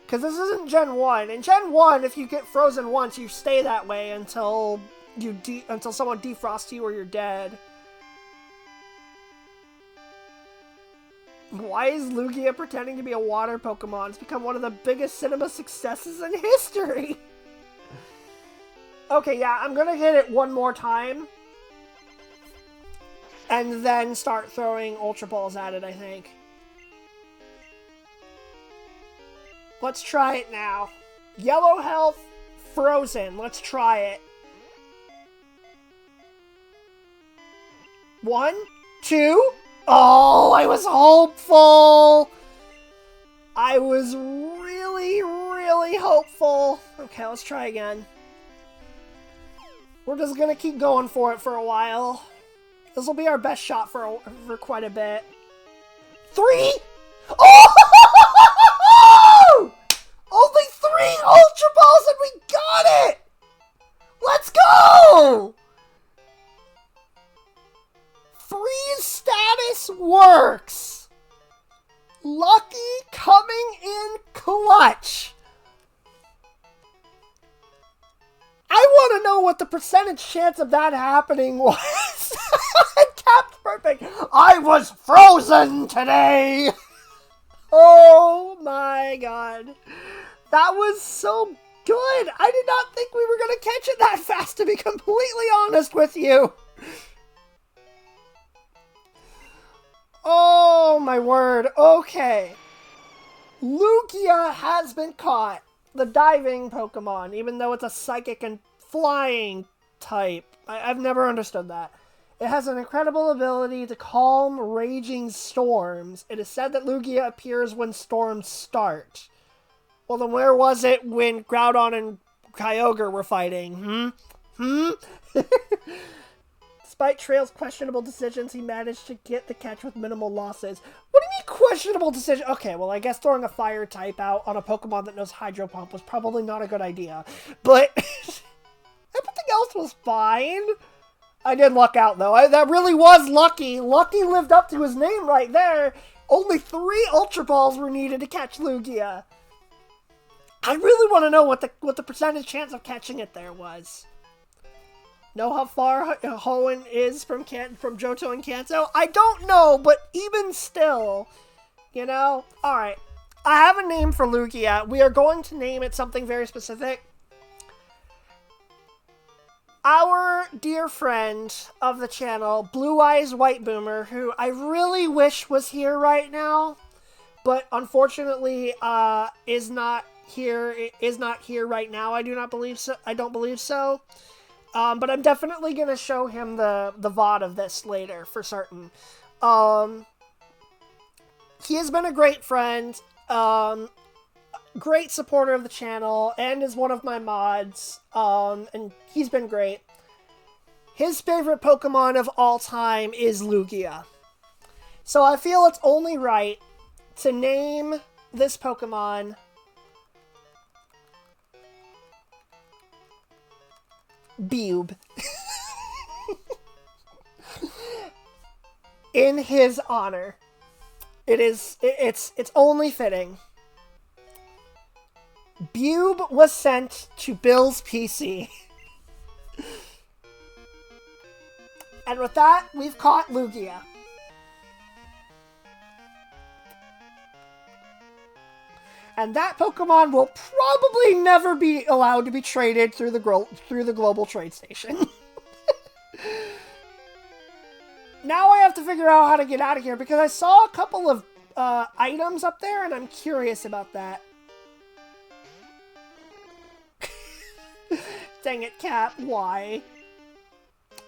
Because this isn't Gen 1. In Gen 1, if you get frozen once, you stay that way until someone defrosts you or you're dead. Why is Lugia pretending to be a water Pokemon? It's become one of the biggest cinema successes in history. Okay, yeah, I'm gonna hit it one more time. And then start throwing Ultra Balls at it, I think. Let's try it now. Yellow health, frozen. Let's try it. 1, 2... Oh, I was hopeful! I was really, really hopeful. Okay, let's try again. We're just gonna keep going for it for a while. This will be our best shot for quite a bit. 3! Oh! Only 3 Ultra Balls and we got it! Let's go! Freeze status works! Lucky coming in clutch! I want to know what the percentage chance of that happening was. Capped perfect. I was frozen today! Oh my god. That was so good! I did not think we were going to catch it that fast, to be completely honest with you. Oh my word, okay. Lugia has been caught. The diving Pokemon, even though it's a psychic and flying type. I've never understood that. It has an incredible ability to calm raging storms. It is said that Lugia appears when storms start. Well then where was it when Groudon and Kyogre were fighting? Despite Trail's questionable decisions, he managed to get the catch with minimal losses. What do you mean questionable decision? Okay, well, I guess throwing a fire type out on a Pokemon that knows Hydro Pump was probably not a good idea. But everything else was fine. I did luck out, though. That really was lucky. Lucky lived up to his name right there. Only 3 Ultra Balls were needed to catch Lugia. I really want to know what the percentage chance of catching it there was. Know how far Hoenn is from Johto and Kanto? I don't know, but even still, you know? Alright, I have a name for Lugia. We are going to name it something very specific. Our dear friend of the channel, Blue Eyes White Boomer, who I really wish was here right now, but unfortunately is not here right now. I don't believe so. But I'm definitely going to show him the VOD of this later, for certain. He has been a great friend. great supporter of the channel and is one of my mods, and he's been great. His favorite Pokemon of all time is Lugia. So I feel it's only right to name this Pokemon Bube in his honor. It's only fitting. Bube was sent to Bill's PC. And with that, we've caught Lugia. And that Pokemon will probably never be allowed to be traded through the global trade station. Now I have to figure out how to get out of here, because I saw a couple of items up there, and I'm curious about that. Dang it, Cat, why?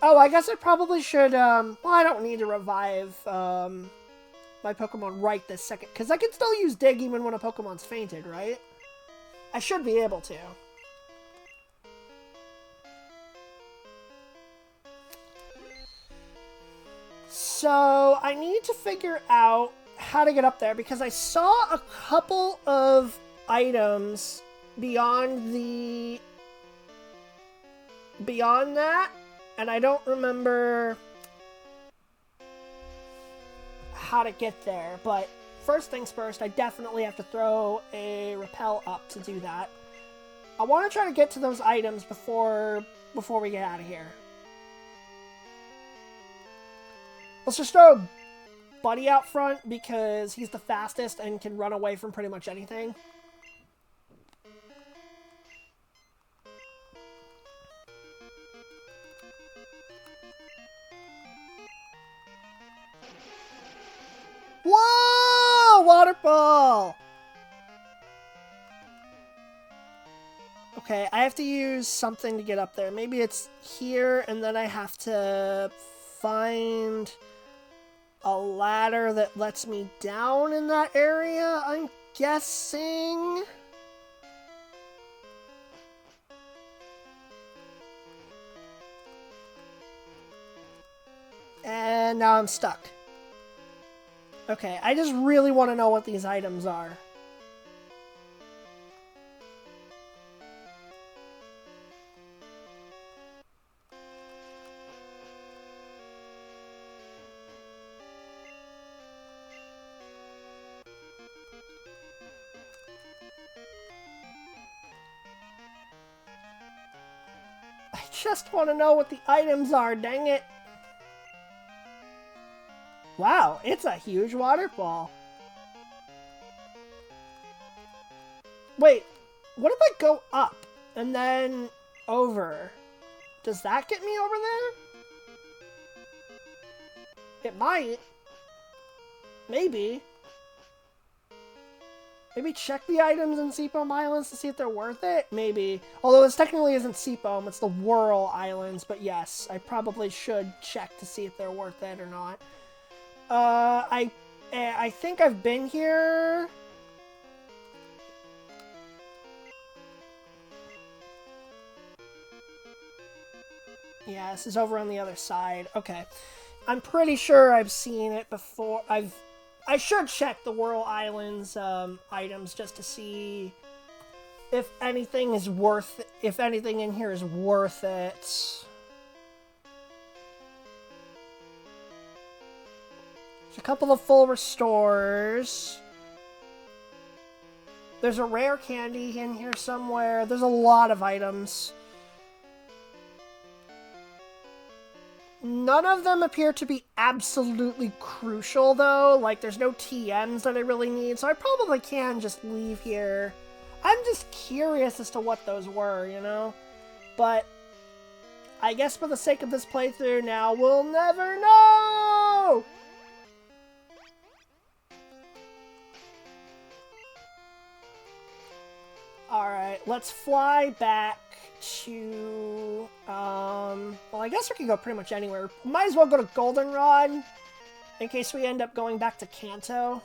Oh, I guess I probably should, well, I don't need to revive, my Pokemon right this second, because I can still use Dig even when a Pokemon's fainted, right? I should be able to. So, I need to figure out how to get up there, because I saw a couple of items beyond that, and I don't remember how to get there, but first things first, I definitely have to throw a repel up to do that. I want to try to get to those items before we get out of here. Let's just throw Buddy out front, because he's the fastest and can run away from pretty much anything. Whoa! Waterfall! Okay, I have to use something to get up there. Maybe it's here, and then I have to find a ladder that lets me down in that area, I'm guessing. And now I'm stuck. Okay, I just really want to know what these items are. I just want to know what the items are, dang it. Wow, it's a huge waterfall. Wait, what if I go up and then over? Does that get me over there? It might. Maybe. Maybe check the items in Seafoam Islands to see if they're worth it? Maybe. Although this technically isn't Seafoam, it's the Whirl Islands, but yes, I probably should check to see if they're worth it or not. I think I've been here. Yeah, this is over on the other side. Okay. I'm pretty sure I've seen it before. I should check the Whirl Islands items just to see if anything is worth, if anything in here is worth it. There's a couple of full restores. There's a rare candy in here somewhere. There's a lot of items. None of them appear to be absolutely crucial, though. Like, there's no TMs that I really need, so I probably can just leave here. I'm just curious as to what those were, you know? But I guess for the sake of this playthrough now, we'll never know! Alright, let's fly back to, well, I guess we can go pretty much anywhere. Might as well go to Goldenrod, in case we end up going back to Kanto.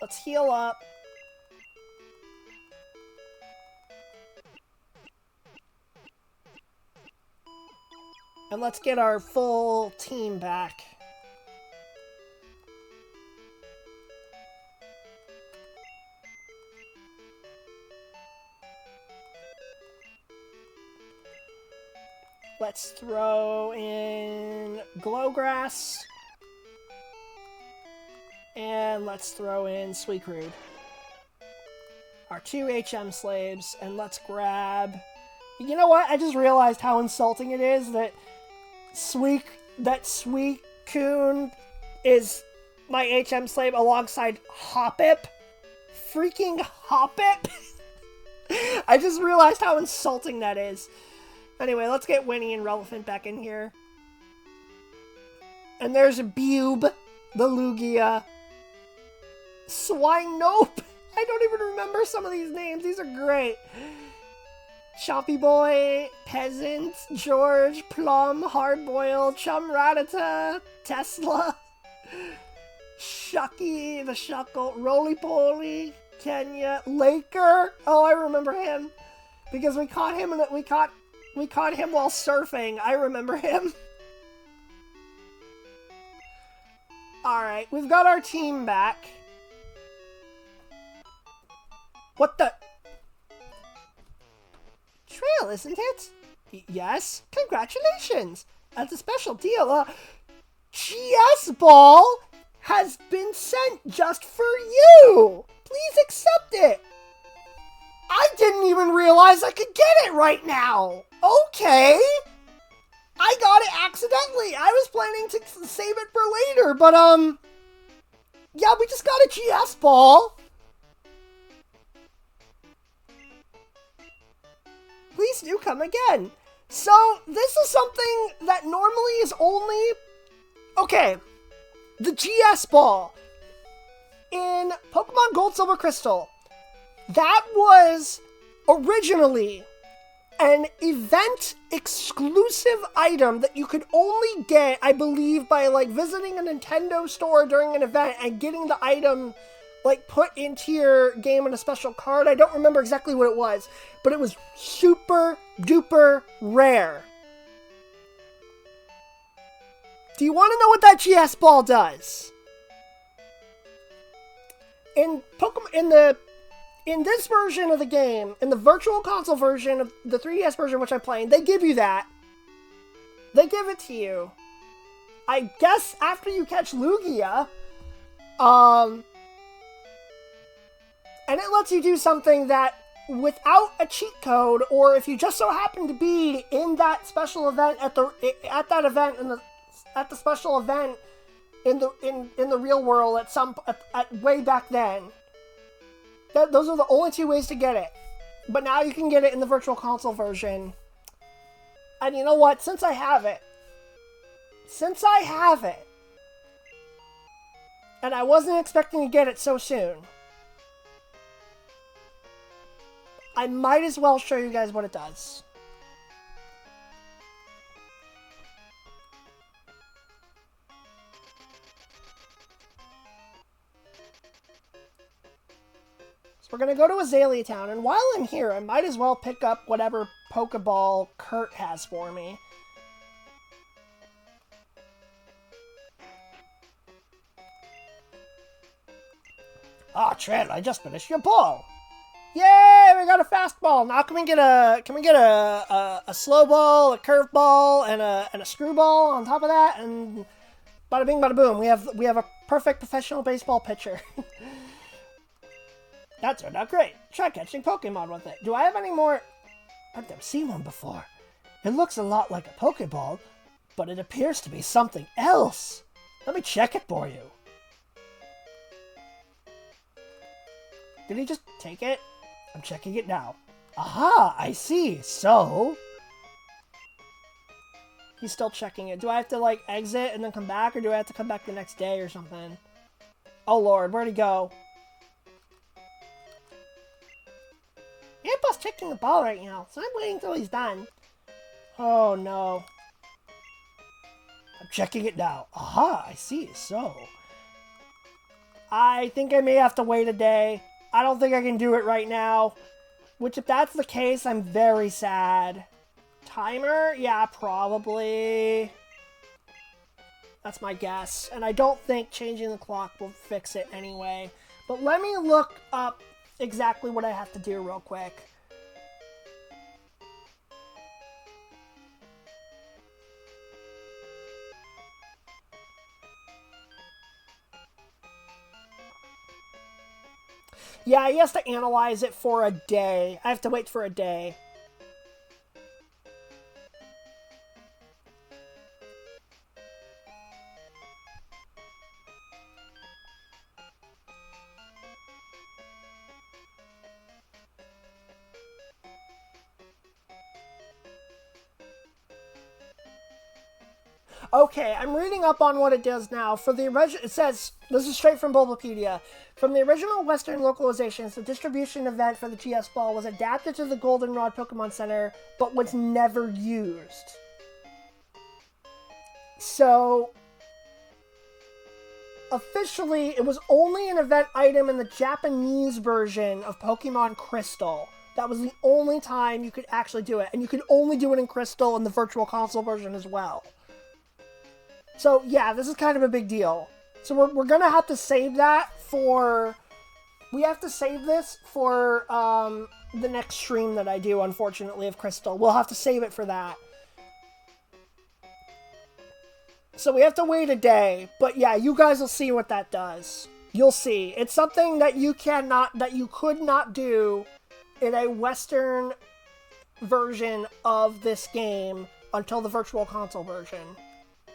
Let's heal up. And let's get our full team back. Let's throw in Glowgrass. And let's throw in Suicrude. Our 2 HM slaves. And let's grab... You know what? I just realized how insulting it is that Suicune is my HM slave alongside Hoppip. Freaking Hoppip! I just realized how insulting that is. Anyway, let's get Winnie and Relevant back in here. And there's Bube, the Lugia. Swinope! I don't even remember some of these names. These are great. Choppy Boy, Peasant, George, Plum, Hardboiled, Chum Ratata, Tesla, Shucky, the Shuckle, Roly Poly, Kenya, Laker. Oh, I remember him. Because we caught him and we caught him while surfing. I remember him. Alright, we've got our team back. What the? Trail, isn't it? Yes, congratulations. As a special deal, GS Ball has been sent just for you. Please accept it. I didn't even realize I could get it right now. Okay. I got it accidentally. I was planning to save it for later, but, yeah, we just got a GS Ball. Please do come again. So, this is something that normally is only... Okay, the GS Ball in Pokemon Gold, Silver, Crystal, that was originally an event-exclusive item that you could only get, I believe, by, like, visiting a Nintendo store during an event and getting the item, like, put into your game in a special card. I don't remember exactly what it was, but it was super duper rare. Do you want to know what that GS Ball does? In this version of the game, in the Virtual Console version of the 3DS version which I'm playing, they give you that. They give it to you. I guess after you catch Lugia, and it lets you do something that, without a cheat code, or if you just so happen to be in that special event at the special event in the real world at way back then. Those are the only 2 ways to get it. But now you can get it in the Virtual Console version. And you know what? Since I have it, and I wasn't expecting to get it so soon, I might as well show you guys what it does. So we're going to go to Azalea Town, and while I'm here, I might as well pick up whatever Pokeball Kurt has for me. Ah, Trent, I just finished your ball. Yay, we got a fastball. Now can we get a slow ball, a curve ball, and a screwball on top of that, and bada bing, bada boom. We have a perfect professional baseball pitcher. That turned out great. Try catching Pokemon with it. Do I have any more? I've never seen one before. It looks a lot like a Pokeball, but it appears to be something else. Let me check it for you. Did he just take it? I'm checking it now. Aha, I see. So... He's still checking it. Do I have to, like, exit and then come back, or do I have to come back the next day or something? Oh, Lord, where'd he go? Grandpa's checking the ball right now, so I'm waiting until he's done. Oh, no. I'm checking it now. Aha, I see. So... I think I may have to wait a day. I don't think I can do it right now. Which, if that's the case, I'm very sad. Timer? Yeah, probably. That's my guess. And I don't think changing the clock will fix it anyway. But let me look up exactly what I have to do real quick. Yeah, he has to analyze it for a day. I have to wait for a day. Okay, I'm reading up on what it does now. For the original, it says, this is straight from Bulbapedia. From the original Western localizations, the distribution event for the GS Ball was adapted to the Goldenrod Pokemon Center, but was never used. So, officially, it was only an event item in the Japanese version of Pokemon Crystal. That was the only time you could actually do it. And you could only do it in Crystal in the Virtual Console version as well. So, yeah, this is kind of a big deal. So we're going to have to save that for... We have to save this for the next stream that I do, unfortunately, of Crystal. We'll have to save it for that. So we have to wait a day. But yeah, you guys will see what that does. You'll see. It's something that you could not do in a Western version of this game until the Virtual Console version.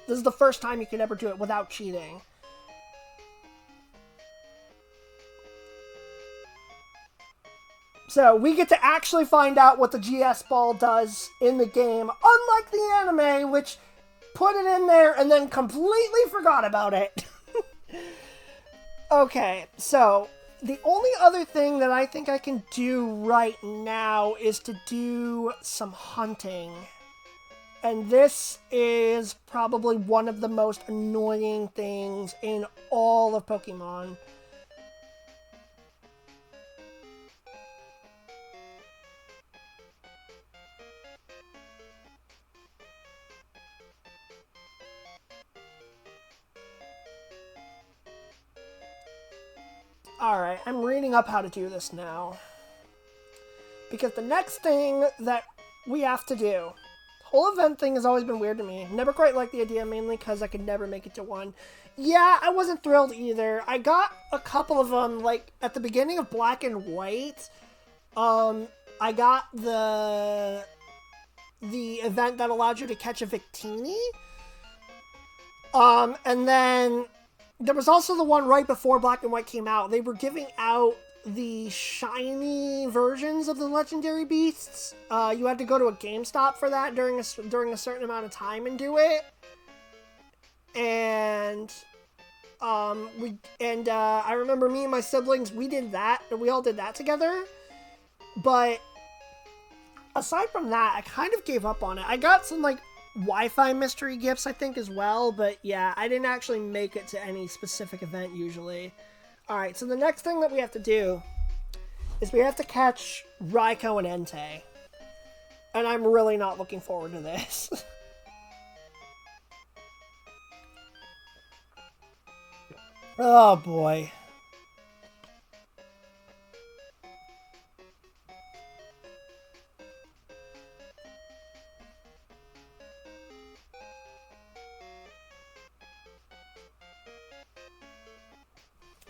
This is the first time you could ever do it without cheating. So we get to actually find out what the GS Ball does in the game, unlike the anime, which put it in there and then completely forgot about it. Okay, so the only other thing that I think I can do right now is to do some hunting. And this is probably one of the most annoying things in all of Pokemon. Alright, I'm reading up how to do this now. Because the next thing that we have to do... whole event thing has always been weird to me. Never quite liked the idea, mainly because I could never make it to one. Yeah, I wasn't thrilled either. I got a couple of them, like, at the beginning of Black and White. I got the event that allowed you to catch a Victini. And then there was also the one right before Black and White came out. They were giving out the shiny versions of the legendary beasts. You had to go to a GameStop for that during a certain amount of time and do it. And I remember me and my siblings, we did that, and we all did that together. But aside from that, I kind of gave up on it. I got some like Wi-Fi mystery gifts, I think, as well, but yeah, I didn't actually make it to any specific event usually. Alright, so the next thing that we have to do is we have to catch Raikou and Entei. And I'm really not looking forward to this. Oh boy.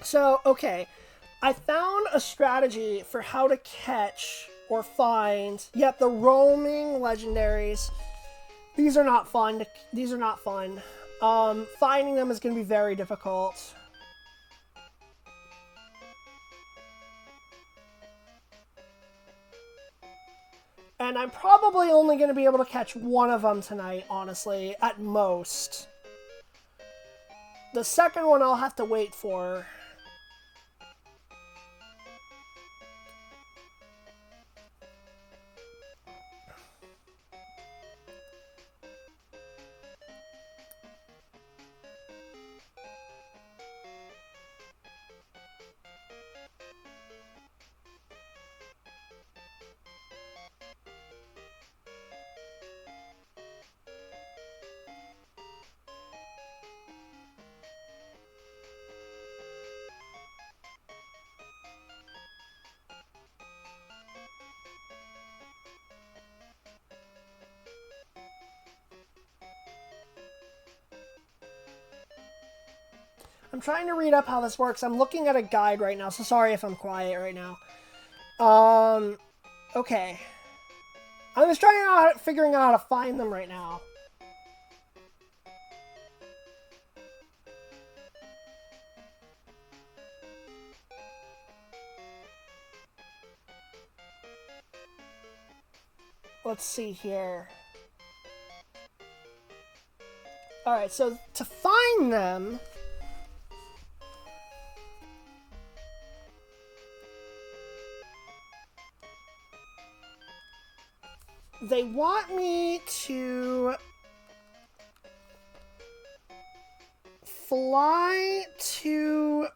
So, okay, I found a strategy for how to catch or find, yep, the roaming legendaries. These are not fun. These are not fun. Finding them is going to be very difficult. And I'm probably only going to be able to catch one of them tonight, honestly, at most. The second one I'll have to wait for. I'm trying to read up how this works. I'm looking at a guide right now, so sorry if I'm quiet right now. Okay. I'm just figuring out how to find them right now. Let's see here. Alright, so to find them... they want me to fly to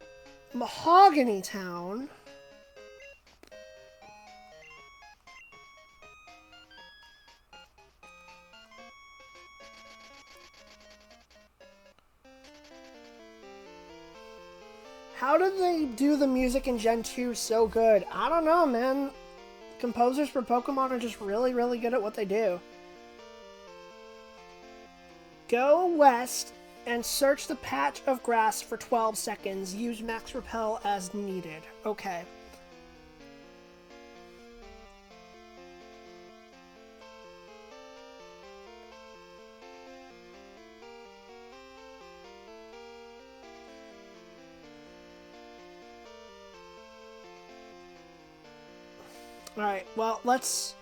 Mahogany Town. How did they do the music in Gen 2 so good? I don't know, man. Composers for Pokemon are just really, really good at what they do. Go west and search the patch of grass for 12 seconds. Use Max Repel as needed. Okay. Alright, well, let's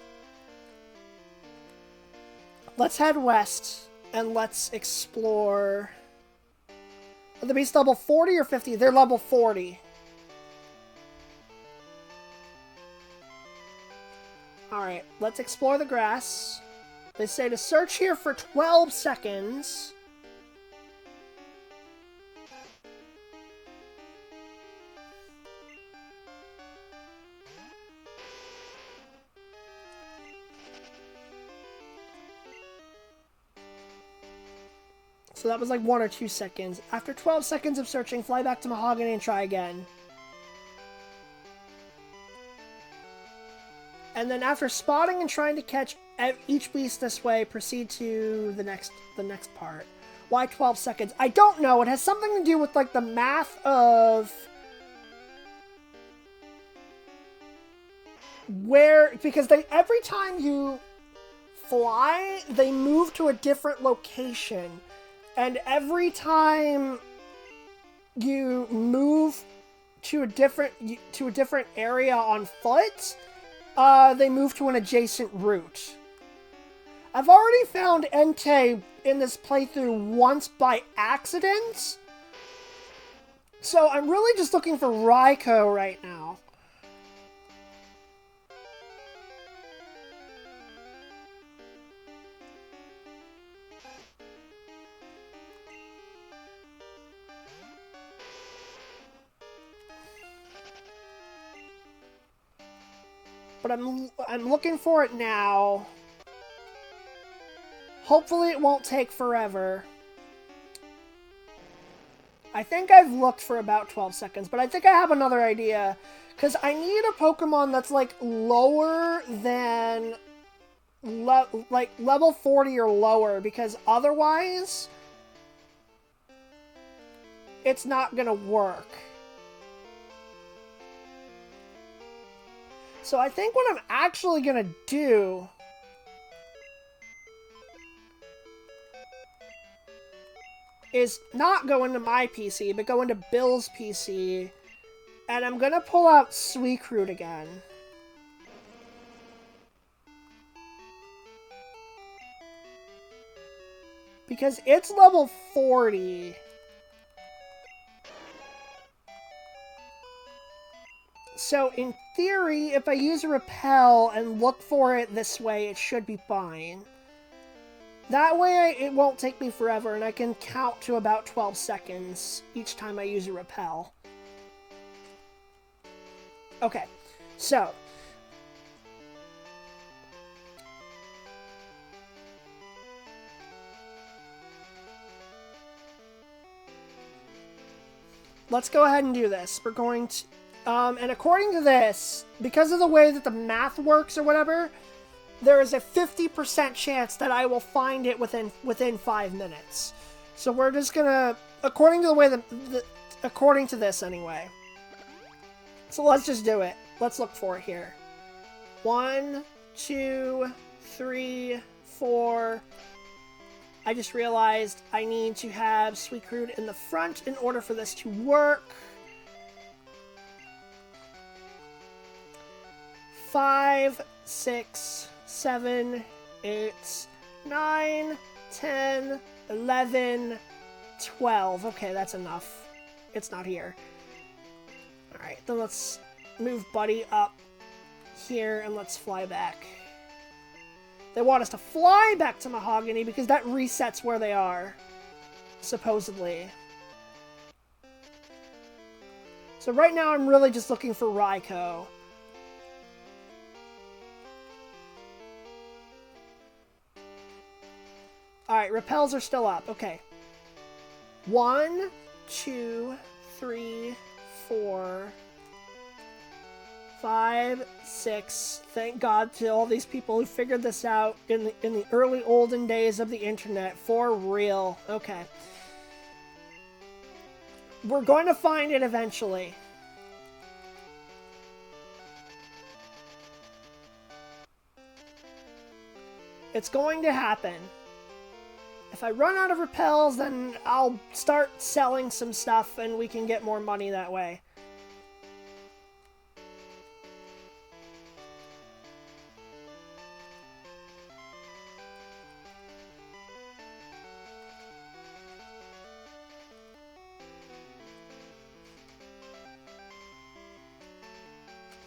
head west and let's explore. Are the beasts level 40 or 50? They're level 40. Alright, let's explore the grass. They say to search here for 12 seconds. So that was like 1 or 2 seconds. After 12 seconds of searching, fly back to Mahogany and try again. And then after spotting and trying to catch each beast this way, proceed to the next part. Why 12 seconds? I don't know. It has something to do with like the math of where, because every time you fly, they move to a different location. And every time you move to a different area on foot, they move to an adjacent route. I've already found Entei in this playthrough once by accident, so I'm really just looking for Raikou right now. But I'm looking for it now. Hopefully it won't take forever. I think I've looked for about 12 seconds, but I think I have another idea. Because I need a Pokemon that's like lower than like level 40 or lower, because otherwise it's not gonna work. So I think what I'm actually gonna do is not go into my PC, but go into Bill's PC, and I'm gonna pull out Suicune again. Because it's level 40. So, in theory, if I use a repel and look for it this way, it should be fine. That way, it won't take me forever, and I can count to about 12 seconds each time I use a repel. Okay, so. Let's go ahead and do this. We're going to... and according to this, because of the way that the math works or whatever, there is a 50% chance that I will find it within 5 minutes. So we're just gonna, according to the way According to this, anyway. So let's just do it. Let's look for it here. 1, 2, 3, 4. I just realized I need to have Suicune in the front in order for this to work. 5, 6, 7, 8, 9, 10, 11, 12. Okay, that's enough. It's not here. Alright, then let's move Buddy up here and let's fly back. They want us to fly back to Mahogany because that resets where they are, supposedly. So right now I'm really just looking for Raikou. Alright, repels are still up. Okay. 1, 2, 3, 4, 5, 6. Thank God to all these people who figured this out in the early olden days of the internet. For real. Okay. We're going to find it eventually. It's going to happen. If I run out of repels, then I'll start selling some stuff and we can get more money that way.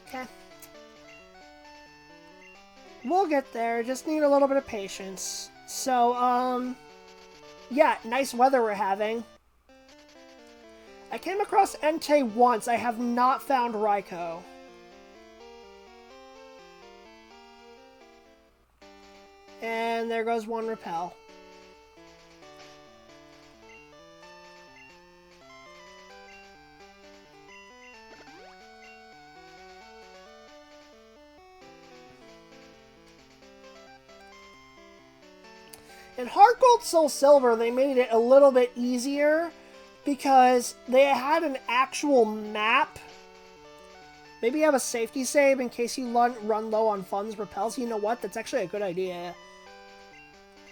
Okay. We'll get there, just need a little bit of patience. So, yeah, nice weather we're having. I came across Entei once. I have not found Raikou. And there goes one repel. In Heart Gold Soul Silver, they made it a little bit easier because they had an actual map. Maybe you have a safety save in case you run low on funds repels. You know what? That's actually a good idea.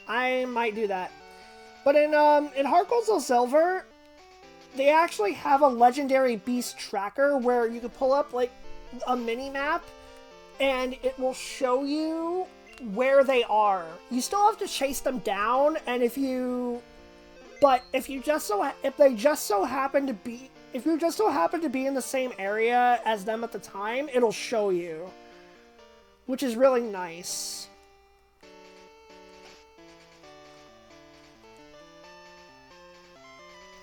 I might do that. But in Heart Gold Soul Silver, they actually have a legendary beast tracker where you can pull up like a mini map and it will show you where they are. You still have to chase them down, and if you just so happen to be in the same area as them at the time, it'll show you, which is really nice.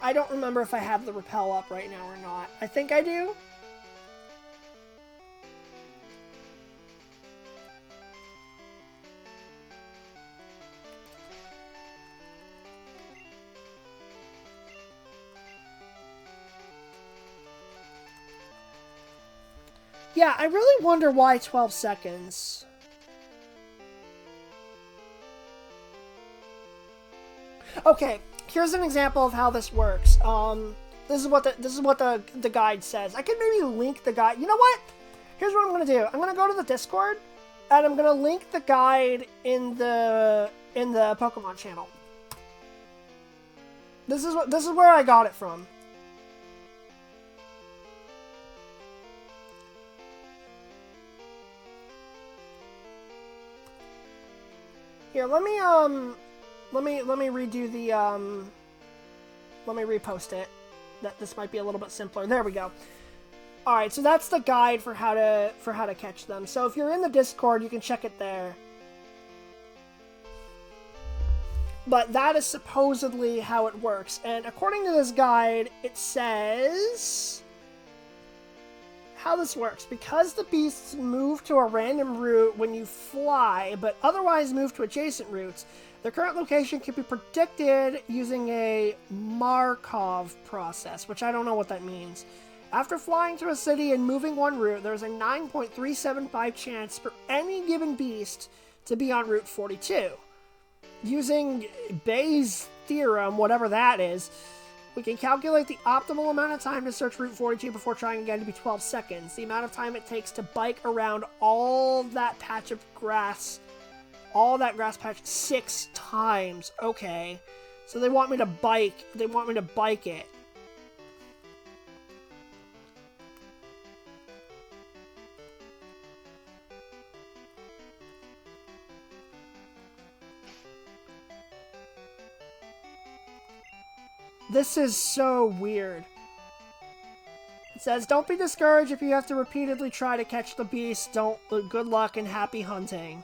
I don't remember if I have the repel up right now or not. I think I do. Yeah, I really wonder why 12 seconds. Okay, here's an example of how this works. This is what the guide says. I could maybe link the guide. You know what? Here's what I'm gonna do. I'm gonna go to the Discord, and I'm gonna link the guide in the Pokemon channel. This is where I got it from. Here, let me redo the, let me repost it. This might be a little bit simpler. There we go. Alright, so that's the guide for how to catch them. So if you're in the Discord, you can check it there. But that is supposedly how it works. And according to this guide, it says how this works. Because the beasts move to a random route when you fly, but otherwise move to adjacent routes, their current location can be predicted using a Markov process, which I don't know what that means. After flying to a city and moving one route, there's a 9.375 chance for any given beast to be on Route 42. Using Bayes' theorem, whatever that is, We can calculate the optimal amount of time to search Route 42 before trying again to be 12 seconds. The amount of time it takes to bike around all that patch of grass, all that grass patch 6 times. Okay. So they want me to bike it. This is so weird. It says, don't be discouraged if you have to repeatedly try to catch the beast. Good luck and happy hunting.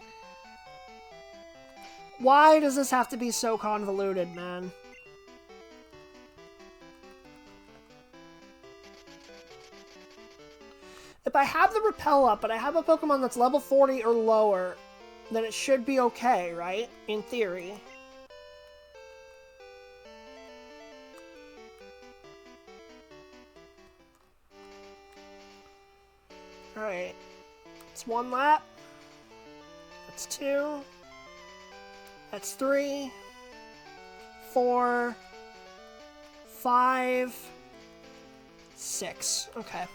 Why does this have to be so convoluted, man? If I have the repel up, but I have a Pokemon that's level 40 or lower, then it should be okay, right? In theory. Alright. It's 1 lap. That's 2. That's 3. 4. 5. 6. Okay.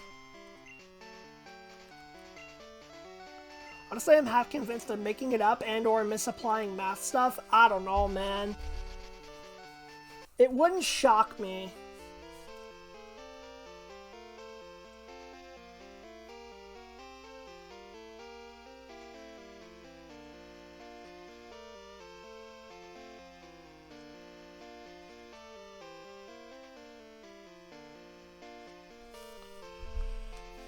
Honestly, I'm half convinced they're making it up and or misapplying math stuff. I don't know, man. It wouldn't shock me.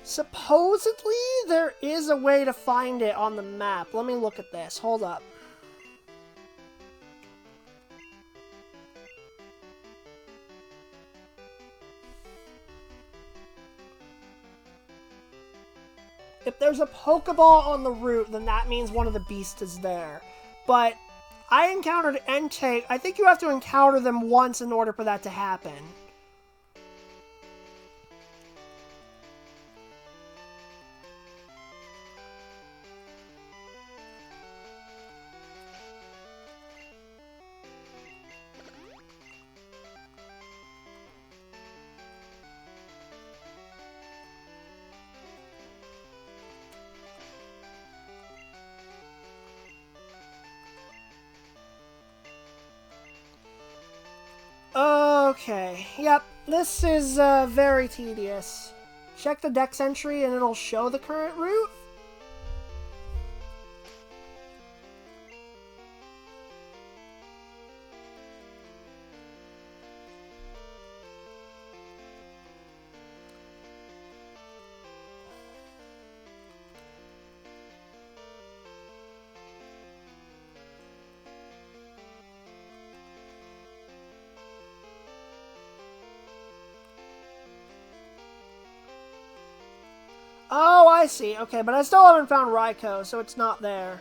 Supposedly, there is a way to find it on the map. Let me look at this. Hold up. If there's a Pokeball on the route, then that means one of the beasts is there. But I encountered Entei. I think you have to encounter them once in order for that to happen. Okay, yep, this is very tedious. Check the dex entry and it'll show the current route. Oh, I see. Okay, but I still haven't found Raikou, so it's not there.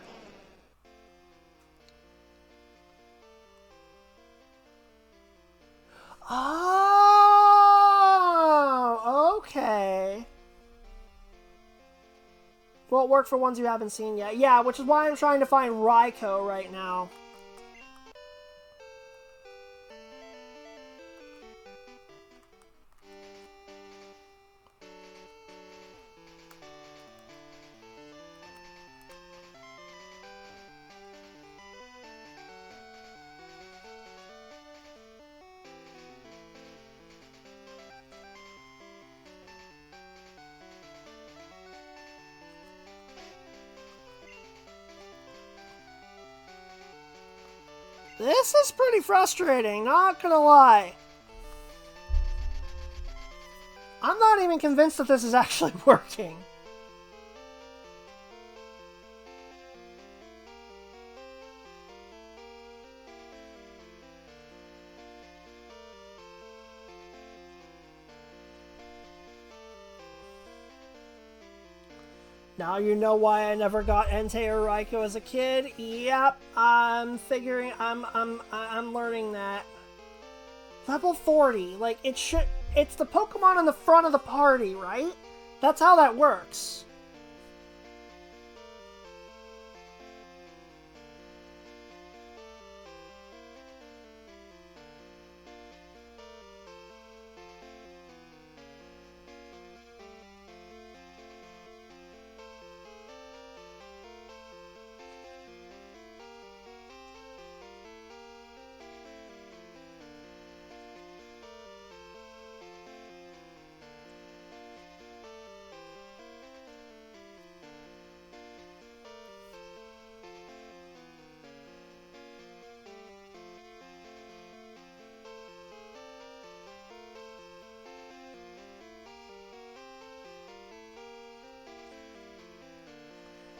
Oh, okay. Won't work for ones you haven't seen yet. Yeah, which is why I'm trying to find Raikou right now. This is pretty frustrating, not gonna lie. I'm not even convinced that this is actually working. Now you know why I never got Entei or Raikou as a kid. Yep, I'm learning that. Level 40, like it's the Pokemon in the front of the party, right? That's how that works.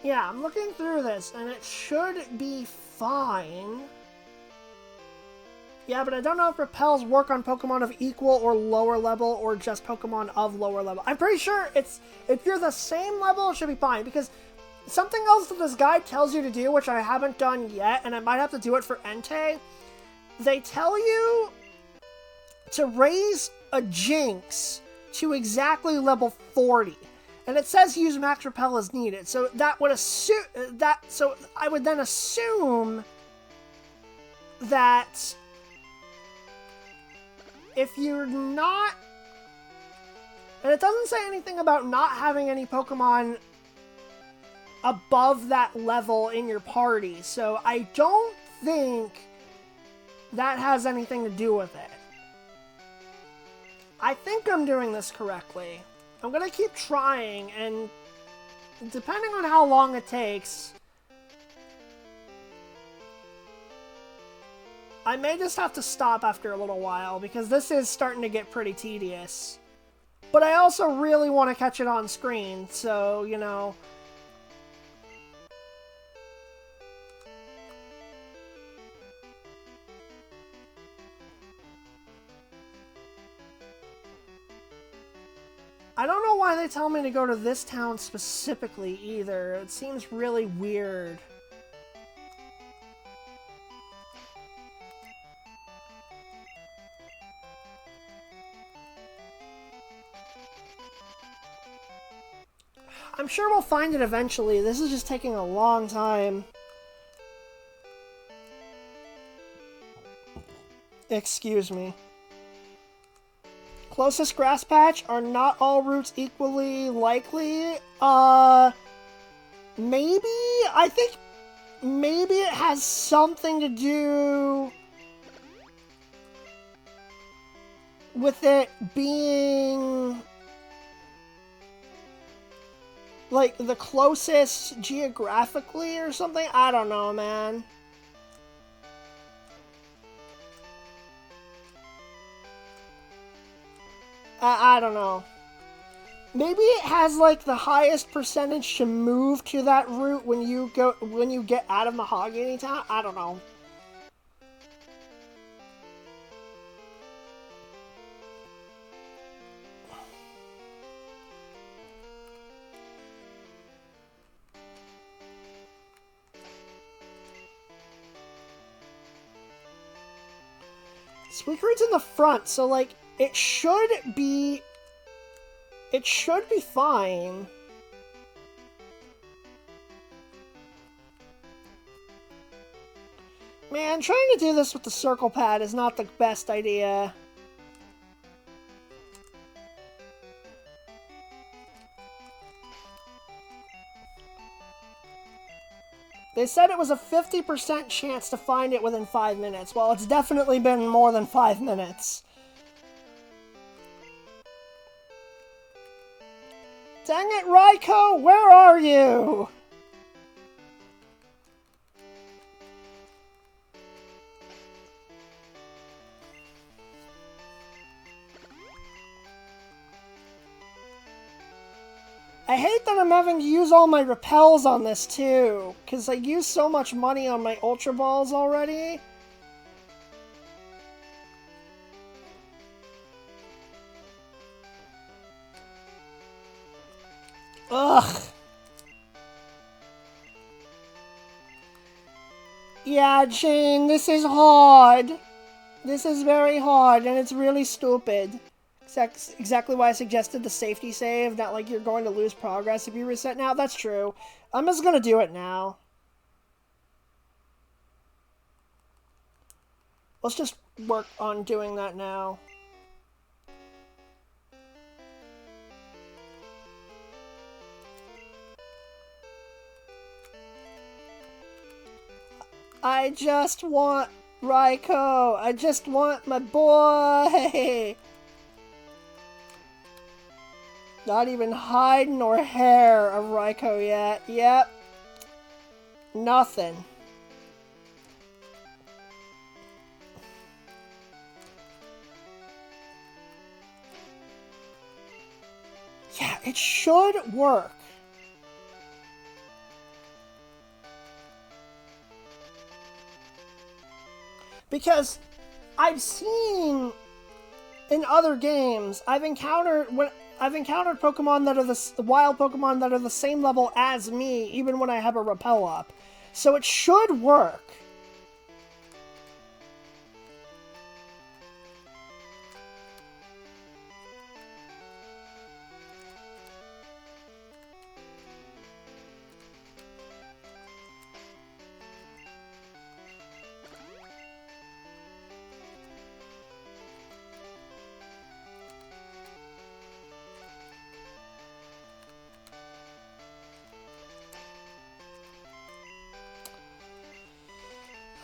Yeah, I'm looking through this, and it should be fine. Yeah, but I don't know if repels work on Pokemon of equal or lower level, or just Pokemon of lower level. I'm pretty sure it's if you're the same level, it should be fine, because something else that this guide tells you to do, which I haven't done yet, and I might have to do it for Entei, they tell you to raise a Jinx to exactly level 40. And it says use max repel as needed. So that would assume so I would then assume that if you're not, and it doesn't say anything about not having any Pokemon above that level in your party, so I don't think that has anything to do with it. I think I'm doing this correctly. I'm gonna keep trying, and depending on how long it takes, I may just have to stop after a little while, because this is starting to get pretty tedious. But I also really want to catch it on screen, so, you know. I don't know why they tell me to go to this town specifically either. It seems really weird. I'm sure we'll find it eventually. This is just taking a long time. Excuse me. Closest grass patch, are not all routes equally likely? Maybe? I think maybe it has something to do with it being like the closest geographically or something. I don't know, man. I don't know. Maybe it has like the highest percentage to move to that route when you get out of Mahogany Town. I don't know. Suicuru's in the front, so like it should be fine. Man, trying to do this with the circle pad is not the best idea. They said it was a 50% chance to find it within 5 minutes. Well, it's definitely been more than 5 minutes. Dang it, Raikou! Where are you? I hate that I'm having to use all my repels on this too, because I used so much money on my Ultra Balls already. Ugh. Yeah, Jane, this is hard. This is very hard, and it's really stupid. Exactly why I suggested the safety save, not like you're going to lose progress if you reset now. That's true. I'm just gonna do it now. Let's just work on doing that now. I just want Raikou. I just want my boy. Not even hide nor hair of Raikou yet. Yep. Nothing. Yeah, it should work. Because I've seen in other games, I've encountered Pokemon that are the wild Pokemon that are the same level as me, even when I have a Repel up. So it should work.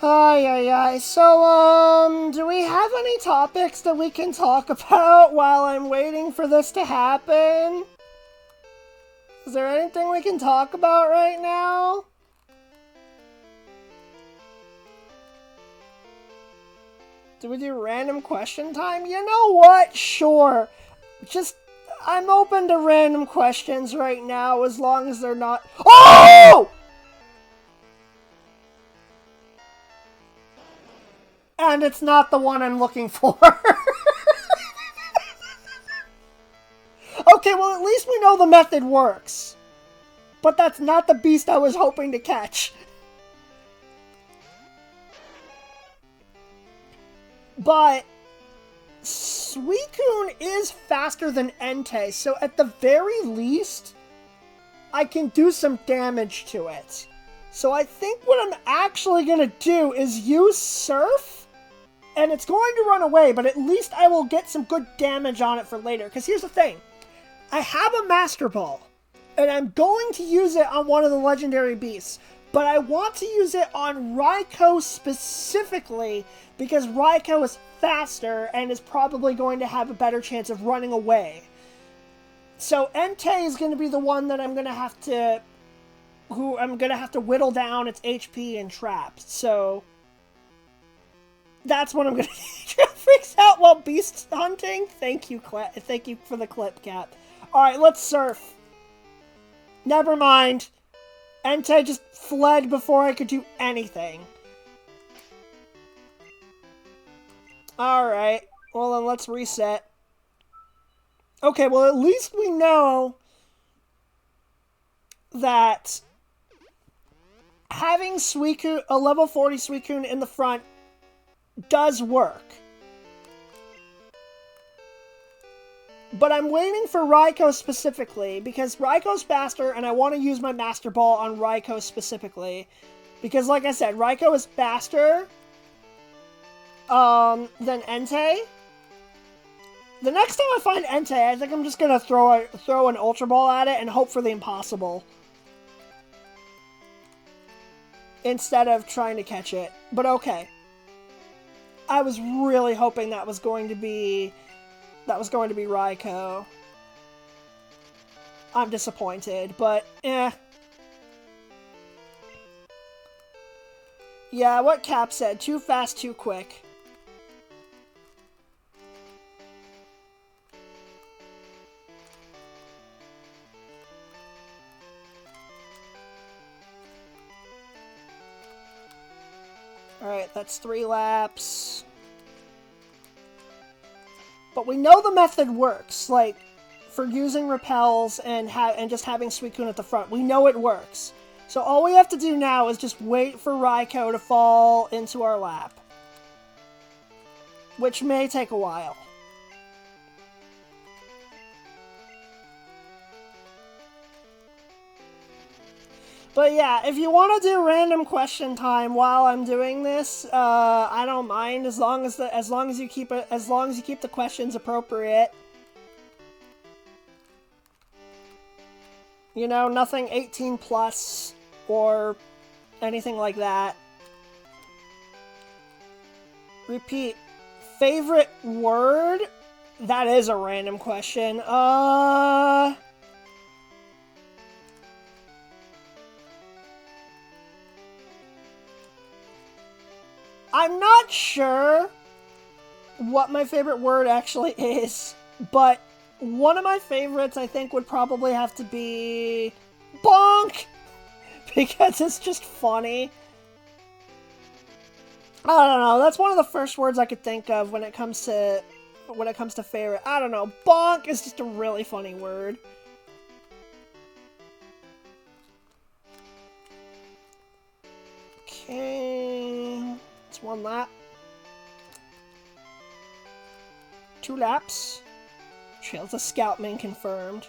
Ay, ay, ay. So, do we have any topics that we can talk about while I'm waiting for this to happen? Is there anything we can talk about right now? Do we do random question time? You know what? Sure. I'm open to random questions right now as long as they're not... Oh! And it's not the one I'm looking for. Okay, well, at least we know the method works. But that's not the beast I was hoping to catch. But Suicune is faster than Entei, so at the very least, I can do some damage to it. So I think what I'm actually going to do is use Surf, and it's going to run away, but at least I will get some good damage on it for later. Because here's the thing, I have a Master Ball, and I'm going to use it on one of the legendary beasts, but I want to use it on Raikou specifically, because Raikou is faster and is probably going to have a better chance of running away. So Entei is going to be the one that I'm going to have to whittle down its HP and trap. So that's what I'm going to do. Freaks out while beast hunting. Thank you for the clip, Cap. Alright, let's Surf. Never mind. Entei just fled before I could do anything. Alright, well then let's reset. Okay, well at least we know that having Suicune, a level 40 Suicune in the front does work. But I'm waiting for Raikou specifically, because Raikou's faster, and I want to use my Master Ball on Raikou specifically. Because, like I said, Raikou is faster than Entei. The next time I find Entei, I think I'm just going to throw an Ultra Ball at it and hope for the impossible. Instead of trying to catch it. But okay. I was really hoping that was going to be Raikou. I'm disappointed, but eh. Yeah, what Cap said, too fast, too quick. Alright, that's 3 laps. But we know the method works, like, for using repels and just having Suicune at the front. We know it works. So all we have to do now is just wait for Raikou to fall into our lap. Which may take a while. But yeah, if you want to do random question time while I'm doing this, I don't mind as long as you keep the questions appropriate. You know, nothing 18 plus or anything like that. Repeat. Favorite word? That is a random question. I'm not sure what my favorite word actually is, but one of my favorites I think would probably have to be bonk, because it's just funny. I don't know. That's one of the first words I could think of when it comes to favorite. I don't know. Bonk is just a really funny word. Okay, it's 1 lap. 2 laps. Trails of Scout main confirmed.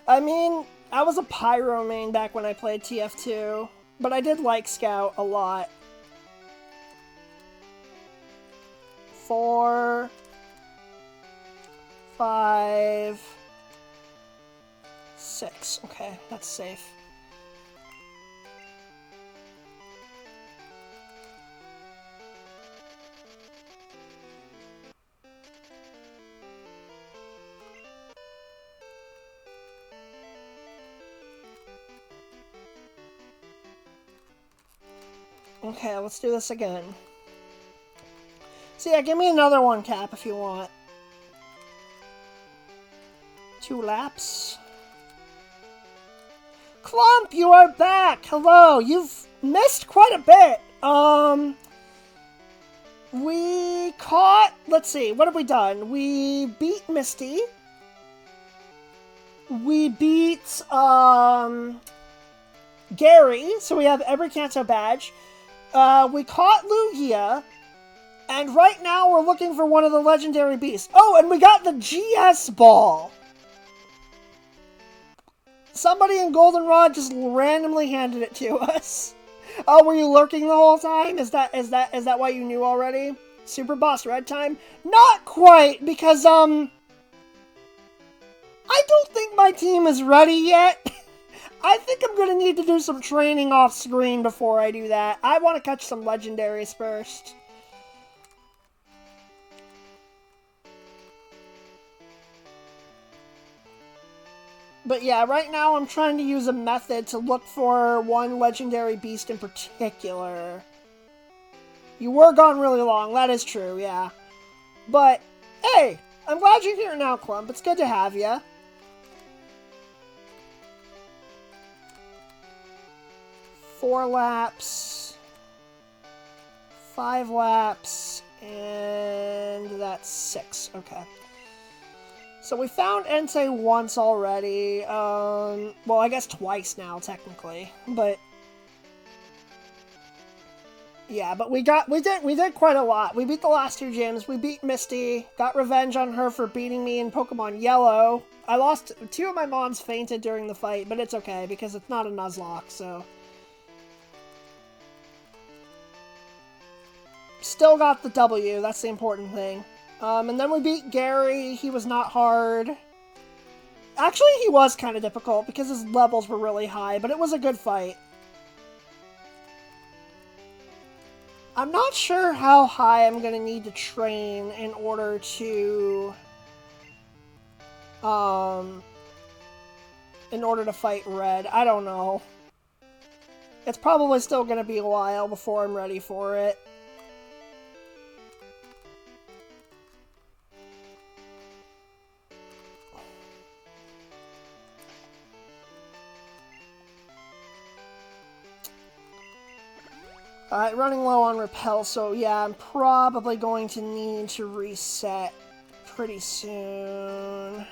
I mean, I was a Pyro main back when I played TF2, but I did like Scout a lot. 4, 5, 6. Okay, that's safe. Okay, let's do this again. So yeah, give me another 1 cap if you want. 2 laps. Clump, you are back! Hello, you've missed quite a bit. We caught... Let's see, what have we done? We beat Misty. We beat, Gary, so we have every Kanto badge. We caught Lugia. And right now we're looking for one of the legendary beasts. Oh, and we got the GS ball. Somebody in Goldenrod just randomly handed it to us. Oh, were you lurking the whole time? Is that why you knew already? Super Boss Red time? Not quite, because I don't think my team is ready yet. I think I'm gonna need to do some training off screen before I do that. I want to catch some legendaries first. But yeah, right now I'm trying to use a method to look for one legendary beast in particular. You were gone really long, that is true, yeah. But, hey, I'm glad you're here now, Clump. It's good to have you. Four laps, 5 laps, and that's 6. Okay. So we found Entei once already. Well, I guess twice now, technically. But yeah, but we did quite a lot. We beat the last 2 gyms. We beat Misty. Got revenge on her for beating me in Pokemon Yellow. I lost 2 of my mons fainted during the fight, but it's okay because it's not a Nuzlocke, so. Still got the W. That's the important thing. And then we beat Gary. He was not hard. Actually, he was kind of difficult because his levels were really high, but it was a good fight. I'm not sure how high I'm going to need to train in order to fight Red. I don't know. It's probably still going to be a while before I'm ready for it. Alright, running low on Repel, so yeah, I'm probably going to need to reset pretty soon.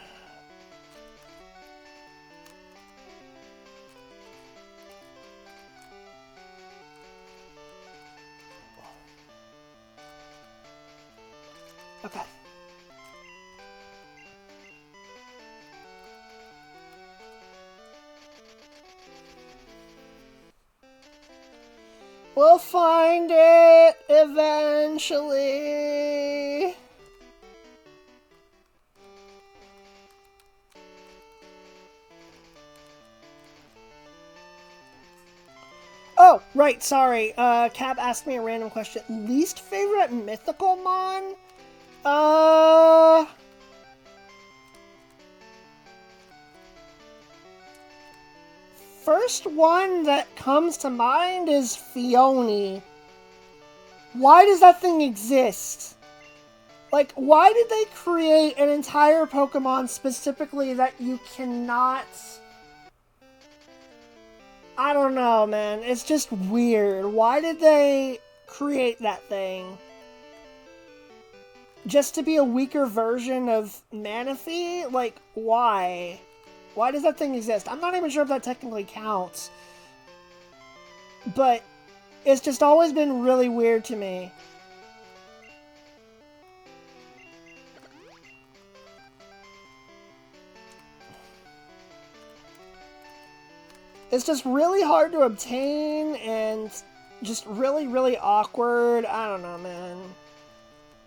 Okay. We'll find it eventually. Oh, right, sorry. Cab asked me a random question. Least favorite mythical mon? First one that comes to mind is Fione. Why does that thing exist? Like, why did they create an entire Pokemon specifically that you cannot... I don't know, man. It's just weird. Why did they create that thing? Just to be a weaker version of Manaphy? Like, why? Why does that thing exist? I'm not even sure if that technically counts. But it's just always been really weird to me. It's just really hard to obtain and just really, really awkward. I don't know, man.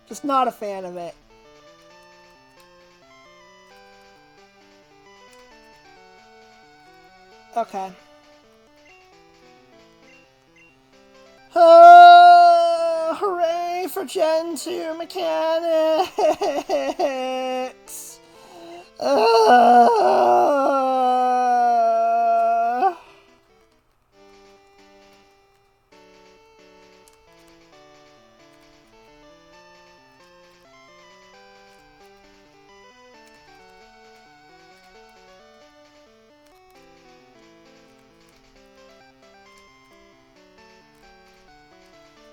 Just not a fan of it. Okay. Oh, hooray for Gen 2 mechanics!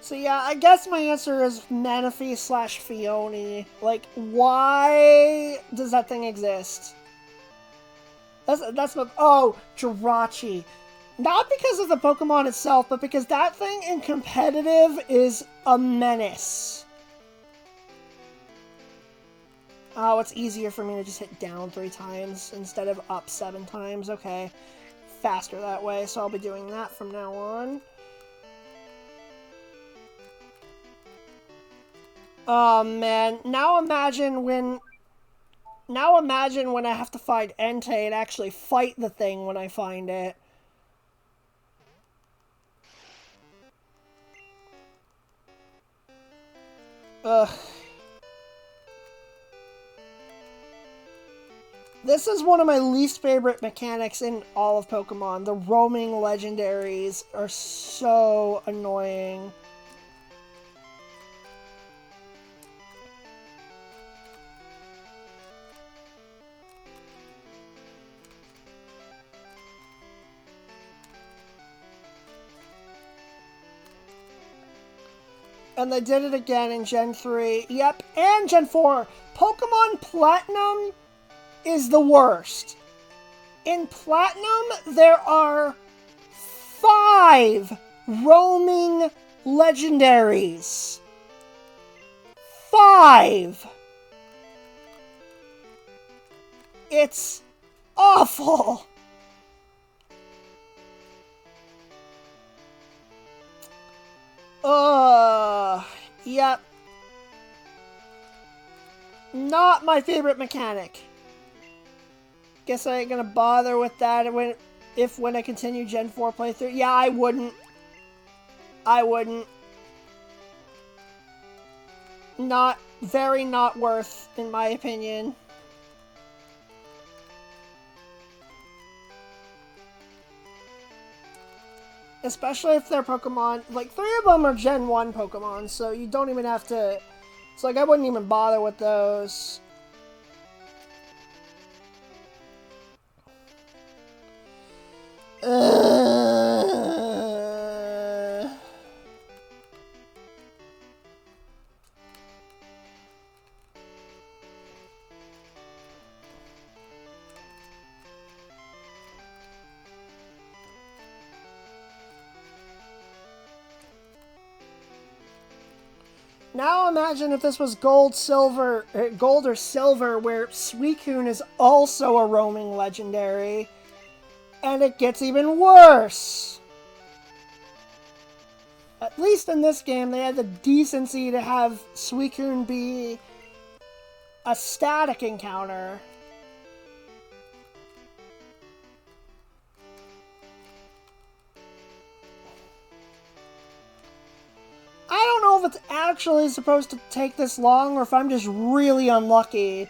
So yeah, I guess my answer is Manaphy / Phione. Like, why does that thing exist? That's what. Oh, Jirachi. Not because of the Pokemon itself, but because that thing in competitive is a menace. Oh, it's easier for me to just hit down 3 times instead of up 7 times. Okay. Faster that way, so I'll be doing that from now on. Oh man, now imagine when I have to find Entei and actually fight the thing when I find it. Ugh. This is one of my least favorite mechanics in all of Pokemon. The roaming legendaries are so annoying. And they did it again in Gen 3. Yep, and Gen 4. Pokemon Platinum is the worst. In Platinum, there are 5 roaming legendaries. 5! It's awful! Yep. Not my favorite mechanic. Guess I ain't gonna bother with that when I continue Gen 4 playthrough. Yeah, I wouldn't. Not worth, in my opinion. Especially if they're Pokemon, like 3 of them are Gen 1 Pokemon, so you don't even have to, it's like I wouldn't even bother with those. Now imagine if this was gold or silver, where Suicune is also a roaming legendary, and it gets even worse. At least in this game, they had the decency to have Suicune be a static encounter. I don't know if it's actually supposed to take this long or if I'm just really unlucky.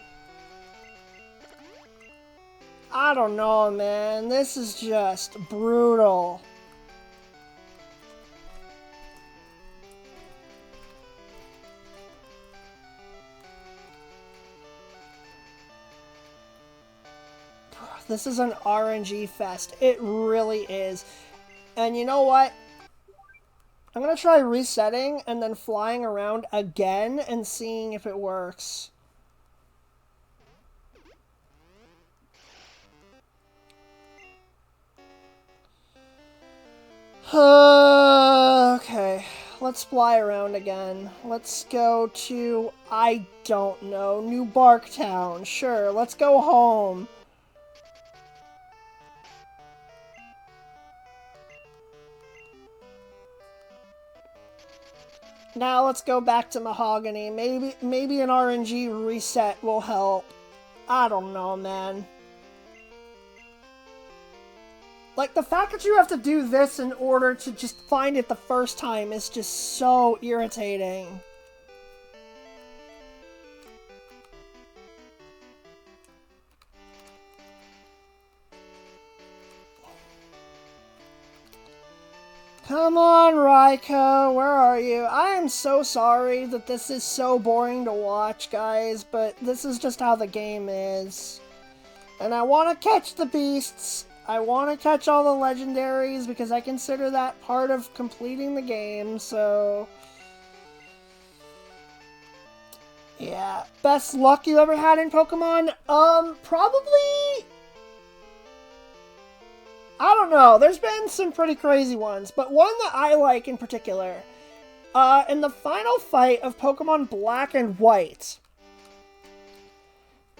I don't know, man. This is just brutal. This is an RNG fest. It really is. And you know what? I'm gonna try resetting and then flying around again and seeing if it works. Okay, let's fly around again. Let's go to, I don't know, New Barktown. Sure, let's go home. Now let's go back to Mahogany. Maybe an RNG reset will help. I don't know, man. Like, the fact that you have to do this in order to just find it the first time is just so irritating. Come on, Raiko, where are you? I am so sorry that this is so boring to watch, guys, but this is just how the game is. And I want to catch the beasts. I want to catch all the legendaries because I consider that part of completing the game, so... yeah. Best luck you ever had in Pokemon? Probably... I don't know. There's been some pretty crazy ones, but one that I like in particular. In the final fight of Pokemon Black and White,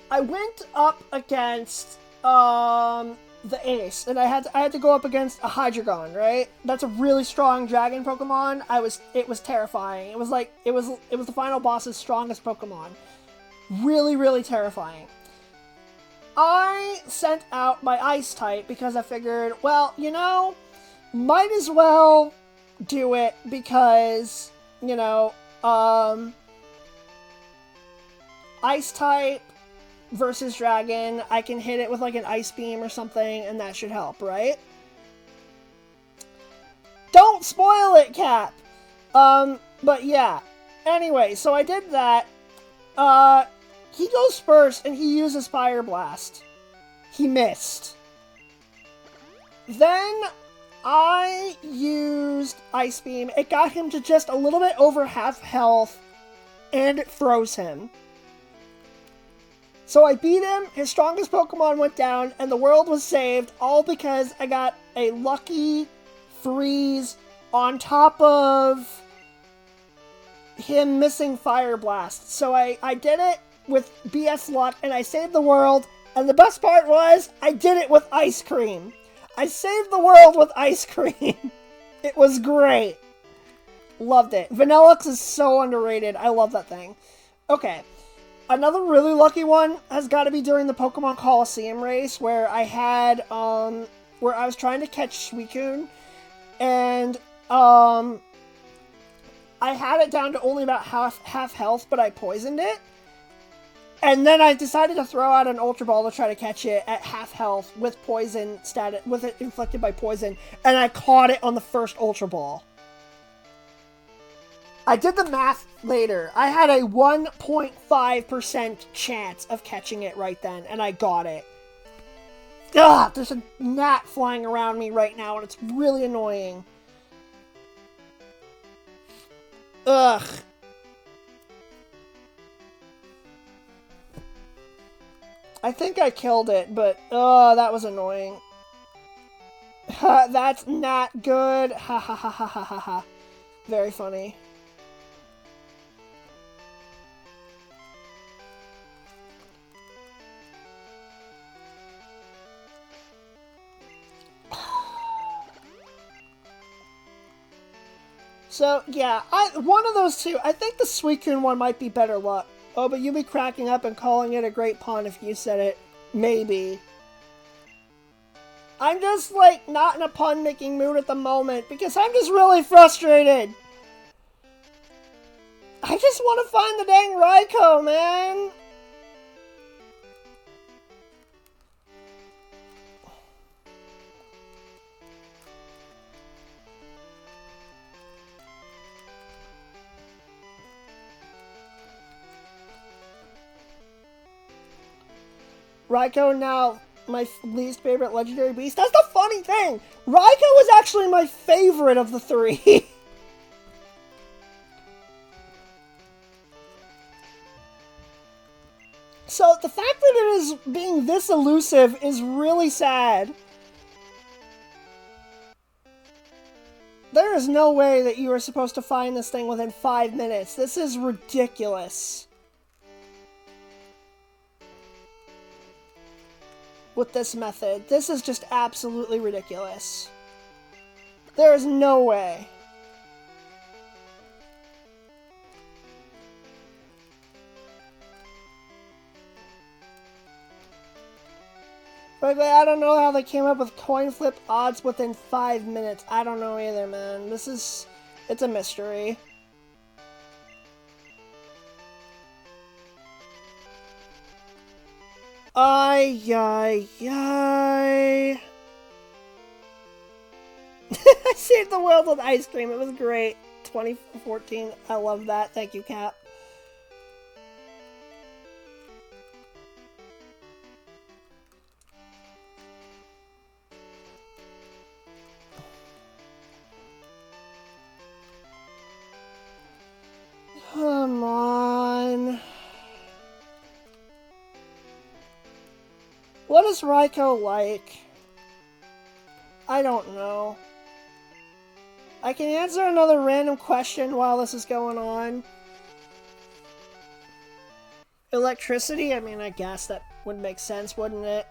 I went up against the Ace, and I had to go up against a Hydreigon, right? That's a really strong dragon Pokemon. It was terrifying. It was the final boss's strongest Pokemon. Really, really terrifying. I sent out my Ice type because I figured, well, you know, might as well do it because, you know, Ice type versus Dragon, I can hit it with like an Ice Beam or something and that should help, right? Don't spoil it, Cap! But yeah. Anyway, so I did that. He goes first, and he uses Fire Blast. He missed. Then, I used Ice Beam. It got him to just a little bit over half health, and it froze him. So I beat him, his strongest Pokemon went down, and the world was saved, all because I got a lucky freeze on top of him missing Fire Blast. So I did it with BS luck, and I saved the world, and the best part was, I did it with ice cream. I saved the world with ice cream. It was great. Loved it. Vanillux is so underrated. I love that thing. Okay. Another really lucky one has got to be during the Pokemon Coliseum race, where I had, where I was trying to catch Suicune, and, I had it down to only about half health, but I poisoned it. And then I decided to throw out an Ultra Ball to try to catch it at half health with poison status, with it inflicted by poison, and I caught it on the first Ultra Ball. I did the math later. I had a 1.5% chance of catching it right then, and I got it. Ugh, there's a gnat flying around me right now, and it's really annoying. Ugh. I think I killed it, but, that was annoying. That's not good. Ha ha ha ha ha ha ha. Very funny. So, yeah, one of those two. I think the Suicune one might be better luck. Oh, but you'd be cracking up and calling it a great pun if you said it. Maybe. I'm just, like, not in a pun-making mood at the moment, because I'm just really frustrated. I just want to find the dang Raikou, man. Raikou now my least favorite legendary beast. That's the funny thing! Raikou was actually my favorite of the three. being this elusive is really sad. There is no way that you are supposed to find this thing within 5 minutes. This is ridiculous. With this method. This is just absolutely ridiculous. There is no way. Frankly, I don't know how they came up with coin flip odds within 5 minutes. I don't know either, man. It's a mystery. Ay, ay, ay. I saved the world with ice cream. It was great. 2014. I love that. Thank you, Cap. Come on. What is Raiko like? I don't know. I can answer another random question while this is going on. Electricity? I mean, I guess that would make sense, wouldn't it?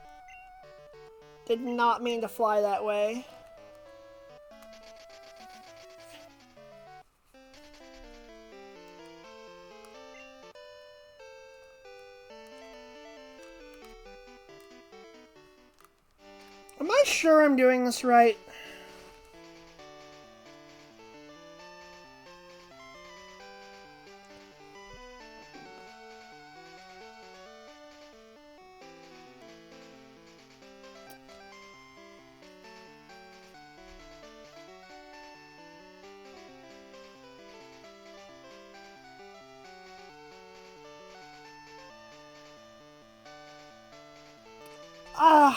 Did not mean to fly that way. Am I sure I'm doing this right?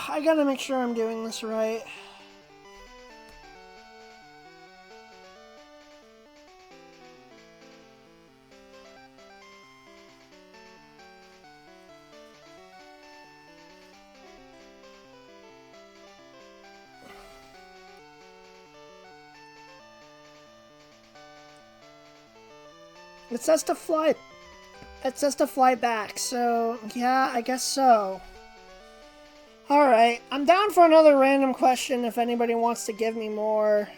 I gotta make sure I'm doing this right. It says to fly. It says to fly back, so yeah, I guess so. Alright, I'm down for another random question if anybody wants to give me more.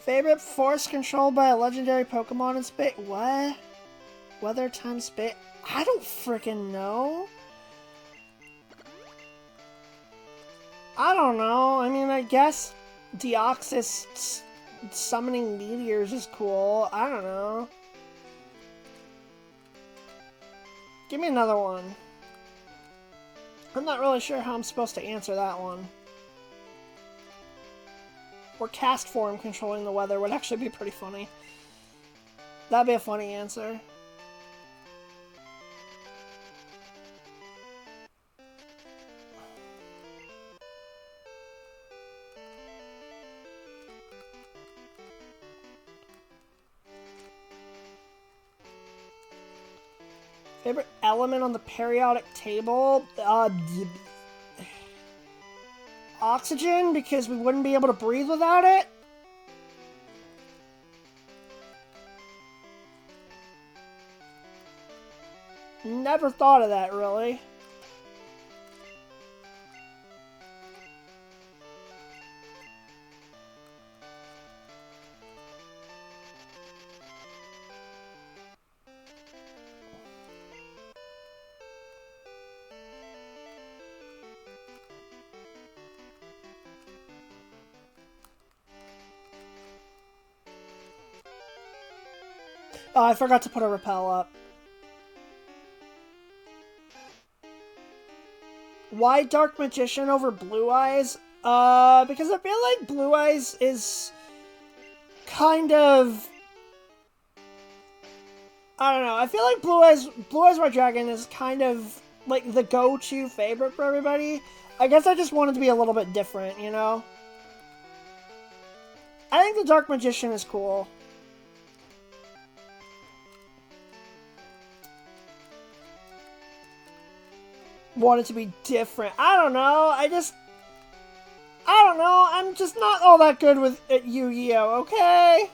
Favorite force controlled by a legendary Pokemon in space? What? Weather times space? I don't freaking know. I don't know. I mean, I guess Deoxys summoning meteors is cool. I don't know. Give me another one. I'm not really sure how I'm supposed to answer that one. Or cast form controlling the weather would actually be pretty funny. That'd be a funny answer. Favorite element on the periodic table? Oxygen, because we wouldn't be able to breathe without it? Never thought of that, really. Oh, I forgot to put a repel up. Why Dark Magician over Blue Eyes? Because I feel like Blue Eyes is kind of... I don't know, I feel like Blue Eyes White Dragon is kind of like the go-to favorite for everybody. I guess I just wanted to be a little bit different, you know? I think the Dark Magician is cool. want it to be different. I don't know. I don't know. I'm just not all that good with at Yu-Gi-Oh, okay?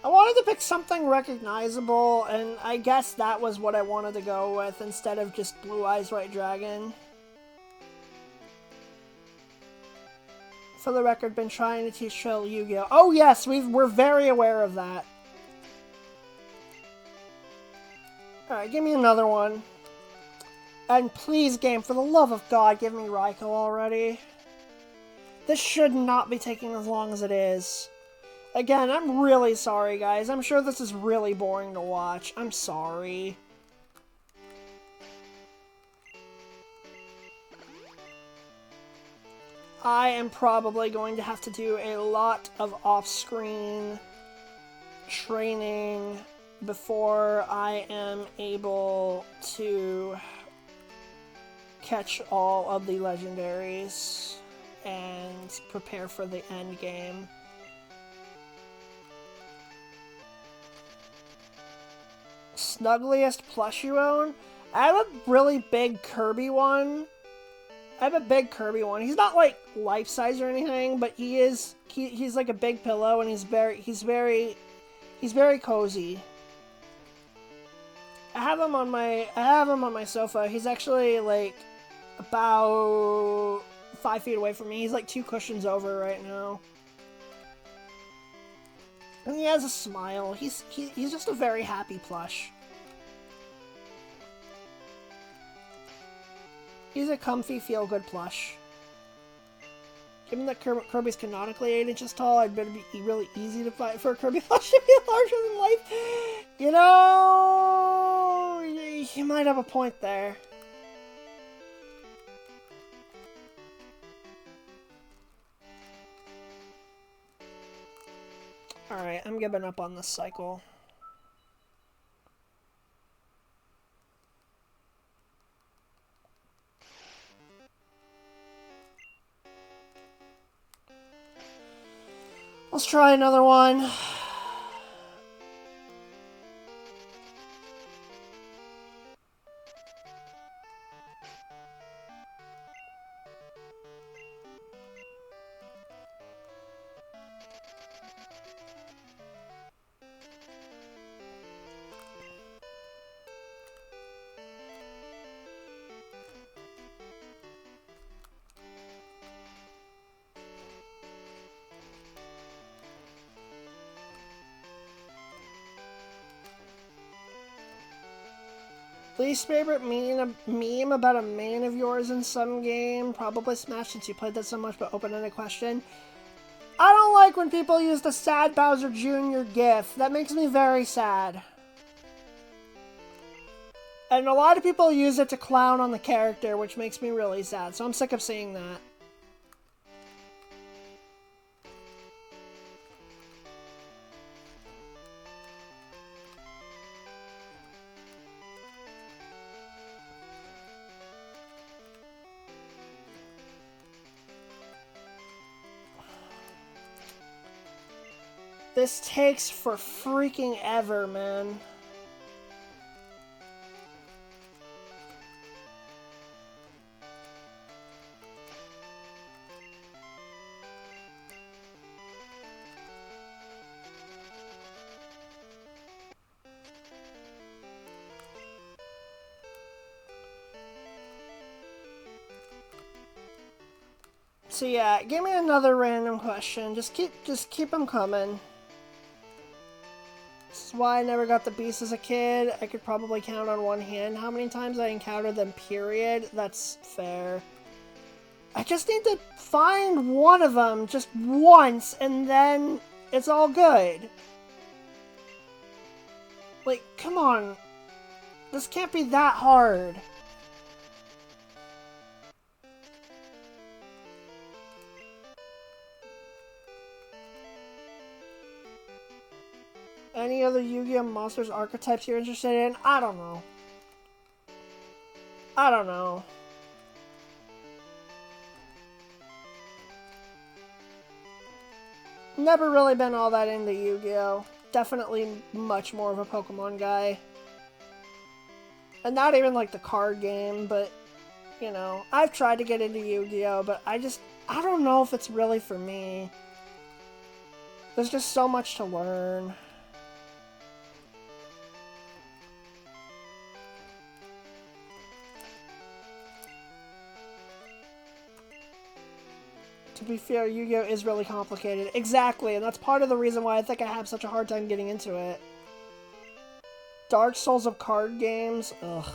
I wanted to pick something recognizable, and I guess that was what I wanted to go with instead of just Blue Eyes White Dragon. For the record, been trying to teach Trill Yu-Gi-Oh! Oh yes, we're very aware of that. Alright, give me another one. And please, game, for the love of God, give me Raikou already. This should not be taking as long as it is. Again, I'm really sorry, guys. I'm sure this is really boring to watch. I'm sorry. I am probably going to have to do a lot of off-screen training before I am able to catch all of the legendaries and prepare for the end game. Snuggliest plush you own? I have a really big Kirby one. He's not like life-size or anything, but he's like a big pillow, and he's very cozy. I have him on my sofa. He's actually like about 5 feet away from me. He's like 2 cushions over right now. And he has a smile. He's just a very happy plush. He's a comfy, feel-good plush. Given that Kirby's canonically 8 inches tall, I'd better be really easy to fight for a Kirby plush to be larger than life. You know, you might have a point there. Alright, I'm giving up on this cycle. Let's try another one. Least favorite meme about a main of yours in some game? Probably Smash, since you played that so much, but open-ended question. I don't like when people use the sad Bowser Jr. gif. That makes me very sad. And a lot of people use it to clown on the character, which makes me really sad, so I'm sick of seeing that. This takes for freaking ever, man. So yeah, give me another random question. Just keep them coming. This is why I never got the beasts as a kid. I could probably count on one hand how many times I encountered them, period. That's fair. I just need to find one of them just once, and then it's all good. Like, come on. This can't be that hard. Any other Yu-Gi-Oh! Monsters archetypes you're interested in? I don't know. I don't know. Never really been all that into Yu-Gi-Oh! Definitely much more of a Pokemon guy. And not even like the card game, but, you know, I've tried to get into Yu-Gi-Oh! But I don't know if it's really for me. There's just so much to learn. To be fair, Yu-Gi-Oh! Is really complicated. Exactly, and that's part of the reason why I think I have such a hard time getting into it. Dark Souls of card games? Ugh.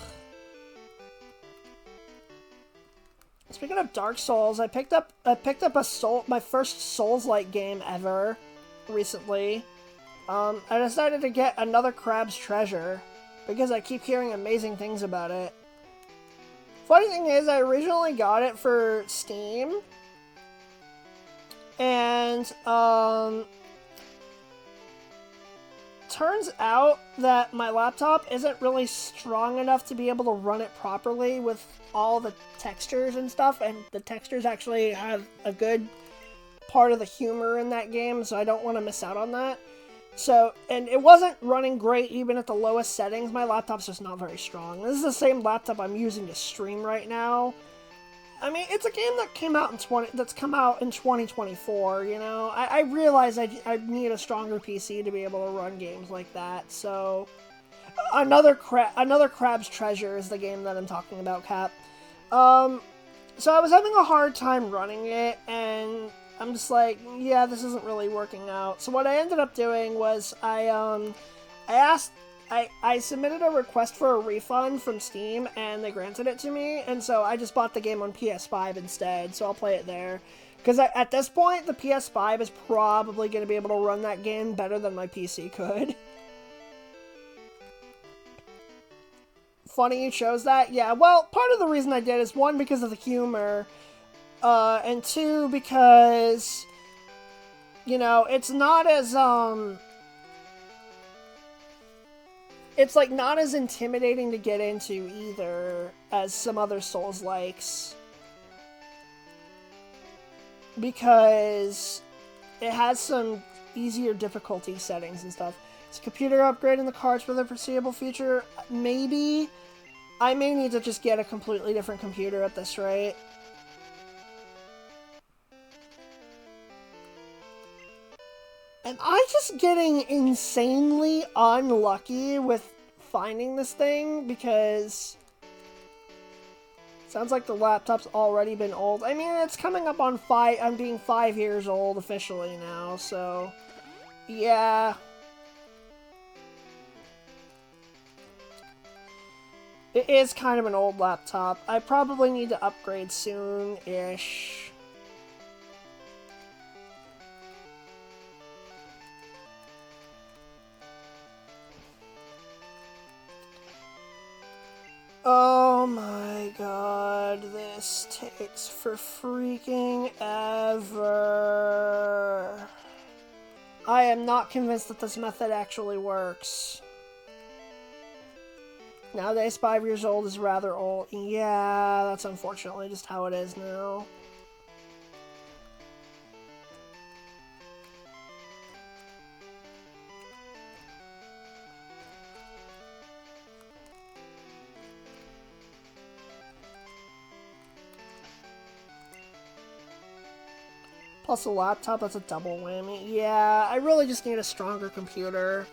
Speaking of Dark Souls, I picked up my first Souls-like game ever recently. I decided to get another Crab's Treasure because I keep hearing amazing things about it. Funny thing is, I originally got it for Steam. And, turns out that my laptop isn't really strong enough to be able to run it properly with all the textures and stuff, and the textures actually have a good part of the humor in that game, so I don't want to miss out on that. So, and it wasn't running great even at the lowest settings. My laptop's just not very strong. This is the same laptop I'm using to stream right now. I mean, it's a game that came out that's come out in 2024, you know? I realize I need a stronger PC to be able to run games like that, so... Another Crab's Treasure is the game that I'm talking about, Cap. So I was having a hard time running it, and I'm just like, yeah, this isn't really working out. So what I ended up doing was I submitted a request for a refund from Steam, and they granted it to me, and so I just bought the game on PS5 instead, so I'll play it there. Because at this point, the PS5 is probably going to be able to run that game better than my PC could. Funny you chose that? Yeah, well, part of the reason I did is, one, because of the humor, and two, because, you know, it's not as, it's, like, not as intimidating to get into, either, as some other Souls-likes. Because it has some easier difficulty settings and stuff. Is computer upgrading the cards for the foreseeable future? Maybe. I may need to just get a completely different computer at this rate. Am I just getting insanely unlucky with finding this thing? Because sounds like the laptop's already been old. I mean, it's coming up on I'm being 5 years old officially now, so yeah. It is kind of an old laptop. I probably need to upgrade soon-ish. Oh my god, this takes for freaking ever. I am not convinced that this method actually works. Nowadays, 5 years old is rather old. Yeah, that's unfortunately just how it is now. Plus a laptop, that's a double whammy. Yeah, I really just need a stronger computer.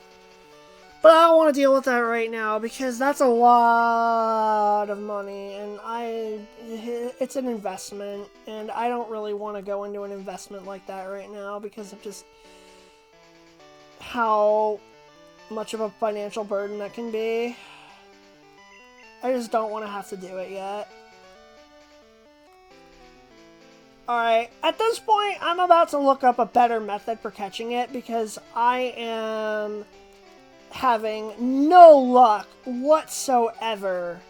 But I don't want to deal with that right now, because that's a lot of money, and it's an investment, and I don't really want to go into an investment like that right now, because of just how much of a financial burden that can be. I just don't want to have to do it yet. Alright, at this point, I'm about to look up a better method for catching it, because I am having no luck whatsoever.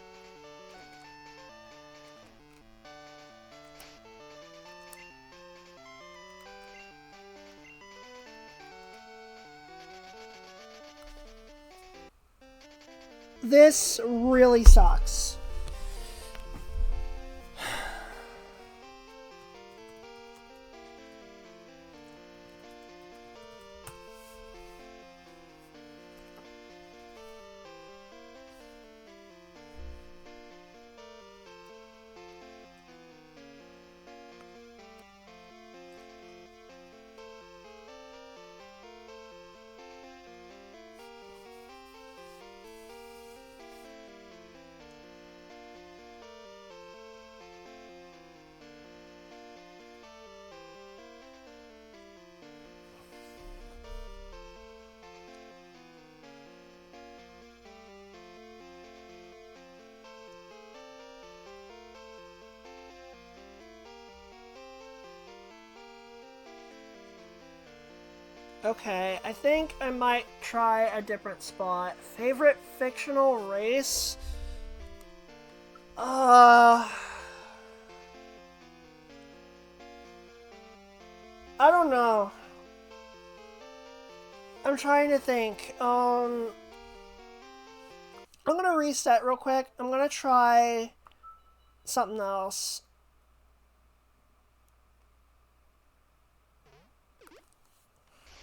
This really sucks. Okay, I think I might try a different spot. Favorite fictional race? I don't know. I'm trying to think. I'm gonna reset real quick. I'm gonna try something else.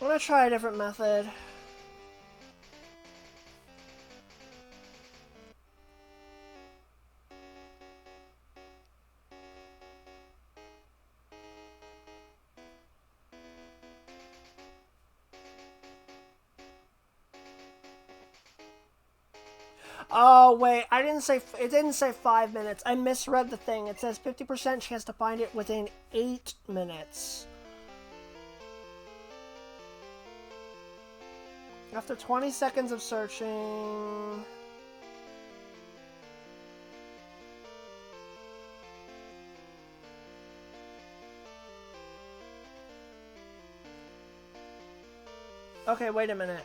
I'm gonna try a different method. Oh, wait, I didn't say, it didn't say 5 minutes. I misread the thing. It says 50% chance to find it within 8 minutes. After 20 seconds of searching... Okay, wait a minute.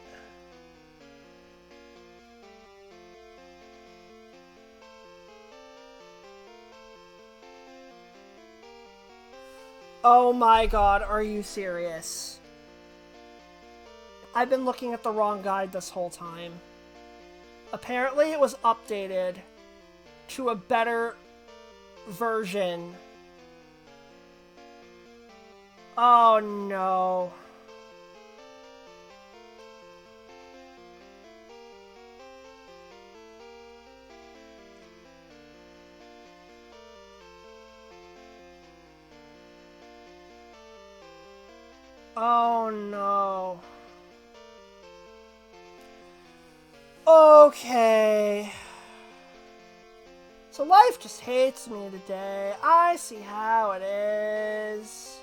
Oh my god, are you serious? I've been looking at the wrong guide this whole time. Apparently it was updated to a better version. Oh no. Oh no. Okay. So life just hates me today. I see how it is.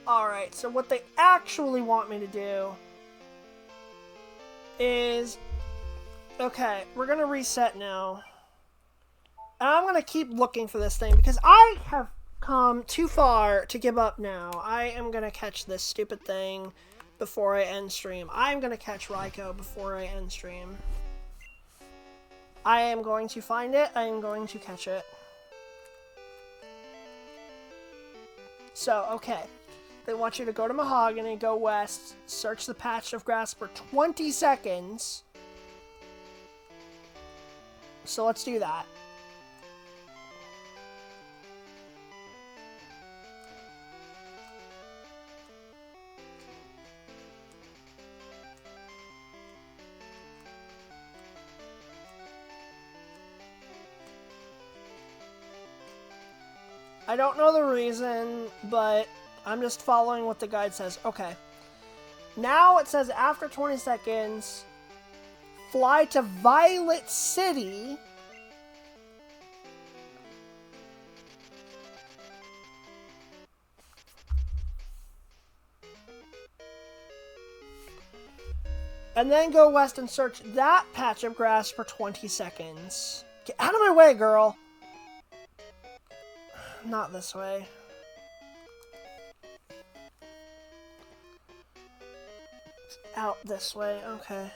Alright, so what they actually want me to do is... Okay, we're gonna reset now. And I'm gonna keep looking for this thing because I have come too far to give up now. I am gonna catch this stupid thing before I end stream. I'm gonna catch Raiko before I end stream. I am going to find it. I am going to catch it. So, okay. They want you to go to Mahogany, go west, search the patch of grass for 20 seconds. So let's do that. I don't know the reason, but I'm just following what the guide says. Okay. Now it says after 20 seconds, fly to Violet City. And then go west and search that patch of grass for 20 seconds. Get out of my way, girl. Not this way. Out this way, okay.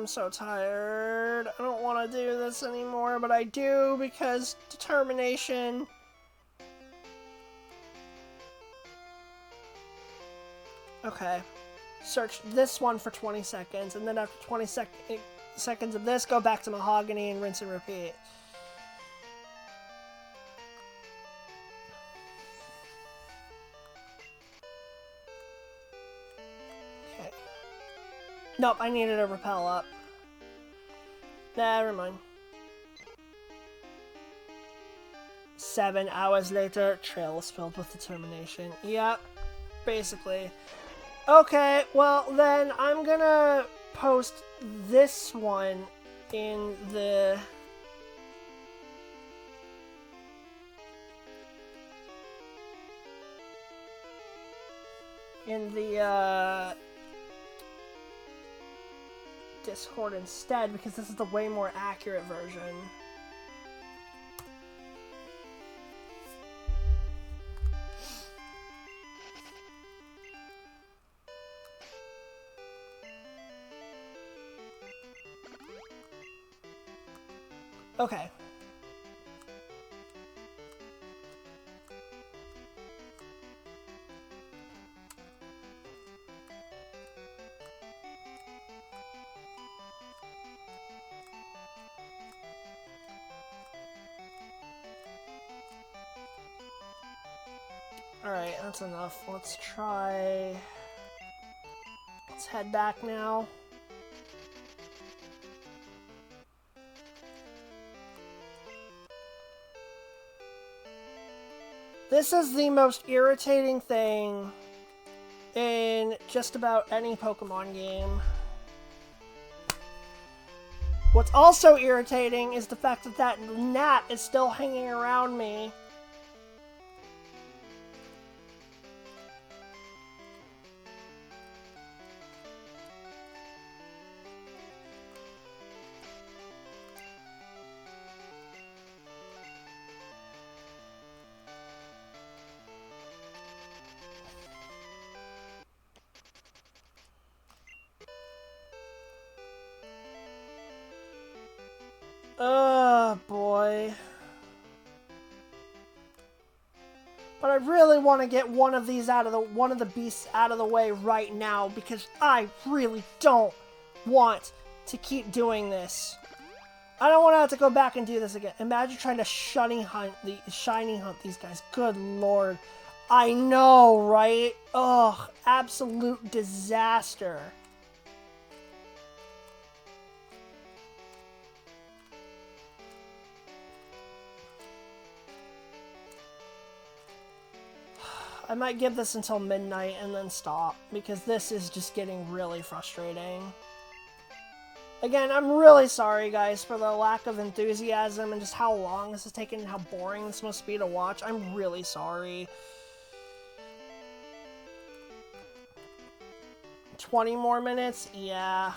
I'm so tired. I don't want to do this anymore, but I do because determination. Okay. Search this one for 20 seconds, and then after 20 seconds of this, go back to mahogany and rinse and repeat. Okay. Nope, I needed a repel up. Never mind. 7 hours later, trail is filled with determination. Yep, basically. Okay, well then I'm gonna post this one in the Discord instead, because this is the way more accurate version. Okay. Alright, that's enough. Let's try... Let's head back now. This is the most irritating thing in just about any Pokemon game. What's also irritating is the fact that that gnat is still hanging around me. Boy. But I really want to get one of these one of the beasts out of the way right now, because I really don't want to keep doing this. I don't want to have to go back and do this again. Imagine trying to shiny hunt these guys. Good lord. I know, right? Ugh, absolute disaster. I might give this until midnight and then stop, because this is just getting really frustrating. Again, I'm really sorry, guys, for the lack of enthusiasm and just how long this has taken and how boring this must be to watch. I'm really sorry. 20 more minutes? Yeah.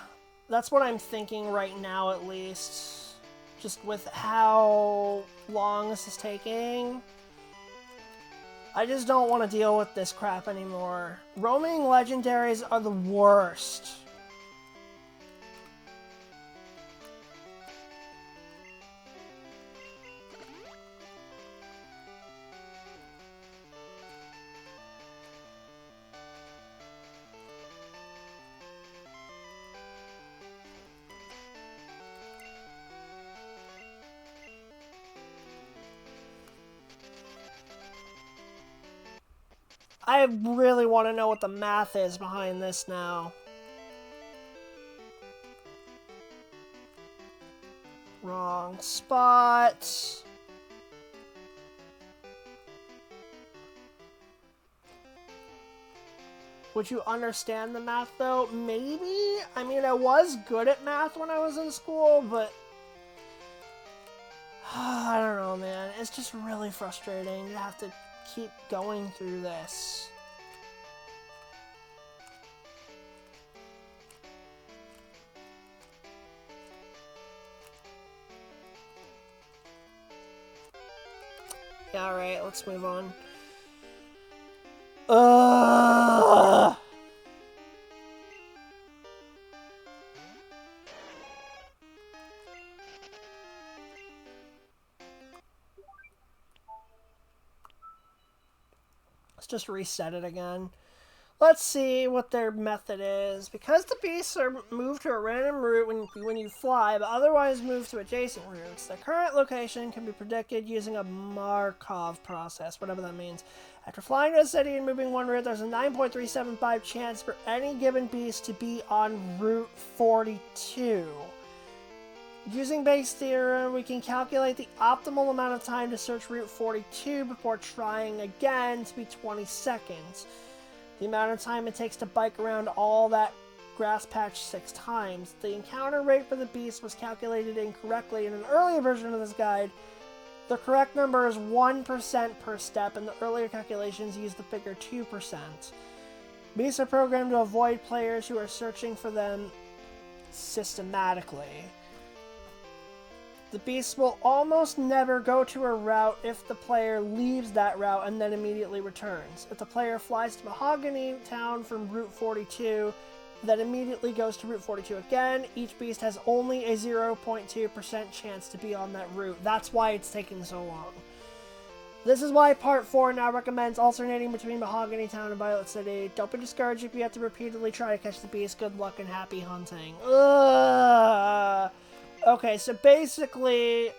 That's what I'm thinking right now, at least. Just with how long this is taking. I just don't want to deal with this crap anymore. Roaming legendaries are the worst. I really want to know what the math is behind this now. Wrong spot. Would you understand the math, though? Maybe? I mean, I was good at math when I was in school, but... I don't know, man. It's just really frustrating to have to keep going through this. Yeah, alright, let's move on. Let's just reset it again. Let's see what their method is. Because the beasts are moved to a random route when you fly, but otherwise move to adjacent routes, their current location can be predicted using a Markov process, whatever that means. After flying to a city and moving one route, there's a 9.375 chance for any given beast to be on Route 42. Using Bayes' theorem, we can calculate the optimal amount of time to search Route 42 before trying again to be 20 seconds. The amount of time it takes to bike around all that grass patch 6 times. The encounter rate for the beast was calculated incorrectly in an earlier version of this guide. The correct number is 1% per step, and the earlier calculations used the figure 2%. Beasts are programmed to avoid players who are searching for them systematically. The beasts will almost never go to a route if the player leaves that route and then immediately returns. If the player flies to Mahogany Town from Route 42, then immediately goes to Route 42 again, each beast has only a 0.2% chance to be on that route. That's why it's taking so long. This is why Part 4 now recommends alternating between Mahogany Town and Violet City. Don't be discouraged if you have to repeatedly try to catch the beast. Good luck and happy hunting. Ugh. Okay, so basically,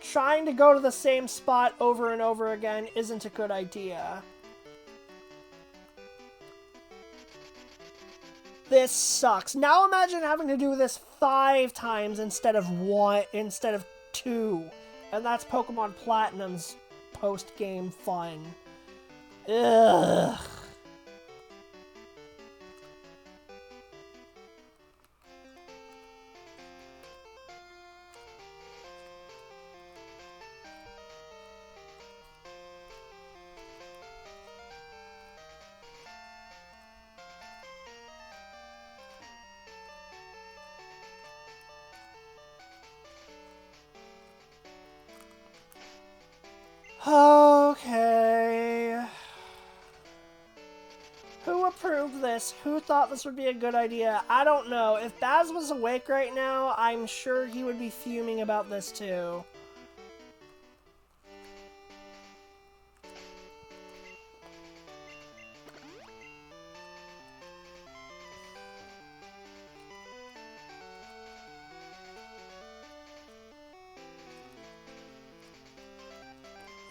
trying to go to the same spot over and over again isn't a good idea. This sucks. Now imagine having to do this 5 times instead of 2. And that's Pokemon Platinum's post-game fun. Ugh. Okay. Who approved this? Who thought this would be a good idea? I don't know. If Baz was awake right now, I'm sure he would be fuming about this too.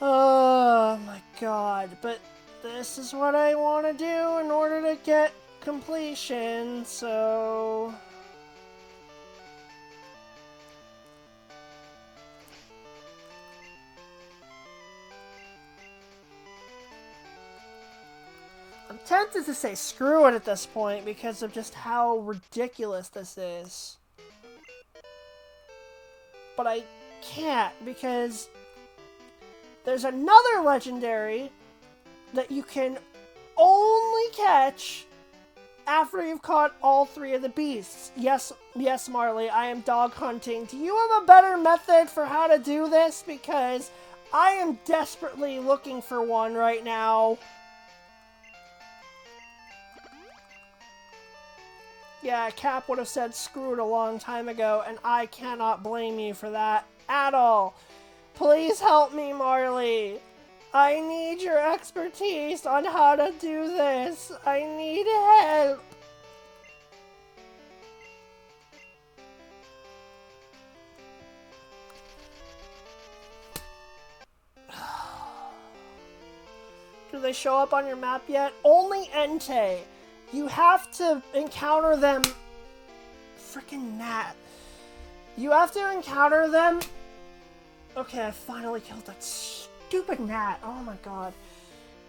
Oh my god, but this is what I want to do in order to get completion, so... I'm tempted to say screw it at this point because of just how ridiculous this is. But I can't because there's another legendary that you can only catch after you've caught all 3 of the beasts. Yes, Marley, I am dog hunting. Do you have a better method for how to do this? Because I am desperately looking for one right now. Yeah, Cap would have said screw it a long time ago, and I cannot blame you for that at all. Please help me, Marley. I need your expertise on how to do this. I need help. Do they show up on your map yet? Only Entei. You have to encounter them. Frickin' Gnat. You have to encounter them. Okay, I finally killed that stupid gnat. Oh my god.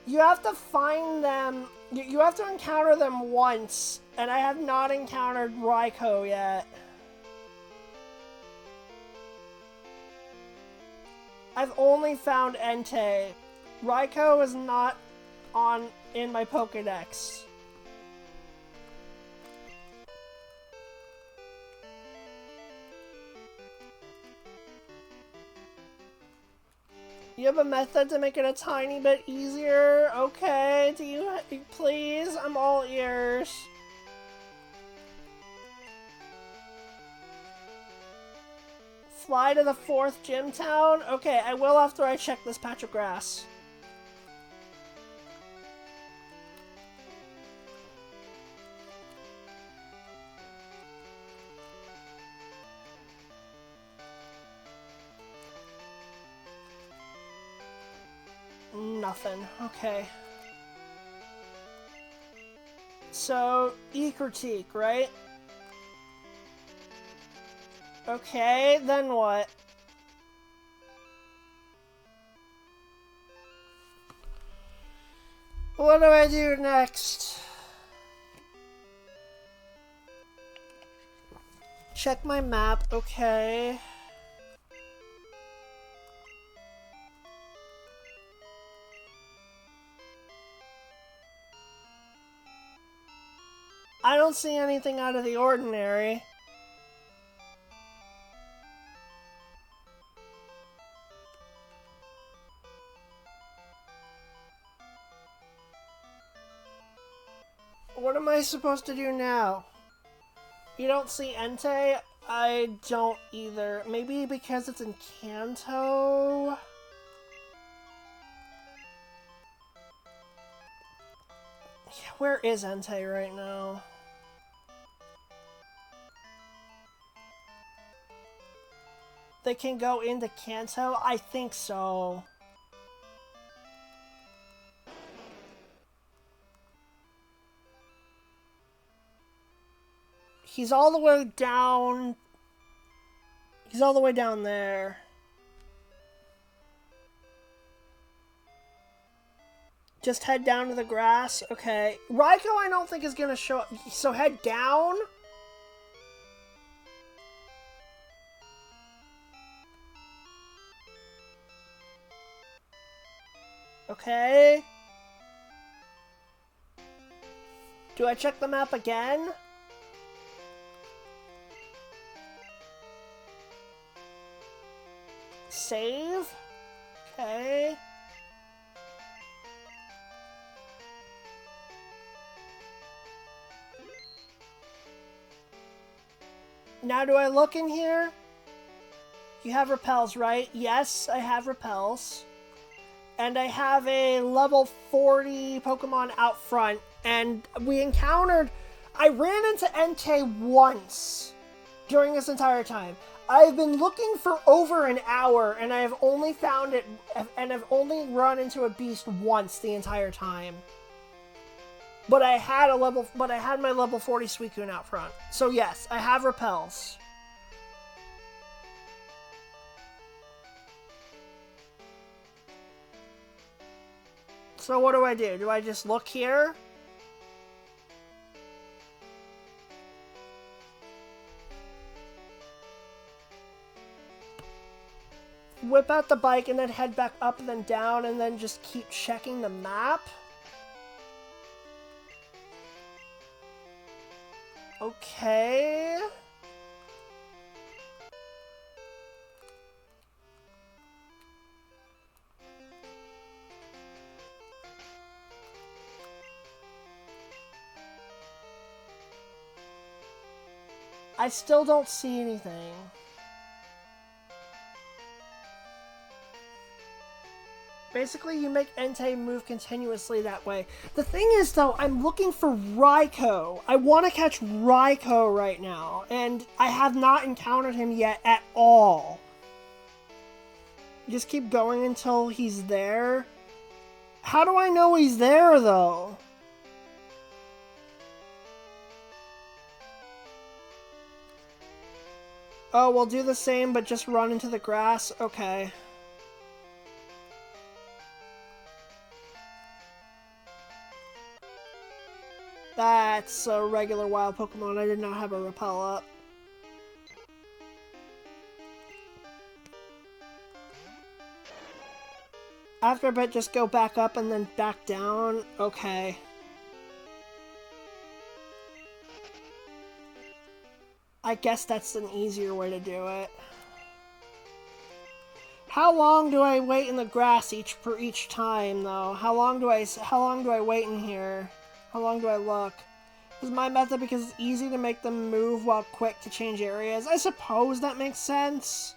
You have to find them. You have to encounter them once. And I have not encountered Raikou yet. I've only found Entei. Raikou is not in my Pokédex. You have a method to make it a tiny bit easier? Okay, do you please? I'm all ears. fly to the 4th gym town? Okay, I will after I check this patch of grass. Nothing. Okay. So, E-critique, right? Okay, then what? What do I do next? Check my map, okay. I don't see anything out of the ordinary. What am I supposed to do now? You don't see Entei? I don't either. Maybe because it's in Kanto? Yeah, where is Entei right now? They can go into Kanto? I think so. He's all the way down. He's all the way down there. Just head down to the grass. Okay. Raiko, I don't think is gonna show up. So head down. Okay. Do I check the map again? Save? Okay. Now do I look in here? You have repels, right? Yes, I have repels. And I have a level 40 Pokemon out front. And we encountered... I ran into Entei once during this entire time. I've been looking for over an hour, and I have only found it... And I've only run into a beast once the entire time. But I had my level 40 Suicune out front. So yes, I have repels. So what do I do? Do I just look here? Whip out the bike and then head back up and then down and then just keep checking the map? Okay. I still don't see anything. Basically, you make Entei move continuously that way. The thing is, though, I'm looking for Raiko. I want to catch Raiko right now, and I have not encountered him yet at all. Just keep going until he's there. How do I know he's there, though? Oh, we'll do the same, but just run into the grass? Okay. That's a regular wild Pokemon. I did not have a repel up. After a bit, just go back up and then back down. Okay. I guess that's an easier way to do it. How long do I wait in the grass for each time, though? How long do I wait in here? How long do I look? This is my method because it's easy to make them move while quick to change areas. I suppose that makes sense.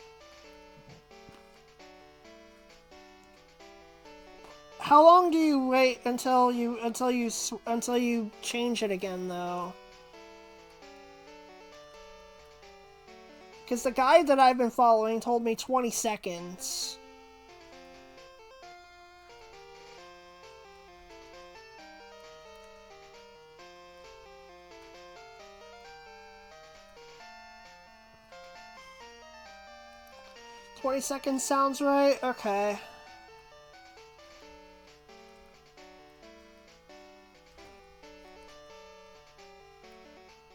How long do you wait until you change it again, though? Because the guide that I've been following told me 20 seconds. $20 sounds right? Okay.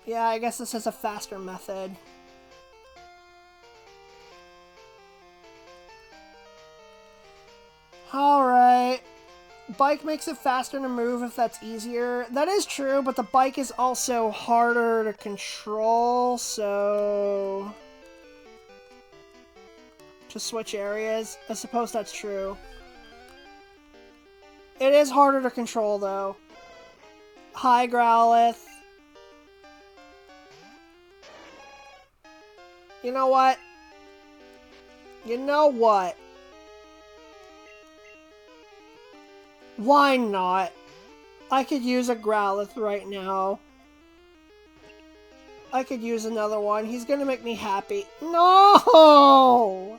Yeah, I guess this is a faster method. Alright. Bike makes it faster to move if that's easier. That is true, but the bike is also harder to control, so... to switch areas. I suppose that's true. It is harder to control, though. Hi, Growlithe. You know what? You know what? Why not? I could use a Growlithe right now. I could use another one. He's gonna make me happy. No!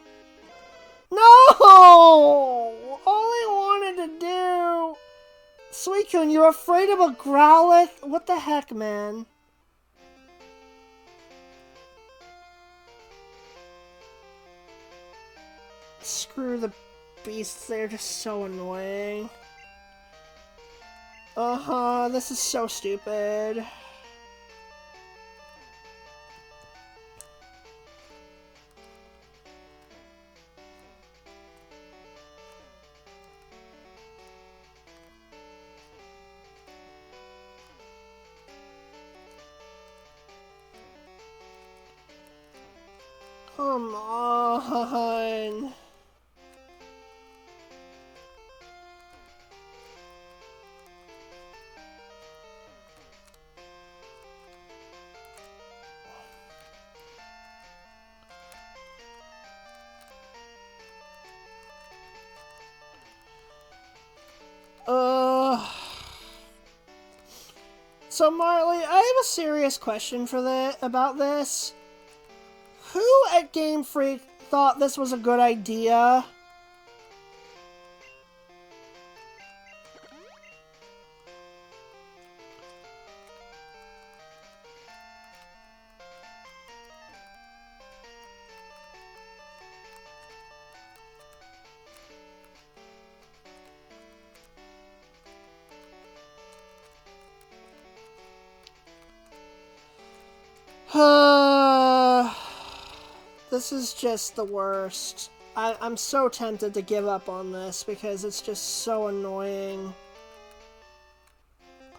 No! All I wanted to do... Suicune, you're afraid of a Growlithe? What the heck, man? Screw the beasts, they're just so annoying. Uh-huh, this is so stupid. Come on. So Marley, I have a serious question about this. Who at Game Freak thought this was a good idea? This is just the worst. I'm so tempted to give up on this because it's just so annoying.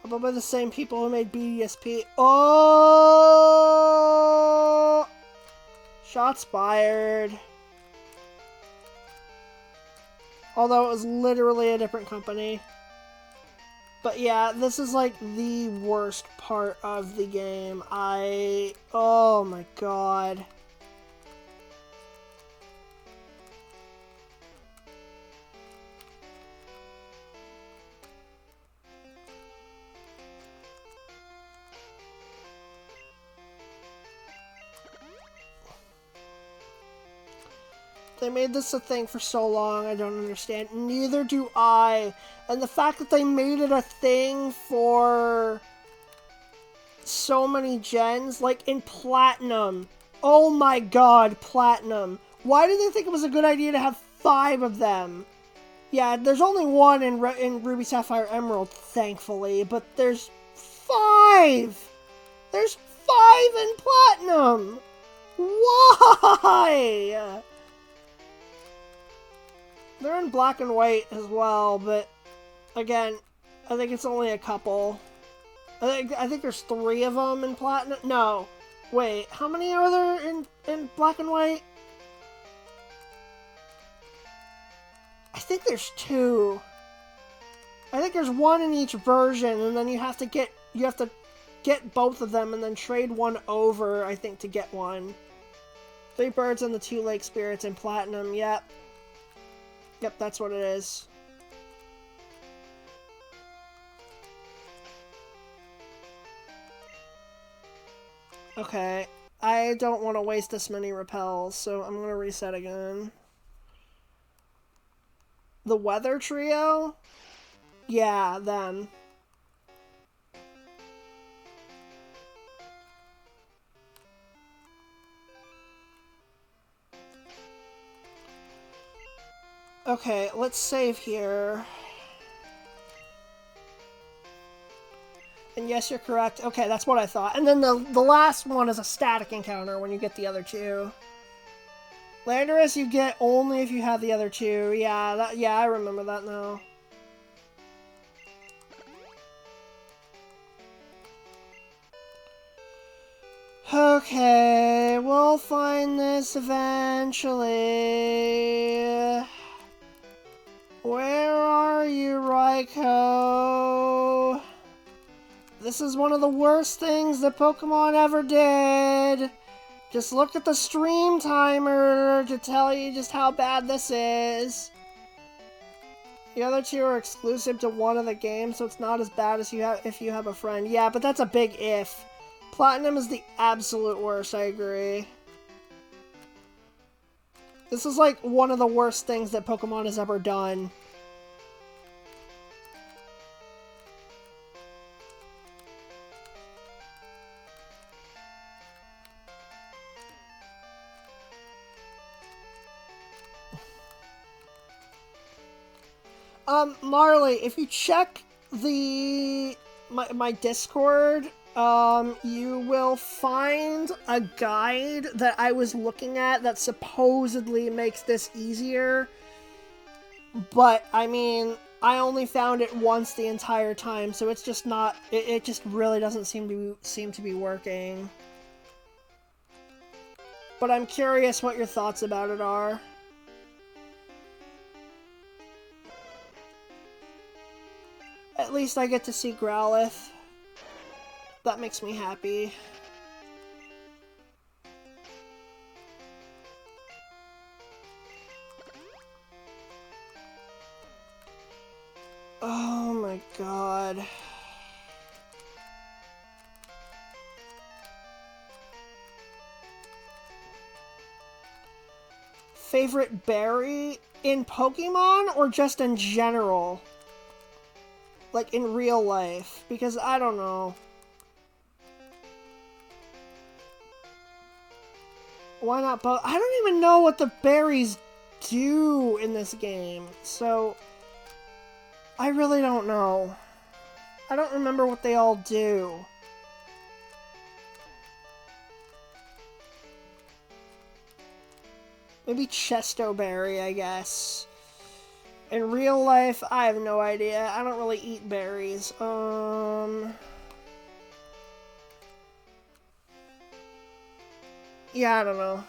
Probably the same people who made BDSP. Oh! Shots fired. Although it was literally a different company. But yeah, this is like the worst part of the game. Oh my god. They made this a thing for so long, I don't understand. Neither do I. And the fact that they made it a thing for so many gens, like in Platinum. Oh my god, Platinum. Why did they think it was a good idea to have 5 of them? Yeah, there's only one in Ruby, Sapphire, Emerald, thankfully, but there's 5! There's 5 in Platinum! Why? They're in black and white as well, but again, I think it's only a couple. I think there's 3 of them in platinum. No, wait, how many are there in black and white? I think there's 2. I think there's 1 in each version, and then you have to get both of them and then trade one over, I think, to get one. 3 birds and the 2 lake spirits in platinum. Yep. Yep, that's what it is. Okay. I don't want to waste this many repels, so I'm going to reset again. The weather trio? Yeah, them. Okay, let's save here. And yes, you're correct. Okay, that's what I thought. And then the last one is a static encounter when you get the other two. Landorus you get only if you have the other two. Yeah, I remember that now. Okay, we'll find this eventually. Where are you, Raikou? This is one of the worst things that Pokemon ever did. Just look at the stream timer to tell you just how bad this is. The other two are exclusive to one of the games, so it's not as bad as if you have a friend. Yeah, but that's a big if. Platinum is the absolute worst, I agree. This is like one of the worst things that Pokemon has ever done. Marley, if you check my Discord, you will find a guide that I was looking at that supposedly makes this easier. But, I mean, I only found it once the entire time, so it's just not... It just really doesn't seem to be working. But I'm curious what your thoughts about it are. At least I get to see Growlithe. That makes me happy. Oh my god. Favorite berry in Pokemon or just in general? Like in real life? Because I don't know. Why not both? I don't even know what the berries do in this game, so I really don't know. I don't remember what they all do. Maybe Chesto Berry, I guess. In real life, I have no idea. I don't really eat berries. Yeah, I don't know.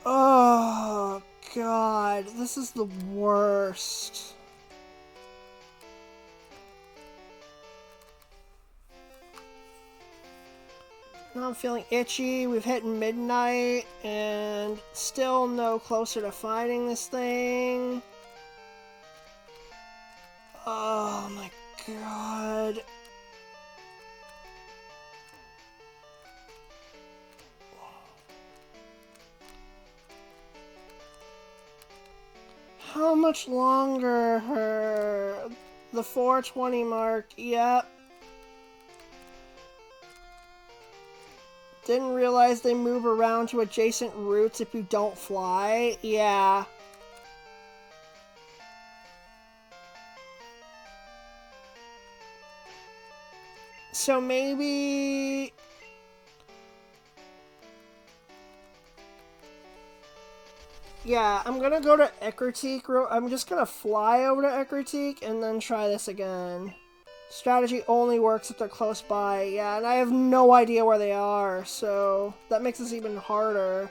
Oh, God. This is the worst. Now I'm feeling itchy. We've hit midnight, and still no closer to fighting this thing. Oh my god. How much longer? The 420 mark, yep. Didn't realize they move around to adjacent routes if you don't fly. Yeah. So maybe... Yeah, I'm gonna go to Ecruteak. I'm just gonna fly over to Ecruteak and then try this again. Strategy only works if they're close by. Yeah, and I have no idea where they are, so that makes this even harder.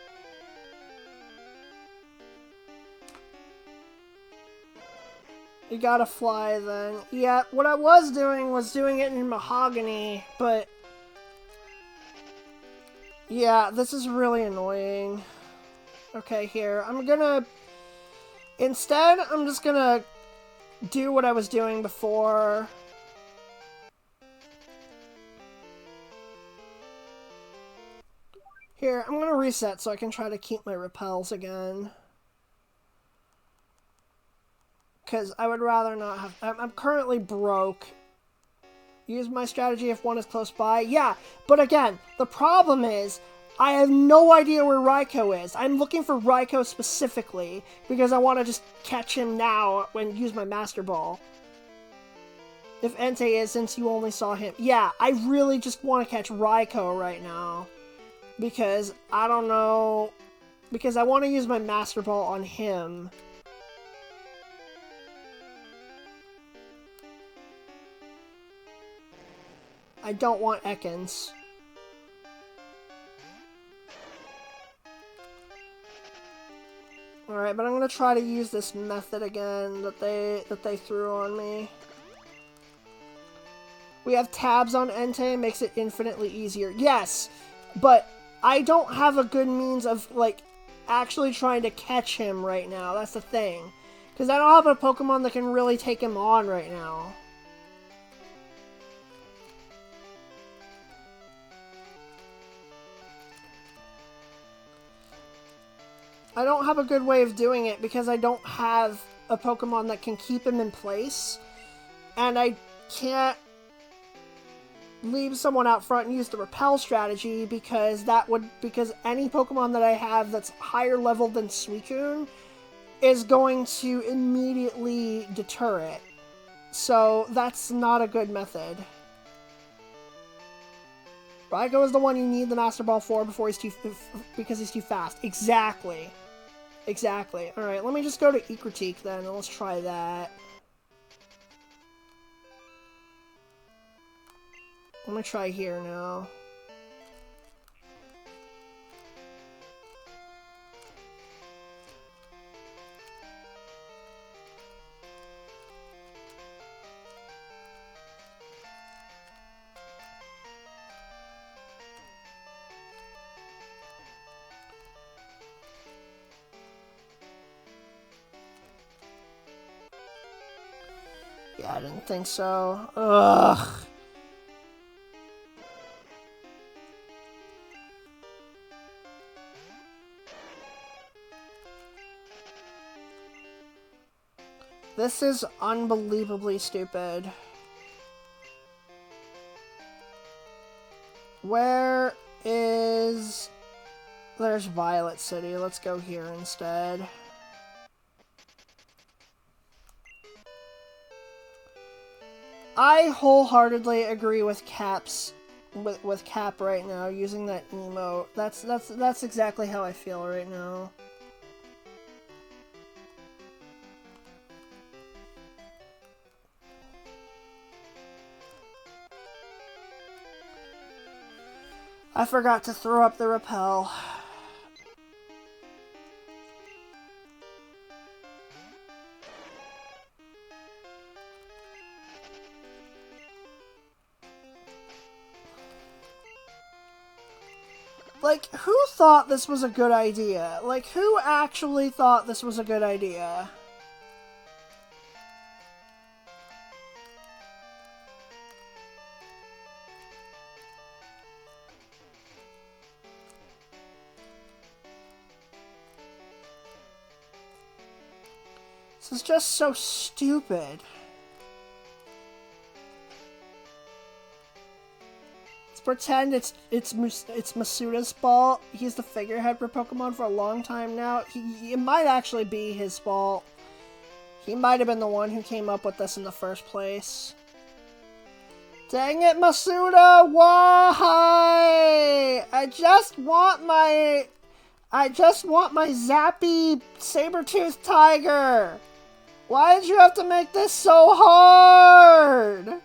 You gotta fly then. Yeah, what I was doing it in mahogany, but... Yeah, this is really annoying. Okay, here. Instead, I'm just gonna do what I was doing before. Here, I'm gonna reset so I can try to keep my repels again. Because I would rather not have... I'm currently broke. Use my strategy if one is close by. Yeah, but again, the problem is I have no idea where Raikou is. I'm looking for Raikou specifically because I want to just catch him now and use my Master Ball. If Entei is, since you only saw him. Yeah, I really just want to catch Raikou right now. Because, I don't know... Because I want to use my Master Ball on him. I don't want Ekans. Alright, but I'm gonna try to use this method again that they threw on me. We have tabs on Entei, makes it infinitely easier. Yes! But I don't have a good means of, like, actually trying to catch him right now. That's the thing. Because I don't have a Pokemon that can really take him on right now. I don't have a good way of doing it because I don't have a Pokemon that can keep him in place. And I can't leave someone out front and use the repel strategy because any Pokemon that I have that's higher level than Suicune is going to immediately deter it. So that's not a good method. Raikou is the one you need the Master Ball for because he's too fast. Exactly. Exactly. Alright, let me just go to Ecritique then, and let's try that. Let me try here now. Yeah, I didn't think so. Ugh. This is unbelievably stupid. Where is... There's Violet City. Let's go here instead. I wholeheartedly agree with Cap's with Cap right now using that emote. That's exactly how I feel right now. I forgot to throw up the repel. Like, who thought this was a good idea? Like, who actually thought this was a good idea? This is just so stupid. Pretend it's Masuda's fault. He's the figurehead for Pokemon for a long time now. It might actually be his fault. He might have been the one who came up with this in the first place. Dang it, Masuda! Why? I just want my Zappy Saber-Tooth Tiger! Why did you have to make this so hard?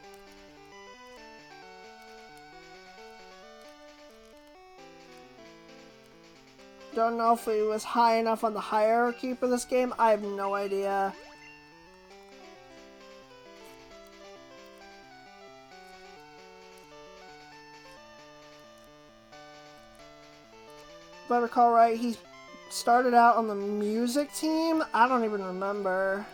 Don't know if he was high enough on the hierarchy for this game. I have no idea. if I recall right, he started out on the music team? I don't even remember.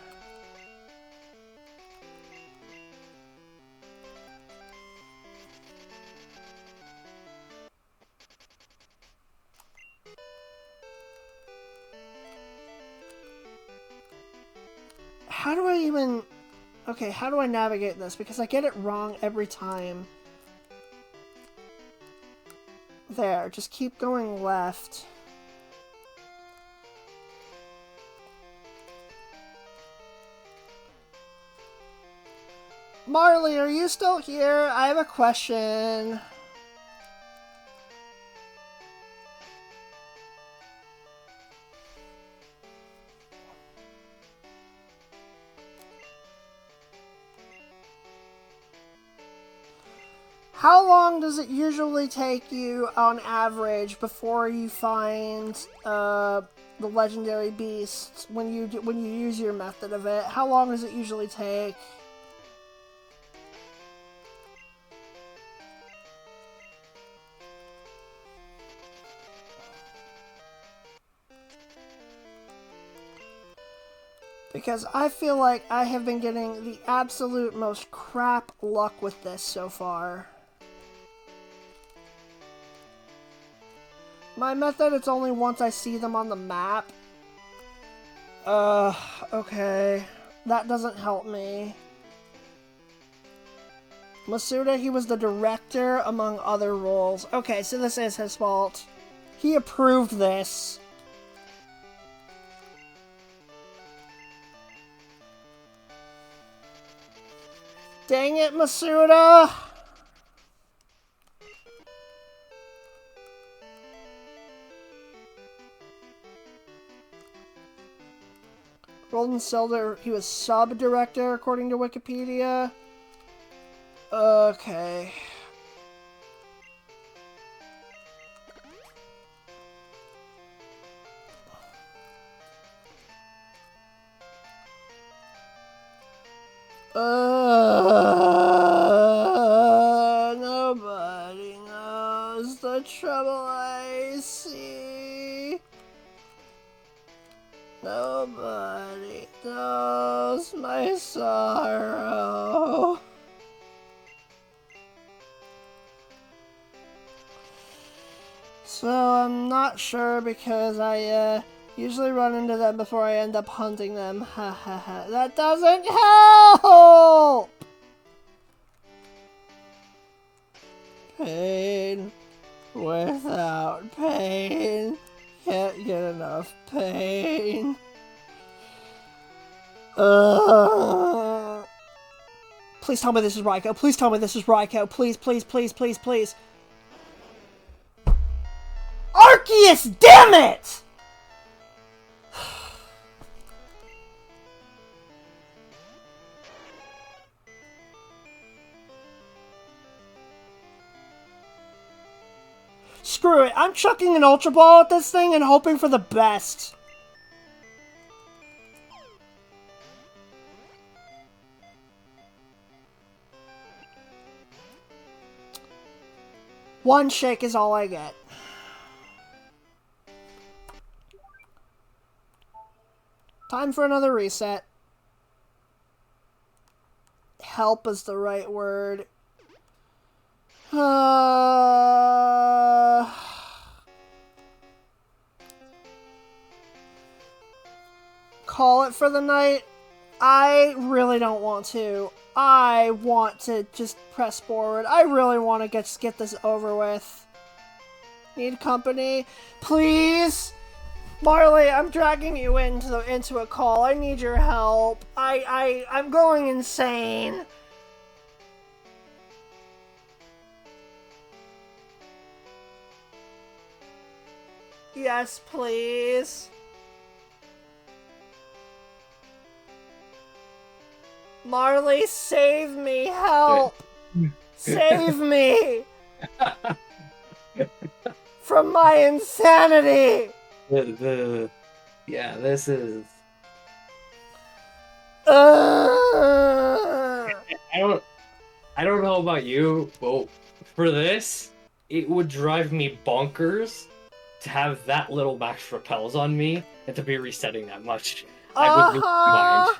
How do I even... Okay, how do I navigate this? Because I get it wrong every time. There, just keep going left. Marley, are you still here? I have a question. How long does it usually take you, on average, before you find the legendary beast when you use your method of it? How long does it usually take? Because I feel like I have been getting the absolute most crap luck with this so far. My method, it's only once I see them on the map. Okay. That doesn't help me. Masuda, he was the director among other roles. Okay, so this is his fault. He approved this. Dang it, Masuda! Golden Silver, he was sub-director, according to Wikipedia. Okay. Nobody knows the trouble I see. Nobody knows my sorrow. So I'm not sure because I usually run into them before I end up hunting them. Ha ha ha. That doesn't help! Pain without pain. Can't get enough pain. Please tell me this is Raiko. Please tell me this is Raiko. Please, please, please, please, please. Arceus, damn it! Screw it, I'm chucking an Ultra Ball at this thing and hoping for the best. One shake is all I get. Time for another reset. Help is the right word. Call it for the night? I really don't want to. I want to just press forward. I really want to get this over with. Need company? Please? Marley, I'm dragging you into a call. I need your help. I'm going insane. Yes, please. Marley, save me! Help! Save me! From my insanity! Yeah, this is... Uh... I don't know about you, but for this, it would drive me bonkers to have that little max repels on me and to be resetting that much. I would lose my mind.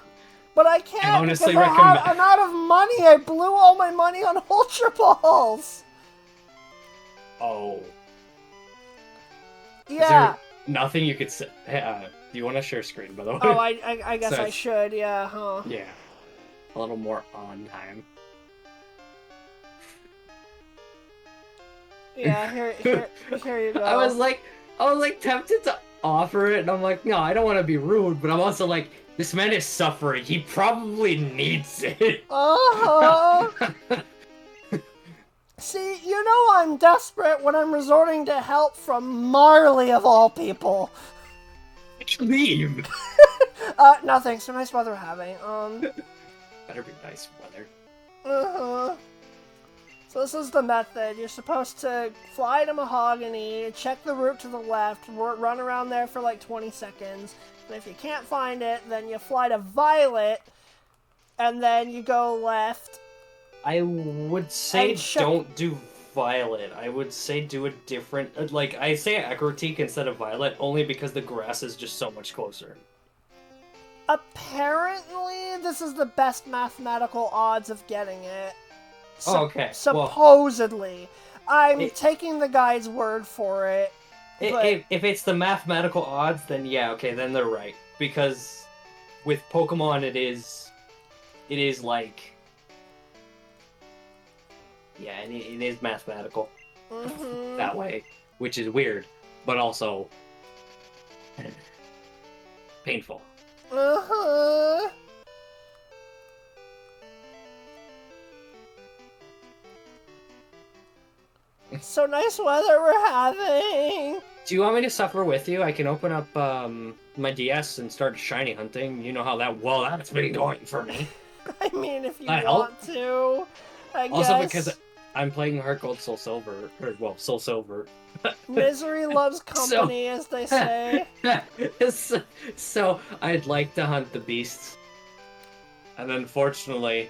But I can't I honestly because recommend- I'm out of money. I blew all my money on Ultra Balls. Oh. Yeah. Is there nothing you could say? Hey, do you want to share screen, by the way? Oh, I guess So I should. Yeah, huh? Yeah. A little more on time. Yeah, here you go. I was like tempted to offer it, and I'm like, no, I don't want to be rude, but I'm also like, this man is suffering. He probably needs it. Uh-huh. See, you know I'm desperate when I'm resorting to help from Marley of all people. Leave. No thanks. Nice weather we're having. Better be nice weather. Uh-huh. So this is the method. You're supposed to fly to Mahogany, check the route to the left, run around there for like 20 seconds, and if you can't find it, then you fly to Violet, and then you go left. I would say And check- don't do Violet. I would say do a different... Like, I say Acrotique instead of Violet, only because the grass is just so much closer. Apparently, this is the best mathematical odds of getting it. Oh, okay. Supposedly. I'm taking the guy's word for it. But... If it's the mathematical odds, then yeah, okay, then they're right. Because with Pokemon, it is like... Yeah, it is mathematical that way, which is weird, but also painful. Uh-huh. So nice weather we're having. Do you want me to suffer with you? I can open up my DS and start shiny hunting. You know how that's been going for me. I mean, if you That want to, I Also guess. because I'm playing Heart Gold Soul Silver, Soul Silver. Misery loves company, as they say. So I'd like to hunt the beasts, and unfortunately,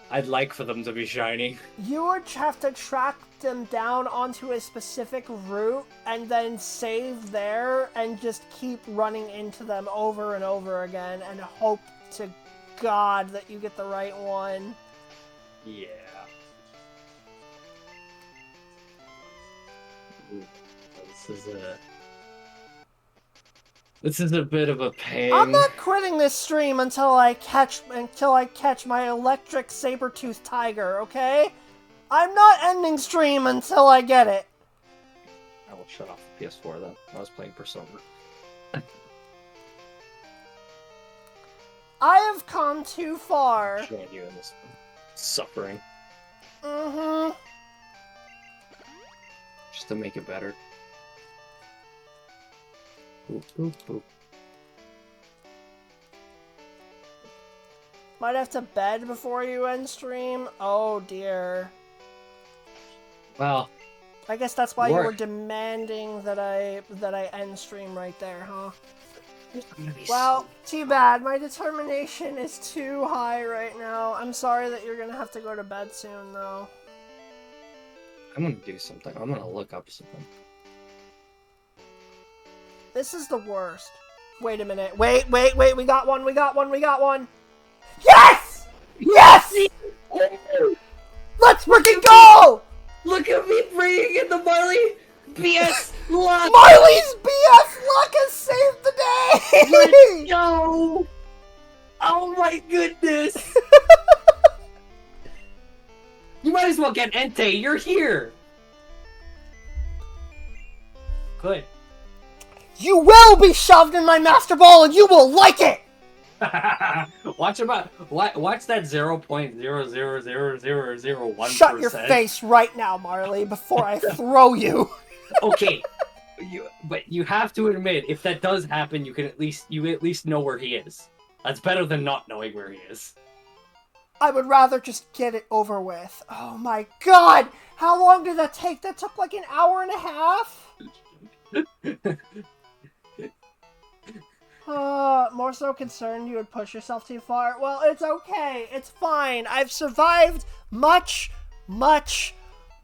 I'd like for them to be shiny. You would have to track them down onto a specific route and then save there and just keep running into them over and over again and hope to God that you get the right one. Yeah. Ooh, this is a bit of a pain. I'm not quitting this stream until I catch my electric saber-toothed tiger, okay? I'm not ending stream until I get it. I will shut off the PS4 then. I was playing Persona. I have come too far. Join you in this suffering. Mm-hmm. Just to make it better. Boop, boop, boop. Might have to bed before you end stream. Oh dear. Well, I guess that's why you were work. demanding that I end stream right there, huh? Well, too bad. My determination is too high right now. I'm sorry that you're gonna have to go to bed soon, though. I'm gonna do something. I'm gonna look up something. This is the worst. Wait a minute. Wait. We got one. Yes! Yes! Let's freaking go! Look at me bringing in the Marley BS luck! Marley's BS luck has saved the day! Let's go! Oh my goodness! You might as well get Entei. You're here. Good. You will be shoved in my Master Ball and you will like it! Watch that 0.00001%. Shut your face right now, Marley, before I throw you. Okay, but you have to admit, if that does happen, you at least know where he is. That's better than not knowing where he is. I would rather just get it over with. Oh my god! How long did that take? That took like an hour and a half? More so concerned you would push yourself too far. Well, it's okay. It's fine. I've survived much, much,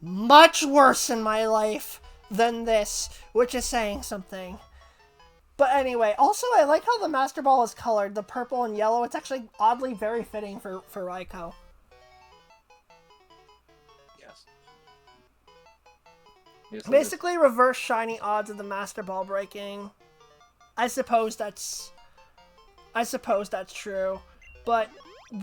much worse in my life than this, which is saying something. But anyway, also I like how the Master Ball is colored, the purple and yellow. It's actually oddly very fitting for Raikou. Yes. Yes, Basically, reverse shiny odds of the Master Ball breaking. I suppose that's true, but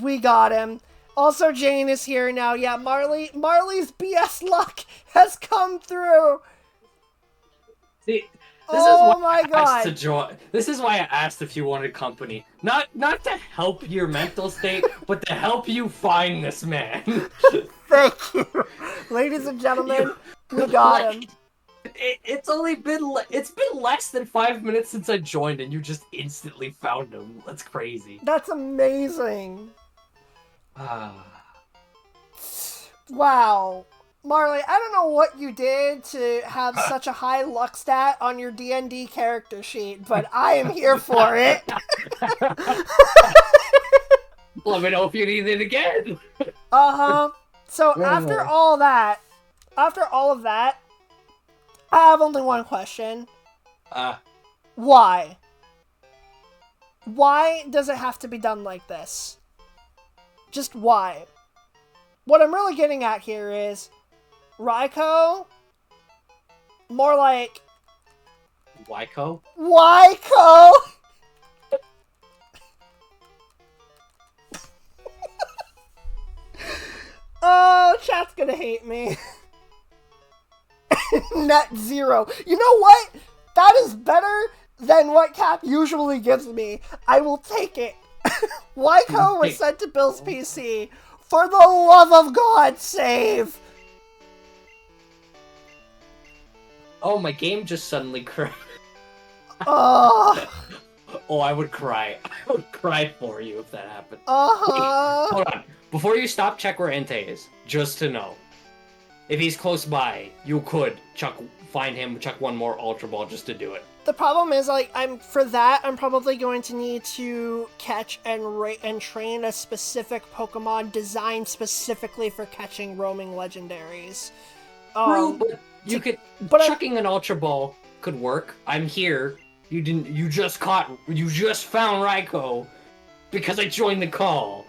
we got him. Also, Jane is here now. Yeah, Marley's BS luck has come through. See, My god! This is why I asked if you wanted company. Not to help your mental state, but to help you find this man. Thank you, ladies and gentlemen. We got him. It's been less than 5 minutes since I joined, and you just instantly found him. That's crazy. That's amazing. Wow. Marley, I don't know what you did to have such a high luck stat on your D&D character sheet, but I am here for it. Let me know if you need it again. So after all of that, I have only one question. Why? Why does it have to be done like this? Just why? What I'm really getting at here is Raikou, more like Wyco? Wyco. Oh, chat's gonna hate me. Net 0. You know what? That is better than what Cap usually gives me. I will take it. Wyco was sent to Bill's PC. For the love of God, save! Oh, my game just suddenly crashed. Oh, I would cry. I would cry for you if that happened. uh-huh. Hold on. Before you stop, check where Entei is. Just to know. If he's close by, you could find him, chuck one more Ultra Ball just to do it. The problem is, like, I'm probably going to need to catch and train a specific Pokemon designed specifically for catching roaming legendaries. True, but chucking an Ultra Ball could work. I'm here. You just found Raikou because I joined the call.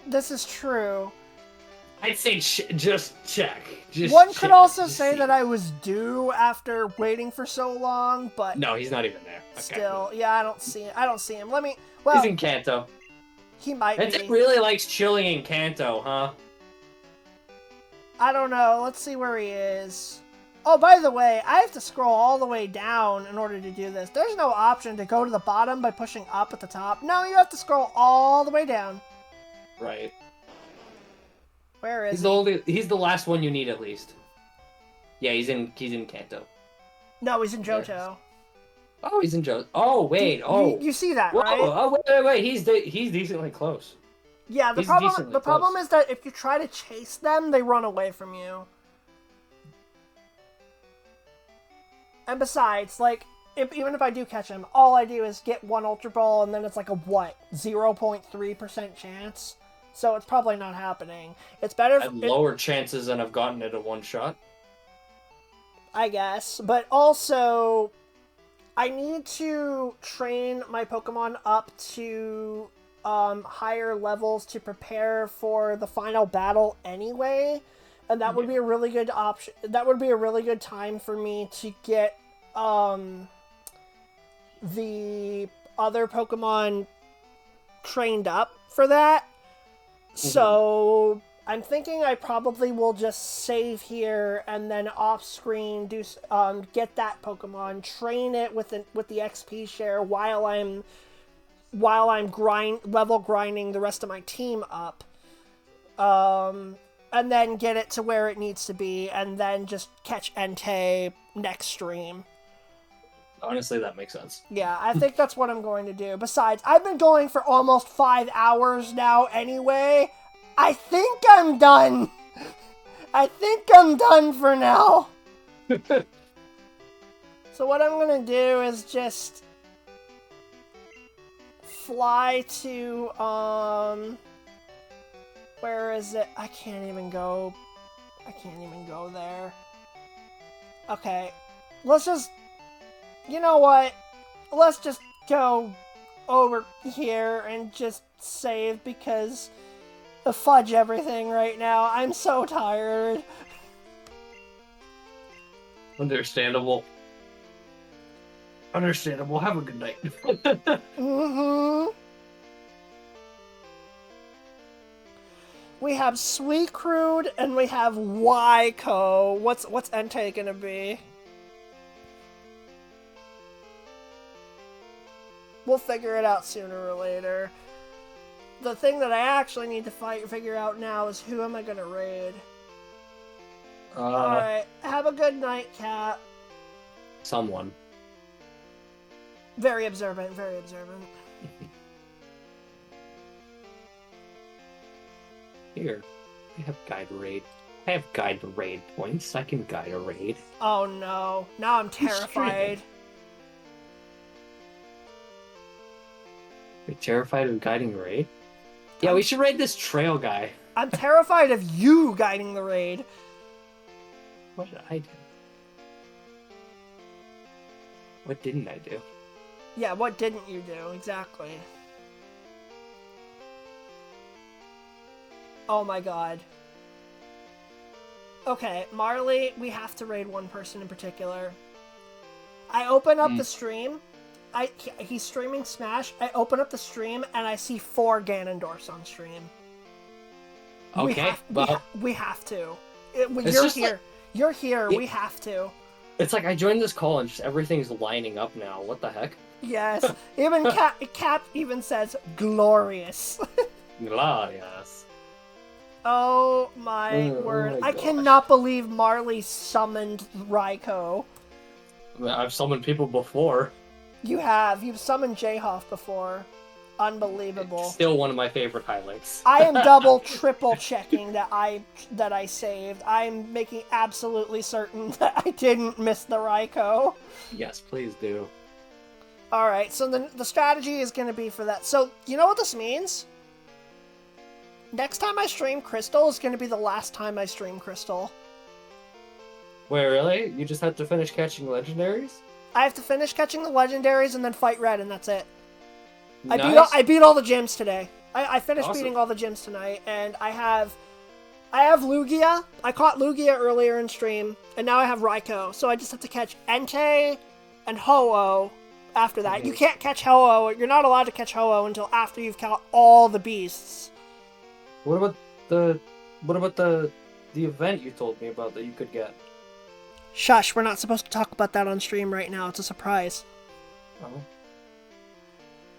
This is true. I'd say just check. One could also say that I was due after waiting for so long, but no, he's not even there. Okay. Still, yeah, I don't see him. He's in Kanto. He might be. It really likes chilling in Kanto, huh? I don't know. Let's see where he is. Oh, by the way, I have to scroll all the way down in order to do this. There's no option to go to the bottom by pushing up at the top. No, you have to scroll all the way down. Right. Where is He's the last one you need at least. Yeah, he's in Kanto. No, he's in Johto. Oh, he's in Johto. Oh, wait. You see that, Whoa, right? Oh, wait. He's decently close. Yeah, the problem is that if you try to chase them, they run away from you. And besides, like, even if I do catch him, all I do is get one Ultra Ball, and then it's like a, 0.3% chance? So it's probably not happening. It's better... lower chances than I've gotten it at one shot. I guess. But also, I need to train my Pokemon up to higher levels to prepare for the final battle anyway. And that would be a really good option. That would be a really good time for me to get the other Pokemon trained up for that. So I'm thinking I probably will just save here and then off screen do get that Pokemon, train it with the XP share while I'm level grinding the rest of my team up. And then get it to where it needs to be, and then just catch Entei next stream. Honestly, that makes sense. Yeah, I think that's what I'm going to do. Besides, I've been going for almost 5 hours now anyway. I think I'm done. I think I'm done for now. So what I'm going to do is just fly to, where is it? I can't even go there. Okay. Let's just... You know what? Let's just go over here and just save because of fudge everything right now. I'm so tired. Understandable. Understandable. Have a good night. Mm-hmm. We have Sweet Crude and we have Yko. What's Entei gonna be? We'll figure it out sooner or later. The thing that I actually need to figure out now is who am I gonna raid? Alright, have a good night, Cat. Someone. Very observant, very observant. Here, I have guide raid. I have guide raid points. I can guide a raid. Oh no, now I'm terrified. You're terrified of guiding a raid? Yeah, we should raid this trail guy. I'm terrified of you guiding the raid. What did I do? What didn't I do? Yeah, what didn't you do? Exactly. Oh my god. Okay, Marley, we have to raid one person in particular. I open up the stream. He's streaming Smash. I open up the stream and I see 4 Ganondorfs on stream. Okay, we have to. You're here. We have to. It's like I joined this call and just everything's lining up now. What the heck? Yes. Even Cap even says glorious. Glorious. Oh my word. Oh my I cannot believe Marley summoned Raikou. I've summoned people before. You have. You've summoned Jayhoff before. Unbelievable. It's still one of my favorite highlights. I am double, triple checking that I saved. I'm making absolutely certain that I didn't miss the Raikou. Yes, please do. Alright, so the strategy is going to be for that. So, you know what this means? Next time I stream Crystal is going to be the last time I stream Crystal. Wait, really? You just have to finish catching legendaries? I have to finish catching the legendaries and then fight Red, and that's it. Nice. I beat all the gyms today. I finished Awesome. beating all the gyms tonight, and I have Lugia. I caught Lugia earlier in stream, and now I have Raikou. So I just have to catch Entei and Ho-Oh after that. You can't catch Ho-Oh. You're not allowed to catch Ho-Oh until after you've caught all the beasts. What about the event you told me about that you could get? Shush, we're not supposed to talk about that on stream right now. It's a surprise. Oh.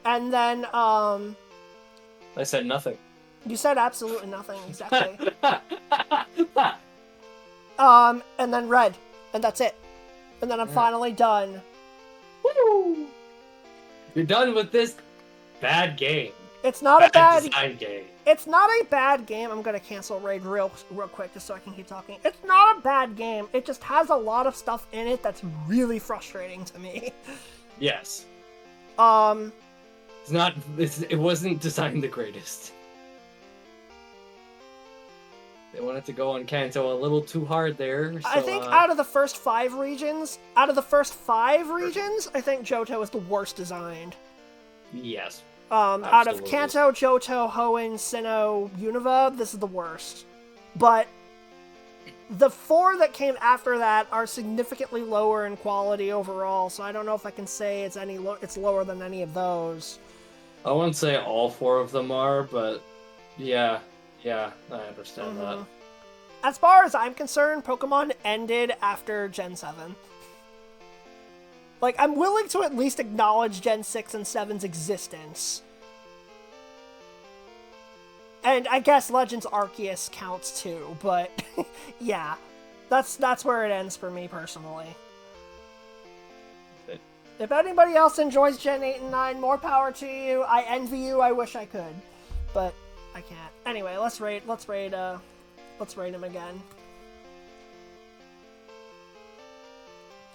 And then, I said nothing. You said absolutely nothing, exactly. And then Red. And that's it. And then I'm finally done. Woo! You're done with this bad game. It's not a bad design game. It's not a bad game. I'm gonna cancel Raid real quick just so I can keep talking. It's not a bad game. It just has a lot of stuff in it that's really frustrating to me. Yes. It wasn't designed the greatest. They wanted to go on Kanto a little too hard there. So, I think out of the first 5 regions, I think Johto is the worst designed. Yes. Out of Kanto, Johto, Hoenn, Sinnoh, Unova, this is the worst. But the 4 that came after that are significantly lower in quality overall, so I don't know if I can say it's lower than any of those. I wouldn't say all 4 of them are, but yeah, I understand that. As far as I'm concerned, Pokemon ended after Gen 7. Like, I'm willing to at least acknowledge Gen 6 and 7's existence. And I guess Legends Arceus counts too, but yeah. That's where it ends for me personally. If anybody else enjoys Gen 8 and 9, more power to you. I envy you, I wish I could. But I can't. Anyway, let's raid him again.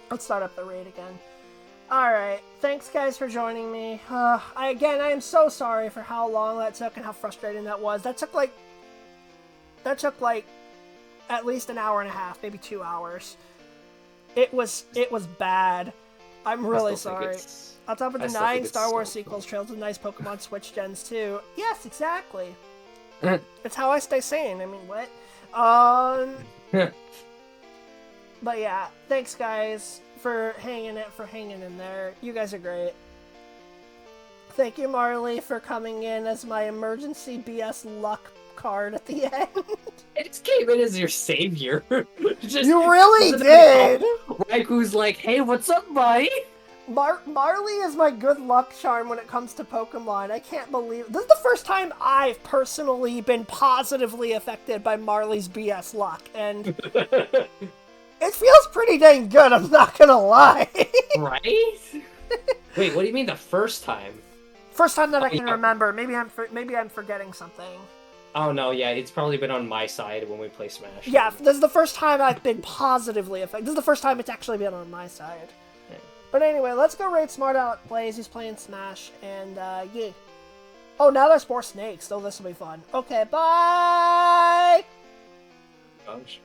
Let's start up the raid again. Alright, thanks guys for joining me. I am so sorry for how long that took and how frustrating that was. That took like at least an hour and a half, maybe 2 hours. It was bad. I'm really I still think sorry. it's- On top of I the still think 9 it's Star Wars so sequels, Trails of Nice Pokemon Switch gens too. Yes, exactly. fun. It's how I stay sane. I mean, what? But yeah, thanks guys for hanging in there. You guys are great. Thank you, Marley, for coming in as my emergency BS luck card at the end. It just came in as your savior. Just, You really did! Raiku's like, hey, what's up, buddy? Marley is my good luck charm when it comes to Pokemon. I can't believe this is the first time I've personally been positively affected by Marley's BS luck, and it feels pretty dang good, I'm not gonna lie. Right? Wait, what do you mean the first time? First time that I can yeah. remember. Maybe I'm forgetting something. Oh no, yeah, it's probably been on my side when we play Smash. Yeah, this is the first time I've been positively affected. This is the first time it's actually been on my side. Yeah. But anyway, let's go raid Smart Out Plays. He's playing Smash, and yeah. Oh, now there's more snakes, so this will be fun. Okay, bye! Gosh.